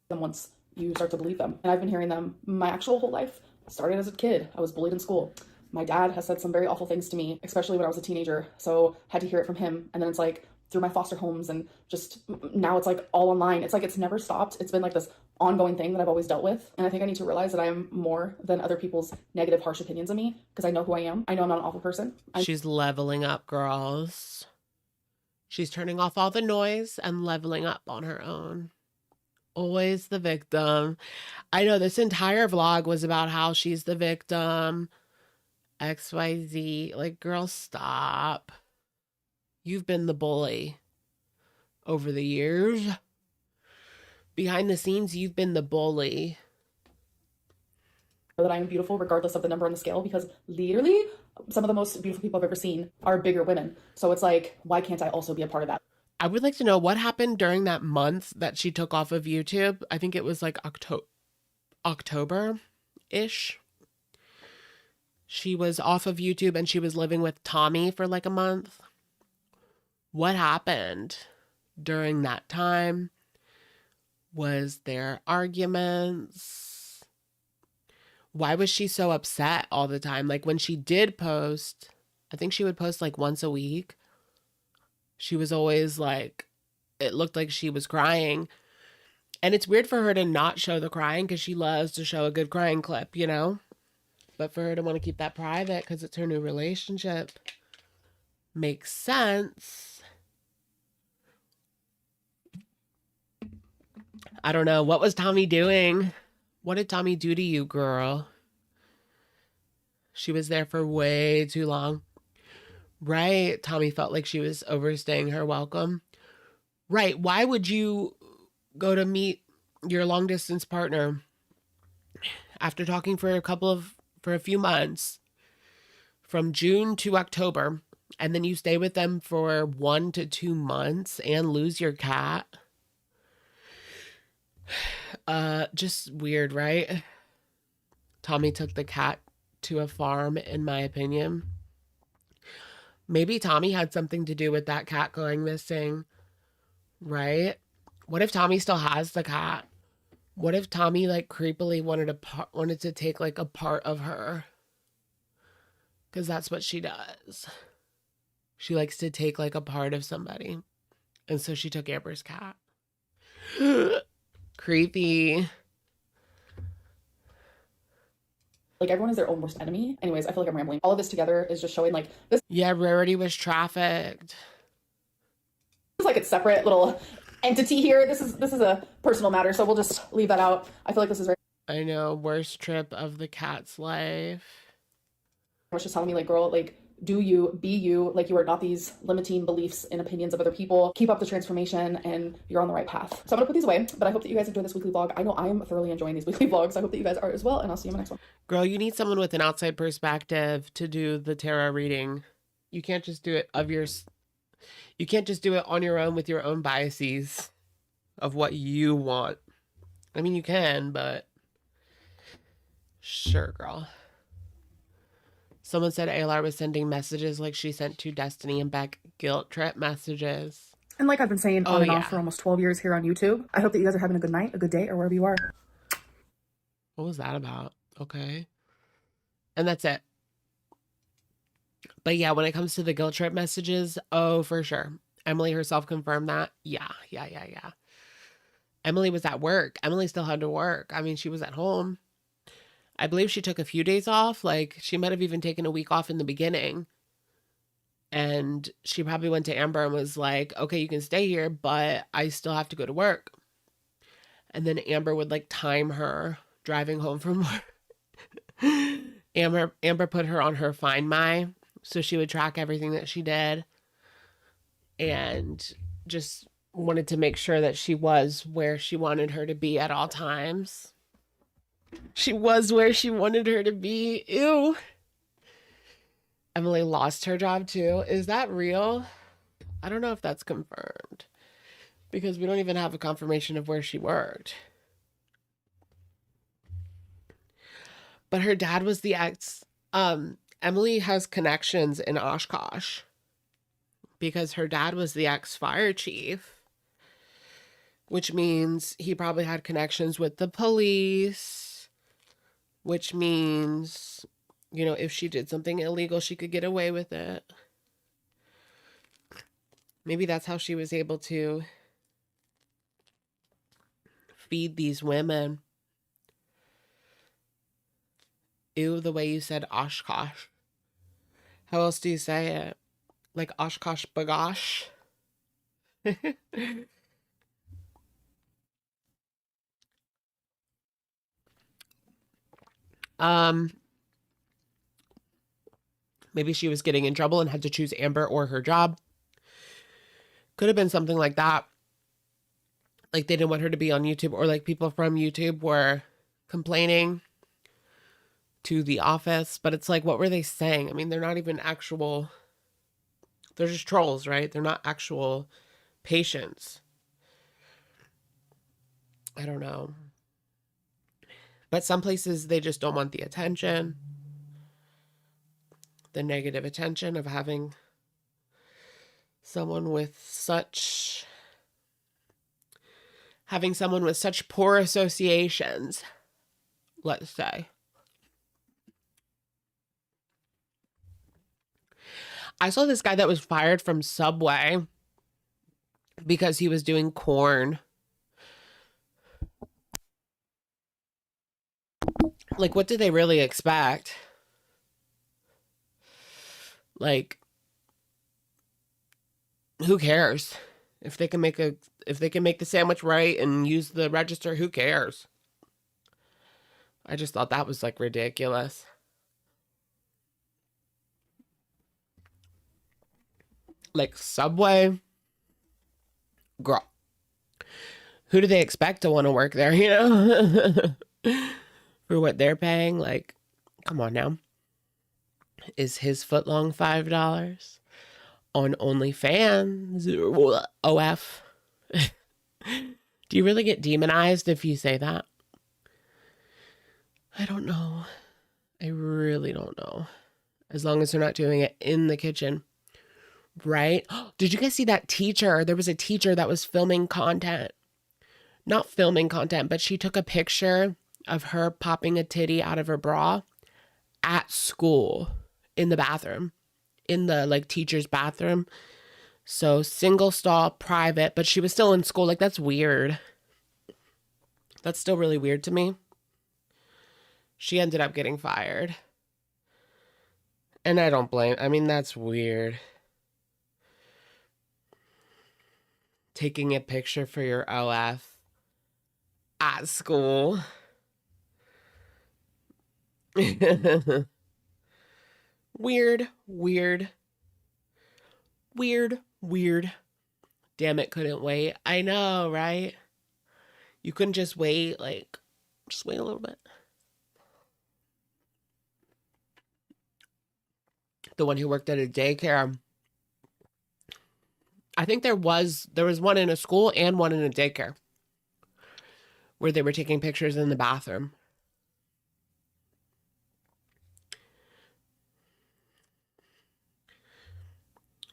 Them once you start to believe them. And I've been hearing them my actual whole life. Started as a kid. I was bullied in school. My dad has said some very awful things to me, especially when I was a teenager. So had to hear it from him. And then it's like through my foster homes and just now it's like all online. It's like it's never stopped. It's been like this ongoing thing that I've always dealt with. And I think I need to realize that I am more than other people's negative, harsh opinions of me because I know who I am. I know I'm not an awful person. She's leveling up, girls. She's turning off all the noise and leveling up on her own. Always the victim. I know this entire vlog was about how she's the victim XYZ. Like, girl, stop. You've been the bully over the years. Behind the scenes, you've been the bully. That I am beautiful regardless of the number on the scale, because literally some of the most beautiful people I've ever seen are bigger women. So it's like, why can't I also be a part of that? I would like to know what happened during that month that she took off of YouTube. I think it was like October-ish. She was off of YouTube and she was living with Tommy for like a month. What happened during that time? Was there arguments? Why was she so upset all the time? Like when she did post, I think she would post like once a week. She was always like, it looked like she was crying. And it's weird for her to not show the crying because she loves to show a good crying clip, you know? But for her to want to keep that private because it's her new relationship makes sense. I don't know. What was Tommy doing? What did Tommy do to you, girl? She was there for way too long. Right. Tommy felt like she was overstaying her welcome. Right. Why would you go to meet your long distance partner after talking for a few months from June to October, and then you stay with them for 1 to 2 months and lose your cat? Just weird, right? Tommy took the cat to a farm, in my opinion. Maybe Tommy had something to do with that cat going missing, right? What if Tommy still has the cat? What if Tommy like creepily wanted to take like a part of her? Because that's what she does. She likes to take like a part of somebody. And so she took Amber's cat. Creepy. Like, everyone is their own worst enemy. Anyways, I feel like I'm rambling. All of this together is just showing like this Yeah, Rarity was trafficked. is like its separate little entity here. This is a personal matter, so we'll just leave that out. I feel like this is very I know, worst trip of the cat's life. much just telling me like, girl, like, do you, be you, like, you are not these limiting beliefs and opinions of other people. Keep up the transformation and you're on the right path. So I'm gonna put these away, but I hope that you guys enjoy this weekly vlog. I know I'm thoroughly enjoying these weekly vlogs. I hope that you guys are as well, and I'll see you in my next one. Girl, you need someone with an outside perspective to do the tarot reading. You can't just do it you can't just do it on your own with your own biases of what you want. I mean, you can, but sure, girl. Someone said ALR was sending messages like she sent to Destiny and Beck guilt trip messages. And like I've been saying on Oh, and yeah. off for almost 12 years here on YouTube, I hope that you guys are having a good night, a good day, or wherever you are. What was that about? Okay. And that's it. But yeah, when it comes to the guilt trip messages, oh, for sure. Emily herself confirmed that. Yeah. Emily was at work. Emily still had to work. I mean, she was at home. I believe she took a few days off. Like, she might have even taken a week off in the beginning. And she probably went to Amber and was like, okay, you can stay here, but I still have to go to work. And then Amber would like time her driving home from work. Amber put her on her Find My, so she would track everything that she did. And just wanted to make sure that she was where she wanted her to be at all times. She was where she wanted her to be. Ew. Emily lost her job too. Is that real? I don't know if that's confirmed because we don't even have a confirmation of where she worked. But her dad was the ex. Emily has connections in Oshkosh because her dad was the ex-fire chief, which means he probably had connections with the police. Which means, you know, if she did something illegal, she could get away with it. Maybe that's how she was able to feed these women. Ew, the way you said Oshkosh. How else do you say it? Like Oshkosh bagosh? Maybe she was getting in trouble and had to choose Amber or her job. Could have been something like that. Like they didn't want her to be on YouTube, or like people from YouTube were complaining to the office. But it's like, what were they saying? I mean, they're not even actual, they're just trolls, right? They're not actual patients. I don't know. But some places, they just don't want the attention. The negative attention of having someone with such poor associations, let's say. I saw this guy that was fired from Subway because he was doing corn. Like, what did they really expect? Like, who cares? If they can make the sandwich right and use the register, who cares? I just thought that was like ridiculous. Like Subway, girl, who do they expect to want to work there, you know? For what they're paying? Like, come on now. Is his footlong $5 on OnlyFans? OF. Do you really get demonized if you say that? I don't know. I really don't know. As long as they're not doing it in the kitchen. Right? Did you guys see that teacher? There was a teacher that was filming content. Not filming content, but she took a picture of her popping a titty out of her bra at school in the bathroom. In the like teacher's bathroom. So single stall, private, but she was still in school. Like, that's weird. That's still really weird to me. She ended up getting fired. And I don't blame. I mean, that's weird. Taking a picture for your OF at school. Weird, weird. Weird, weird. Damn it, couldn't wait. I know, right? You couldn't just wait, like, just wait a little bit. The one who worked at a daycare. I think there was one in a school and one in a daycare where they were taking pictures in the bathroom.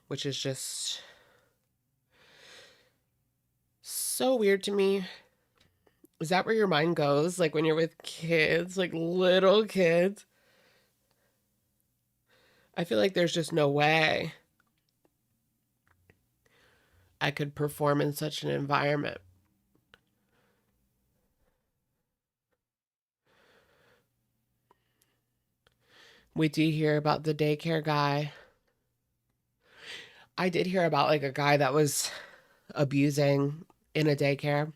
Which is just so weird to me. Is that where your mind goes? Like when you're with kids, like little kids? I feel like there's just no way I could perform in such an environment. We do hear about the daycare guy. I did hear about like a guy that was abusing in a daycare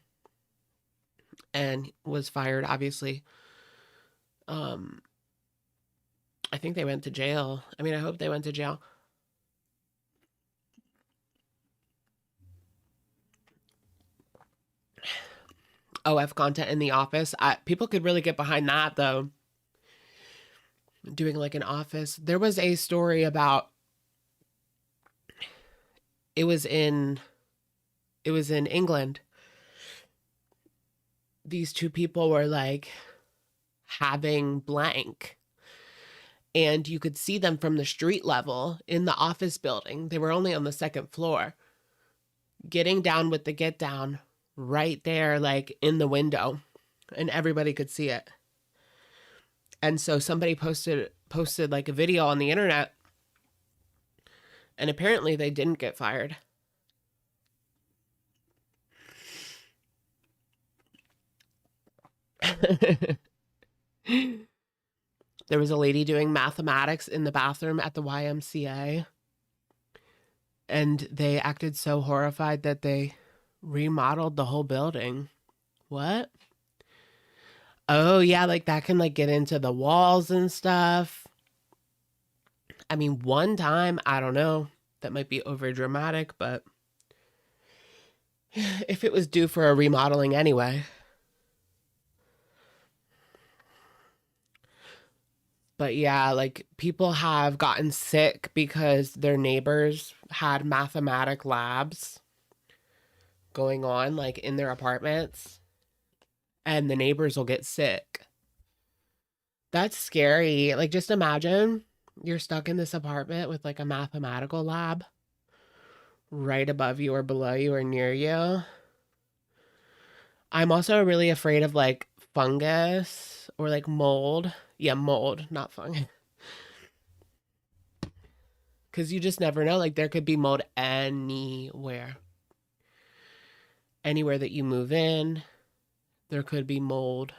and was fired, obviously. I think they went to jail. I mean, I hope they went to jail. OF content in the office. People could really get behind that, though. Doing like an office. There was a story about, it was in England. These two people were like having blank. And you could see them from the street level in the office building. They were only on the second floor. Getting down with the get down right there, like in the window. And everybody could see it. And so somebody posted like a video on the internet. And apparently they didn't get fired. There was a lady doing mathematics in the bathroom at the YMCA. And they acted so horrified that they remodeled the whole building. What? Oh, yeah, like that can like get into the walls and stuff. I mean, one time, I don't know. That might be over dramatic, but if it was due for a remodeling anyway. But yeah, like people have gotten sick because their neighbors had mathematic labs going on like in their apartments, and the neighbors will get sick. That's scary. Like just imagine you're stuck in this apartment with like a mathematical lab right above you or below you or near you. I'm also really afraid of like fungus or like mold. Yeah, mold, not fungus. Because you just never know. Like there could be mold anywhere. Anywhere that you move in, there could be mold.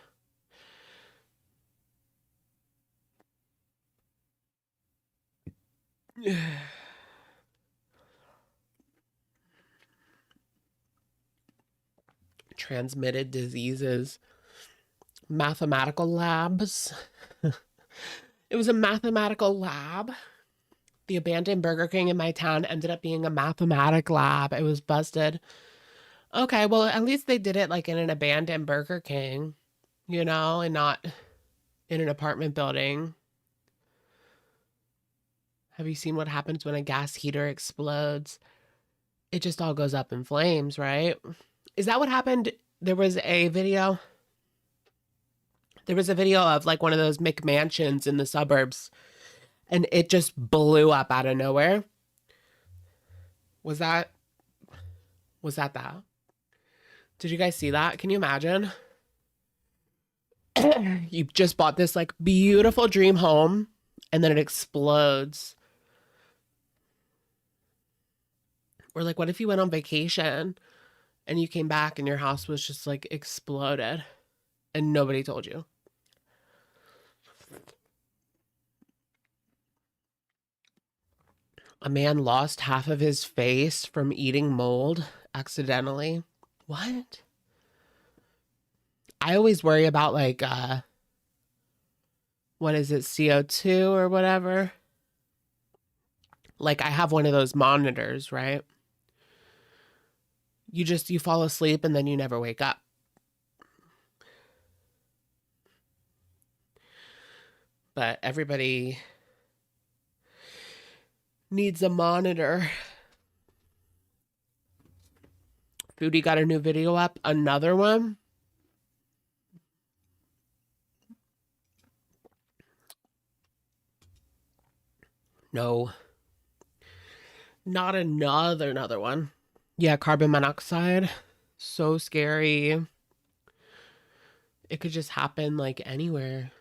Transmitted diseases. Mathematical labs. It was a mathematical lab. The abandoned Burger King in my town ended up being a mathematic lab. It was busted. Okay, well, at least they did it like in an abandoned Burger King, you know, and not in an apartment building. Have you seen what happens when a gas heater explodes? It just all goes up in flames, right? Is that what happened? There was a video of like one of those McMansions in the suburbs, and it just blew up out of nowhere. Was that that? Did you guys see that? Can you imagine? You just bought this like beautiful dream home and then it explodes. Or like, what if you went on vacation and you came back and your house was just like exploded and nobody told you? A man lost half of his face from eating mold accidentally. What? I always worry about like, what is it, CO2 or whatever? Like I have one of those monitors, right? You fall asleep and then you never wake up. But everybody needs a monitor. Foodie got a new video up. Another one. No. Not another one. Yeah, carbon monoxide. So scary. It could just happen like anywhere.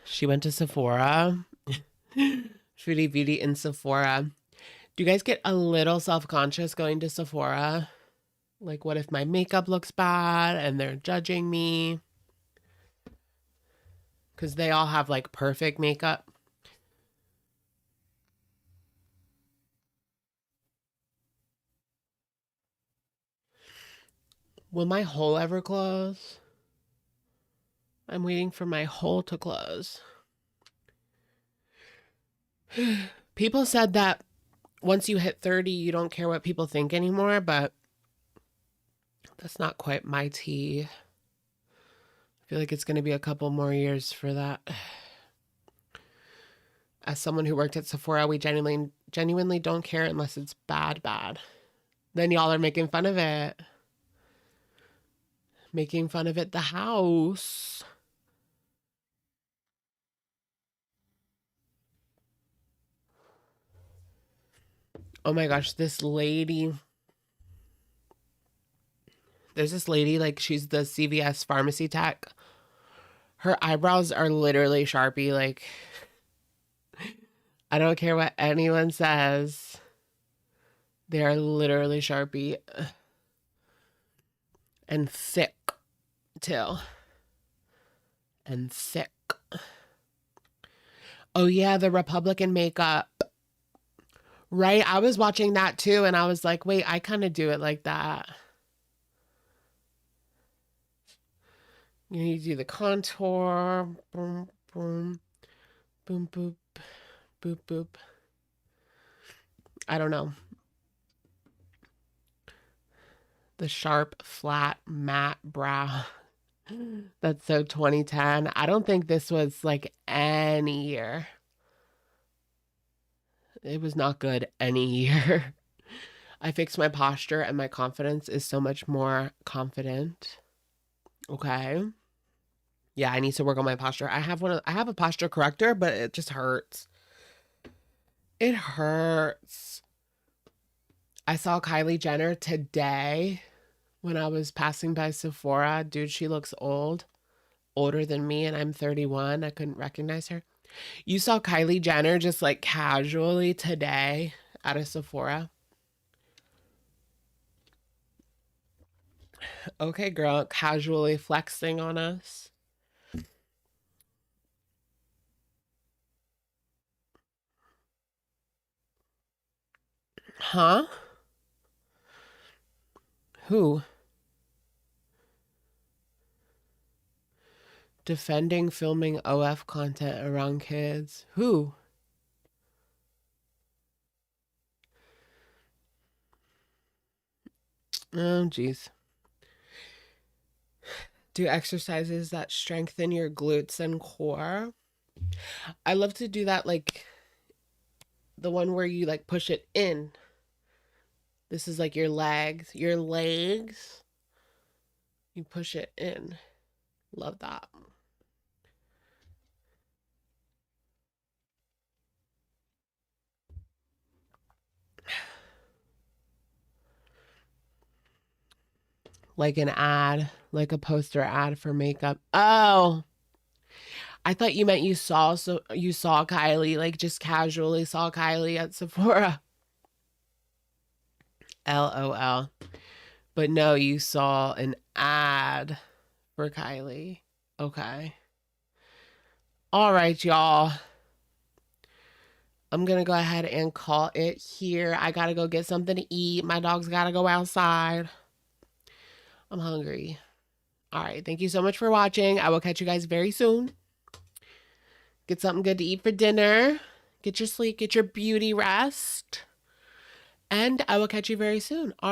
She went to Sephora. Foodie Beauty in Sephora. Do you guys get a little self-conscious going to Sephora? Like, what if my makeup looks bad and they're judging me? Because they all have like perfect makeup. Will my hole ever close? I'm waiting for my hole to close. People said that once you hit 30, you don't care what people think anymore, but that's not quite my tea. I feel like it's going to be a couple more years for that. As someone who worked at Sephora, we genuinely don't care unless it's bad. Then y'all are making fun of it. Making fun of it, the house. Oh my gosh, this lady. There's this lady, like, she's the CVS pharmacy tech. Her eyebrows are literally Sharpie. Like, I don't care what anyone says. They are literally Sharpie. And thick, too. And thick. Oh, yeah, the Republican makeup. Right? I was watching that, too, and I was like, wait, I kind of do it like that. You need to do the contour. Boom, boom, boom, boop, boop, boop. I don't know. The sharp, flat, matte brow. That's so 2010. I don't think this was like any year. It was not good any year. I fixed my posture and my confidence is so much more confident. Okay. Yeah, I need to work on my posture. I have a posture corrector, but it just hurts. It hurts. I saw Kylie Jenner today when I was passing by Sephora. Dude, she looks old. Older than me, and I'm 31. I couldn't recognize her. You saw Kylie Jenner just like casually today at a Sephora. Okay, girl, casually flexing on us. Huh? Who? Defending filming OF content around kids. Who? Oh, geez. Do exercises that strengthen your glutes and core. I love to do that, like the one where you like push it in. This is like your legs. Your legs. You push it in. Love that. Like an ad, like a poster ad for makeup. Oh, I thought you meant you saw Kylie, like just casually saw Kylie at Sephora. LOL. But no, you saw an ad for Kylie. Okay. All right, y'all. I'm going to go ahead and call it here. I got to go get something to eat. My dog's got to go outside. I'm hungry. All right. Thank you so much for watching. I will catch you guys very soon. Get something good to eat for dinner. Get your sleep. Get your beauty rest. And I will catch you very soon. All